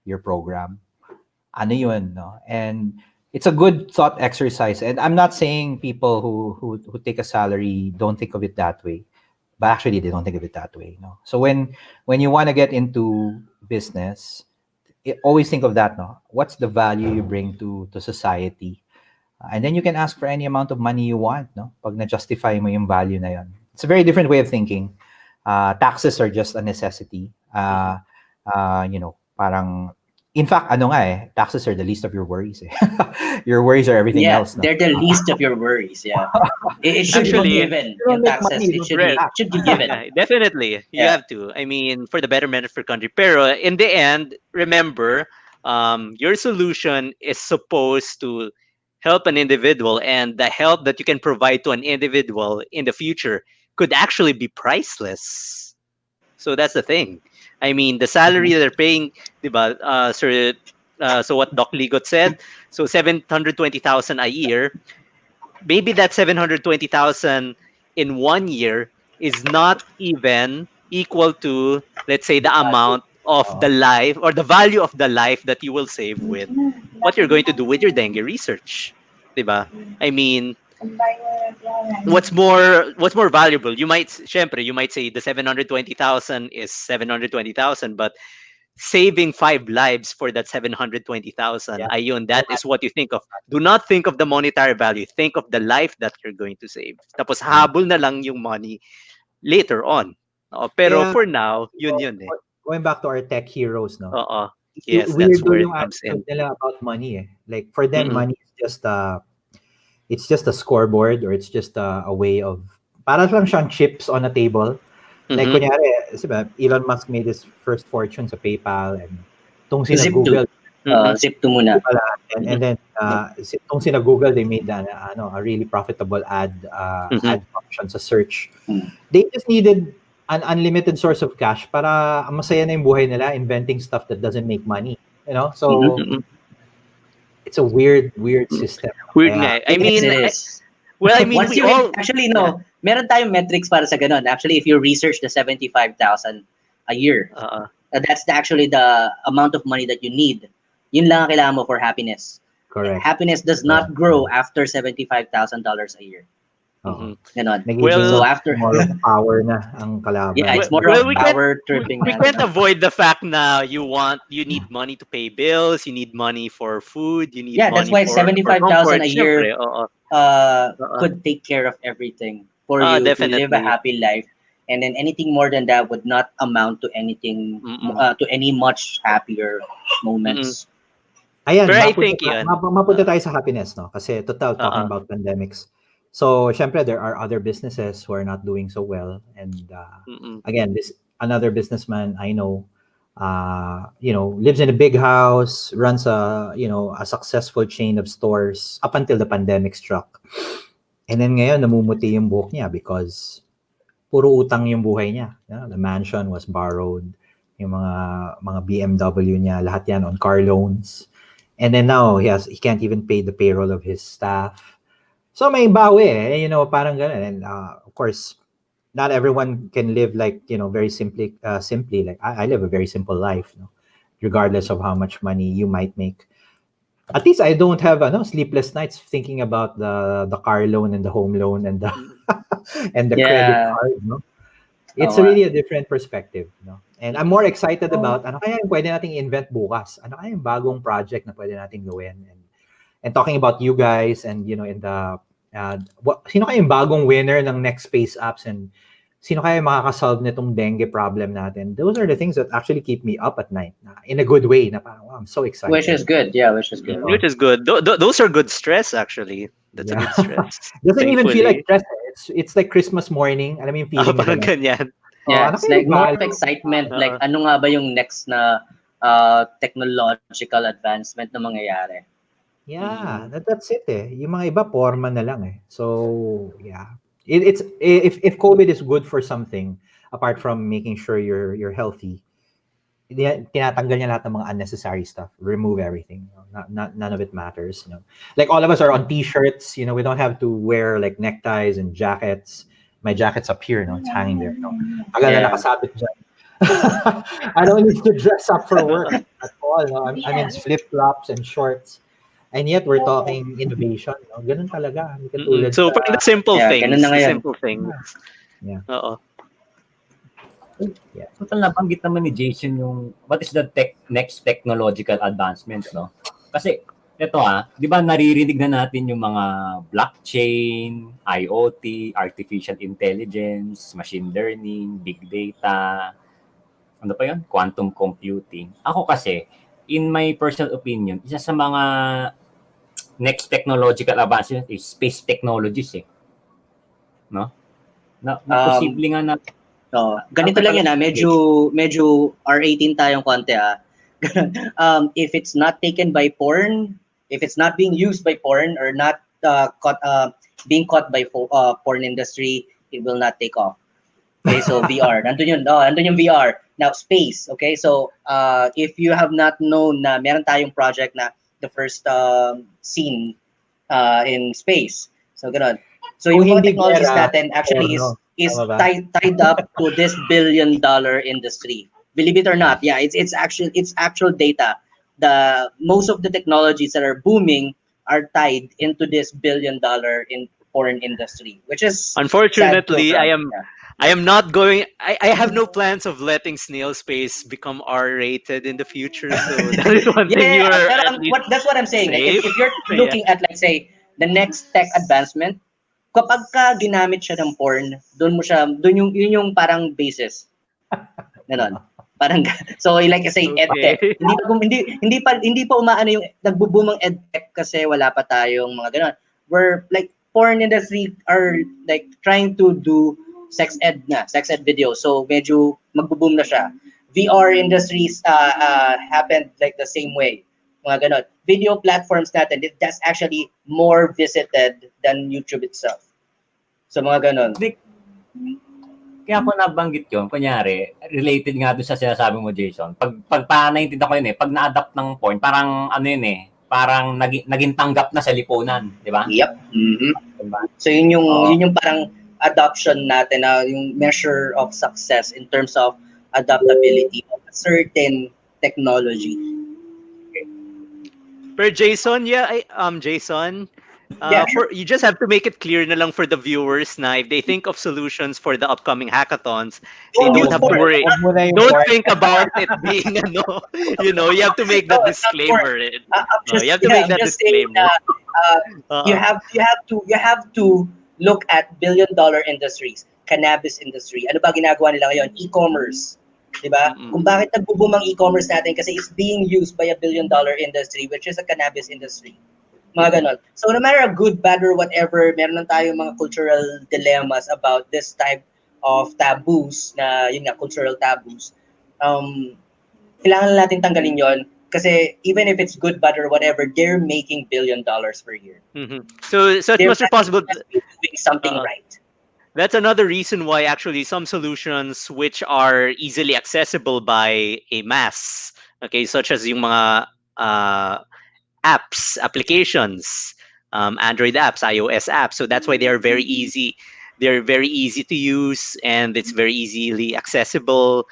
Speaker 16: your program. Ano yun, no? And it's a good thought exercise. And I'm not saying people who take a salary don't think of it that way, but actually they don't think of it that way, no? So when you want to get into business, always think of that, no? What's the value you bring to society? And then you can ask for any amount of money you want, no? Pag na-justify mo yung value na yun. It's a very different way of thinking. Taxes are just a necessity. Parang, in fact, taxes are the least of your worries. Your worries are everything else. No?
Speaker 4: They're the least of your worries. Yeah, it should
Speaker 15: Actually,
Speaker 4: be given. Yung taxes, it should be given.
Speaker 15: Yeah, definitely, you have to. I mean, for the betterment of your country. Pero in the end, remember, your solution is supposed to help an individual, and the help that you can provide to an individual in the future could actually be priceless. So that's the thing. I mean, the salary they're paying, diba, sir, so what Doc Ligot said, so 720,000 a year, maybe that 720,000 in 1 year is not even equal to, let's say, the amount of the life or the value of the life that you will save with what you're going to do with your dengue research, diba? I mean, what's more valuable? You might say the 720,000 is 720,000, but saving 5 lives for that 720,000, ayun, that is what you think of. Do not think of the monetary value. Think of the life that you're going to save. Tapos habol na lang yung money later on. Pero for now, yun eh.
Speaker 16: Going back to our tech heroes, no?
Speaker 15: Yes, that's where it comes in.
Speaker 16: Nila about money, eh. Like for them, money is just a scoreboard, or it's just a way of, para lang siyang chips on a table. Like kunyari, diba, Elon Musk made his first fortune sa PayPal, and tong sina Google,
Speaker 4: Zip2 muna.
Speaker 16: And then tong sina Google, they made a really profitable ad function sa search. They just needed an unlimited source of cash para masaya na yung buhay nila inventing stuff that doesn't make money, you know? So it's a weird system.
Speaker 15: Weird nga. I mean,
Speaker 4: it is.
Speaker 15: Well, I mean,
Speaker 4: meron tayong metrics para sa ganun. Actually, if you research the 75,000 a year, that's actually the amount of money that you need. Yun lang ang kailangan mo for happiness.
Speaker 16: Correct.
Speaker 4: Happiness does not grow after $75,000 a year. Ganon.
Speaker 16: Well,
Speaker 4: so after
Speaker 16: more of power na ang kalaban.
Speaker 4: Yeah, it's more of power tripping.
Speaker 15: We can't avoid the fact na you need money to pay bills, you need money for food, you need money
Speaker 4: that's why 75,000 a year could take care of everything for you to live a happy life. And then anything more than that would not amount to anything, to any much happier moments.
Speaker 16: Ayan,
Speaker 15: but I think
Speaker 16: mapunta tayo sa happiness, no? Kasi total talking about pandemics. So, syempre, there are other businesses who are not doing so well. And again, another businessman I know, lives in a big house, runs a successful chain of stores up until the pandemic struck. And then ngayon, namumuti yung buhok niya because puro utang yung buhay niya. The mansion was borrowed. Yung mga BMW niya, lahat yan on car loans. And then now, he can't even pay the payroll of his staff. So may bawi, parang ganun. And of course, not everyone can live like, very simply. Like I live a very simple life, regardless of how much money you might make. At least I don't have sleepless nights thinking about the car loan and the home loan and the and the credit card. It's really a different perspective. And I'm more excited about ano kaya yung pwede nating invent bukas. Ano kaya yung bagong project na pwede nating gawin. And talking about you guys and in the sino kaya yung bagong winner ng next space apps, and sino kaya makakasolve nitong dengue problem natin? Those are the things that actually keep me up at night in a good way. Na parang, wow, I'm so excited.
Speaker 4: Which is good. Yeah, which is good.
Speaker 15: Which is good. Those are good stress, actually. That's a good stress.
Speaker 16: Doesn't even feel like stress. It's like Christmas morning. Alam mo yung feeling.
Speaker 15: Parang ganyan.
Speaker 4: Yeah, it's like more of excitement. Like ano nga ba yung next na technological advancement na mangyayari?
Speaker 16: Yeah, that's it eh. Yung mga iba forma na lang eh. So, yeah. It's if COVID is good for something apart from making sure you're healthy, tinatanggal niya lahat ng mga unnecessary stuff. Remove everything. None of it matters, Like all of us are on t-shirts, we don't have to wear like neckties and jackets. My jacket's up here, it's hanging there. Tagal na nakasabit dyan. I don't need to dress up for work at all. I'm in flip-flops and shorts. And yet, we're talking innovation. Ganun talaga.
Speaker 15: So, the simple things. Simple things.
Speaker 16: Yeah.
Speaker 15: Oo.
Speaker 14: Yeah. Total nabanggit naman ni Jason yung what is the next technological advancement, no? Kasi Ito di ba naririnig na natin yung mga blockchain, IoT, artificial intelligence, machine learning, big data, ano pa yun? Quantum computing. Ako kasi, in my personal opinion, isa sa mga next technological advancement is space technologies No? Na posible nga na
Speaker 4: ganito lang yan medyo R18 tayong konti if it's not taken by porn, if it's not being used by porn or not being caught by porn industry, it will not take off. Okay, so VR. Nandun yung VR. Now, space. Okay, so if you have not known na meron tayong project na the first scene in space. So, ganun. So, yung mga technologies natin actually is tied up to this billion-dollar industry. Believe it or not, yeah, it's actual data. The most of the technologies that are booming are tied into this billion-dollar in porn industry, which is
Speaker 15: unfortunately I am not going. I have no plans of letting Snail Space become R-rated in the future. So that is one thing
Speaker 4: that's what I'm saying. Like, if you're looking at, like, say, the next tech advancement, kapag ka ginamit siya ng porn, doon yun yung parang basis. Ganon. Parang so like I say, edtech. Hindi pa umaano yung nagbo-boom ang edtech kasi wala pa tayong mga ganon. We're like porn industry are like trying to do sex ed video. So medyo magbo-boom na siya. VR industries happened like the same way. Mga ganon. Video platforms natin, that's actually more visited than YouTube itself. So mga ganon.
Speaker 14: Kaya ako nabanggit yun, kunyari, related nga doon sa sinasabi mo, Jason. Pag naintindihan ko yun pag na-adapt ng porn, parang ano yun parang naging tanggap na sa lipunan, di ba?
Speaker 4: Yep. Mm-hmm. Diba? So yun yung parang adoption natin na yung measure of success in terms of adaptability of a certain technology.
Speaker 15: Per Jason, Jason, you just have to make it clear na lang for the viewers na if they think of solutions for the upcoming hackathons, they don't have to worry. Don't think about it being you have to make that disclaimer. You have to make that disclaimer.
Speaker 4: You have to look at billion-dollar industries, cannabis industry. Ano ba ginagawa nila ngayon? E-commerce. Diba? Kung bakit nagbo-boom ang e-commerce natin kasi it's being used by a billion-dollar industry, which is a cannabis industry. Mga ganon. So no matter good, bad, or whatever, meron lang tayong mga cultural dilemmas about this type of taboos na, yun nga, cultural taboos. Kailangan natin tanggalin yon kasi even if it's good, bad, or whatever, they're making $1 billion per year.
Speaker 15: Mm-hmm. So it must be possible
Speaker 4: doing something right.
Speaker 15: That's another reason why actually some solutions which are easily accessible by a mass, okay, such as yung mga applications, Android apps, iOS apps. So that's why they are very easy. They're very easy to use and it's very easily accessible.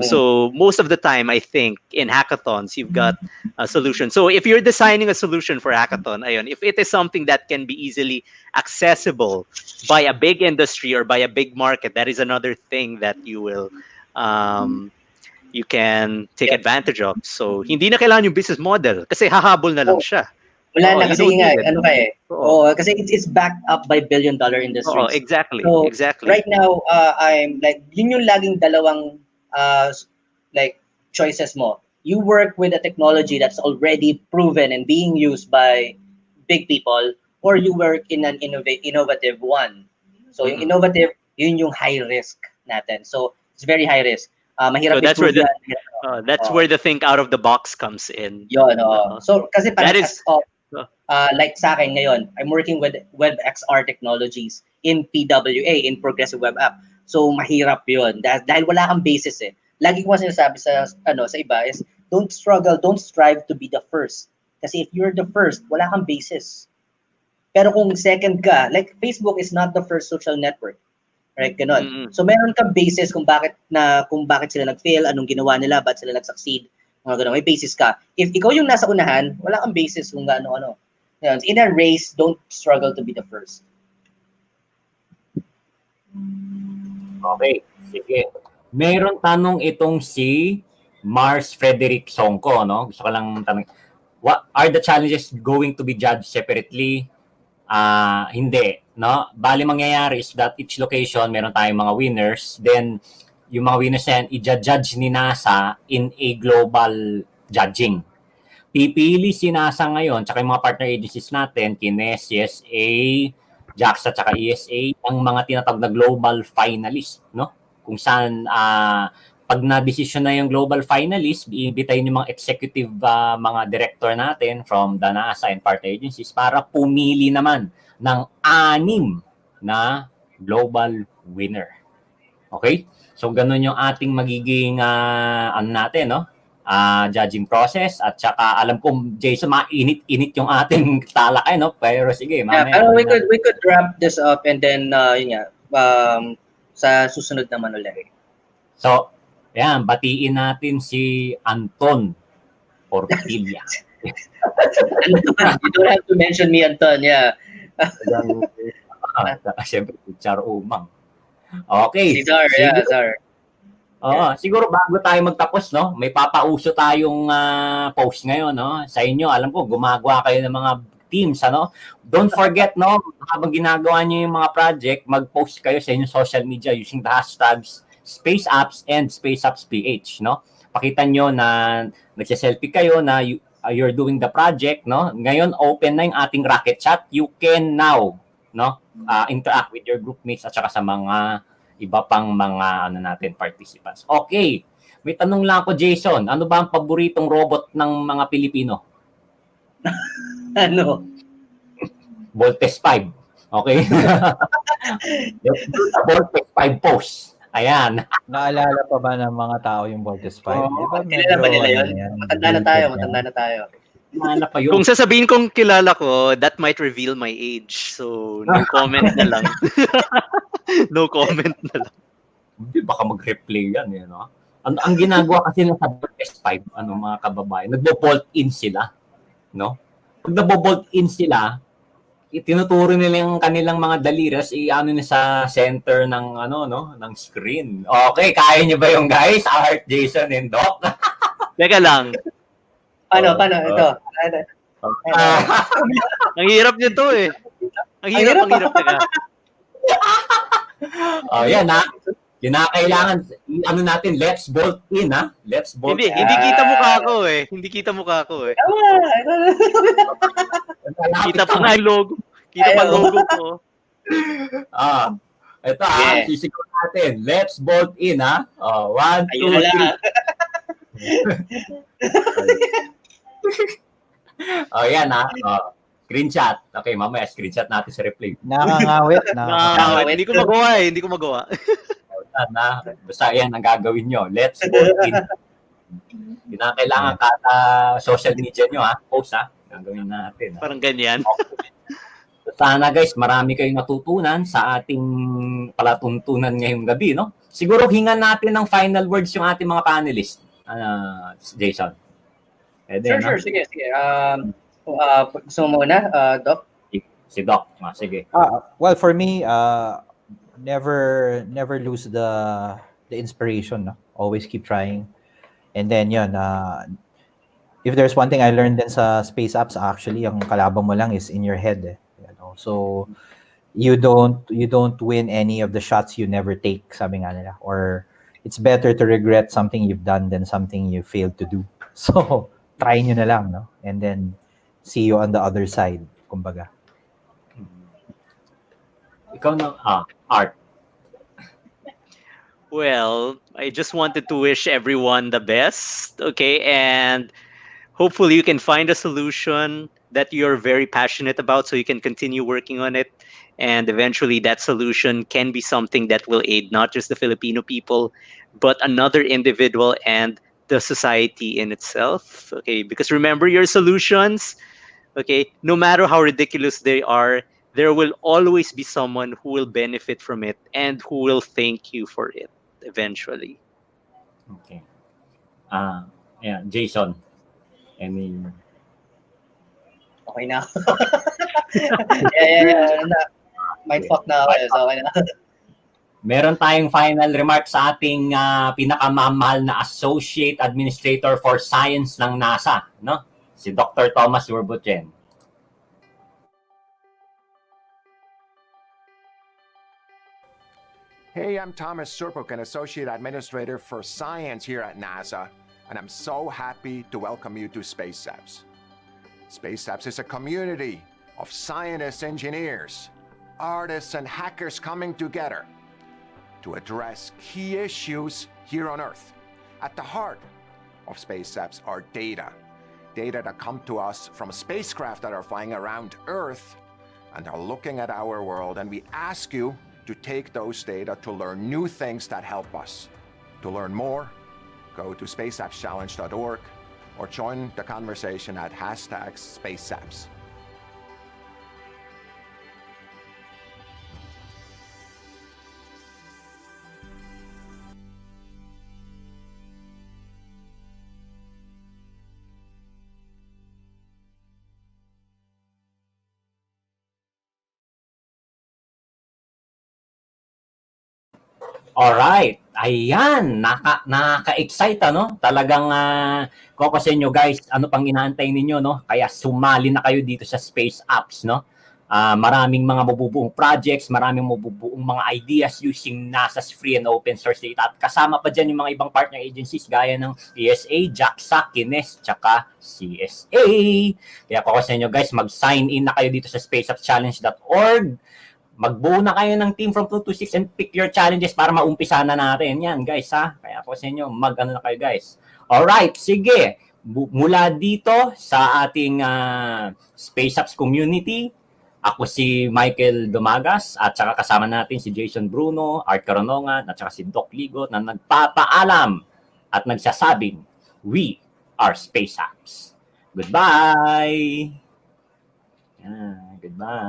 Speaker 15: So most of the time, I think in hackathons, you've got a solution. So if you're designing a solution for hackathon, if it is something that can be easily accessible by a big industry or by a big market, that is another thing that you will you can take advantage of. So hindi na kailangan yung business model kasi hahabol na lang siya.
Speaker 4: Wala na kasi kasi it's backed up by billion-dollar industries.
Speaker 15: Exactly.
Speaker 4: So,
Speaker 15: exactly.
Speaker 4: Right now, I'm like yun yung laging dalawang like choices mo. You work with a technology that's already proven and being used by big people, or you work in an innovative one. So yung innovative, yun yung high risk natin. So it's very high risk. Mahirap
Speaker 15: so that's where the think out of the box comes in.
Speaker 4: Yun, so kasi parang like sa akin ngayon, I'm working with WebXR technologies in PWA, in Progressive Web App. So mahirap 'yun dahil wala kang basis Lagi ko sinasabi sa iba is don't strive to be the first. Kasi if you're the first, wala kang basis. Pero kung second ka, like Facebook is not the first social network. Right, ganon. So meron kang basis kung bakit sila nag-fail, anong ginawa nila, ba't sila nag-succeed. Mga ganon, may basis ka. If ikaw yung nasa unahan, wala kang basis kung ano. In a race, don't struggle to be the first.
Speaker 14: Okay, sige. Meron tanong itong si Mars Frederick Songko, no? Gusto ko lang tanong. What are the challenges going to be judged separately? Hindi, no? Bali mangyayari is that each location, meron tayong mga winners. Then, yung mga winners na yan, i-judge ni NASA in a global judging. Pipili si NASA ngayon, tsaka yung mga partner agencies natin, Kines, CSA, JAXA, tsaka ESA, ang mga tinatawag na global finalist, no? Kung saan, pag na-decision na yung global finalist, iimbitahin yung mga executive mga director natin from the NASA and partner agencies para pumili naman ng 6 na global winner. Okay? So, ganun yung ating magiging natin, no? Judging process. At saka, alam ko, Jason, mainit-init yung ating talakay, no? Pero sige, mamaya.
Speaker 4: Pero we could wrap this up and then, yun nga, sa susunod naman ulit.
Speaker 14: So, ayan, batiin natin si Anton Portilla.
Speaker 4: You don't have to mention me, Anton, yeah.
Speaker 14: Siyempre, si Char Umang. Okay.
Speaker 4: Si Zar, yeah, Zar.
Speaker 14: Siguro bago tayo magtapos, no? May papauso tayong post ngayon, no? Sa inyo, alam ko, gumagawa kayo ng mga teams, ano? Don't forget, no? Habang ginagawa niyo yung mga project, mag-post kayo sa inyong social media using the hashtags Space Apps and Space Apps PH, no? Pakita nyo na nagse-selfie kayo na you're doing the project, no? Ngayon, open na yung ating rocket chat. You can now, no? Interact with your groupmates at saka sa mga iba pang mga participants. Okay. May tanong lang ako, Jason. Ano ba ang paboritong robot ng mga Pilipino?
Speaker 4: Ano?
Speaker 14: Voltes 5. Okay? Voltes 5 post. Ayan.
Speaker 16: Naalala pa ba ng mga tao yung Voltes 5? Diba
Speaker 4: Kilala ba nila yun? Matanda na tayo.
Speaker 14: Naalala pa yun.
Speaker 15: Kung sasabihin kong kilala ko, that might reveal my age. So, no comment na lang. No comment na lang.
Speaker 14: Hindi, baka mag-replay yan, eh, no? Ang ginagawa kasi ng sa S5, mga kababayan, nagbo-bolt in sila, no? Pag nagbo-bolt in sila, tinuturo nila yung kanilang mga daliras sa center ng ng screen. Okay, kaya niyo ba yung guys? Art, Jason, and Doc?
Speaker 15: Teka lang.
Speaker 4: Paano? Ito.
Speaker 15: Ang hirap nito eh. Ang hirap. Teka.
Speaker 14: Yan ha. Kinakailangan, natin, let's bolt in ha. Let's bolt in.
Speaker 15: Hindi kita mukha ko eh. Kita pa nga yung logo. Kita pa logo ko.
Speaker 14: Ito sisigaw natin. Let's bolt in ha. 1, 2, 3. Yan ha. Screenshot. Okay, mamaya screenshot natin sa replay.
Speaker 16: Nakakangawit.
Speaker 15: Hindi ko magawa.
Speaker 14: Basta yan ang gagawin nyo. Let's bolt in. Kinakailangan kada social media nyo post gagawin natin.
Speaker 15: Parang ganyan.
Speaker 14: Okay. Sana guys, marami kayong natutunan sa ating palatuntunan ngayong gabi, no? Siguro hingan natin ng final words yung ating mga panelists. Jason.
Speaker 4: Sure. Sige. Gusto mo muna, Doc?
Speaker 14: Si Doc. Sige.
Speaker 16: Well, for me, never lose the inspiration. No? Always keep trying. And then yun, if there's one thing I learned din sa space apps, actually, ang kalaban mo lang is in your head. So you don't win any of the shots you never take, sabi nga nila. Or it's better to regret something you've done than something you failed to do. So try nyo na lang, no? And then see you on the other side, kumbaga.
Speaker 14: Ikaw na, Art.
Speaker 15: Well, I just wanted to wish everyone the best, okay? And hopefully you can find a solution that you're very passionate about so you can continue working on it. And eventually that solution can be something that will aid not just the Filipino people, but another individual and the society in itself. Okay, because remember your solutions, okay, no matter how ridiculous they are, there will always be someone who will benefit from it and who will thank you for it eventually.
Speaker 14: Okay. Jason.
Speaker 4: Okay na. Yeah. Mindfuck na ako. So, okay na.
Speaker 14: Meron tayong final remark sa ating pinakamamahal na Associate Administrator for Science ng NASA, no? si Dr. Thomas Urbutchen.
Speaker 12: Hey, I'm Thomas Surpuk, an Associate Administrator for Science here at NASA, and I'm so happy to welcome you to Space Apps. Space Apps is a community of scientists, engineers, artists, and hackers coming together to address key issues here on Earth. At the heart of Space Apps are data that come to us from spacecraft that are flying around Earth and are looking at our world, and we ask you to take those data to learn new things that help us. To learn more, go to spaceappschallenge.org or join the conversation at #SpaceApps.
Speaker 14: Alright, ayan, nakaka-excite ano? Talagang kung ako sa inyo guys, ano pang inaantay ninyo no? Kaya sumali na kayo dito sa Space Apps no? Maraming mga mabubuong projects, maraming mabubuong mga ideas using NASA's free and open source data. At kasama pa dyan yung mga ibang partner agencies gaya ng ESA, JAXA, KINES, tsaka CSA. Kaya kung ako sa inyo guys, mag-sign in na kayo dito sa spaceappschallenge.org. Magbuo na kayo ng team from 2 to 6 and pick your challenges para maumpisa na natin. Yan guys ha. Kaya ako sa inyo, mag-ano na kayo guys. Alright, sige. Mula dito sa ating Space Apps community, ako si Michael Dumagas at saka kasama natin si Jason Bruno, Art Caronongan at saka si Doc Ligo na nagpapaalam at nagsasabing, we are Space Apps. Goodbye! Goodbye!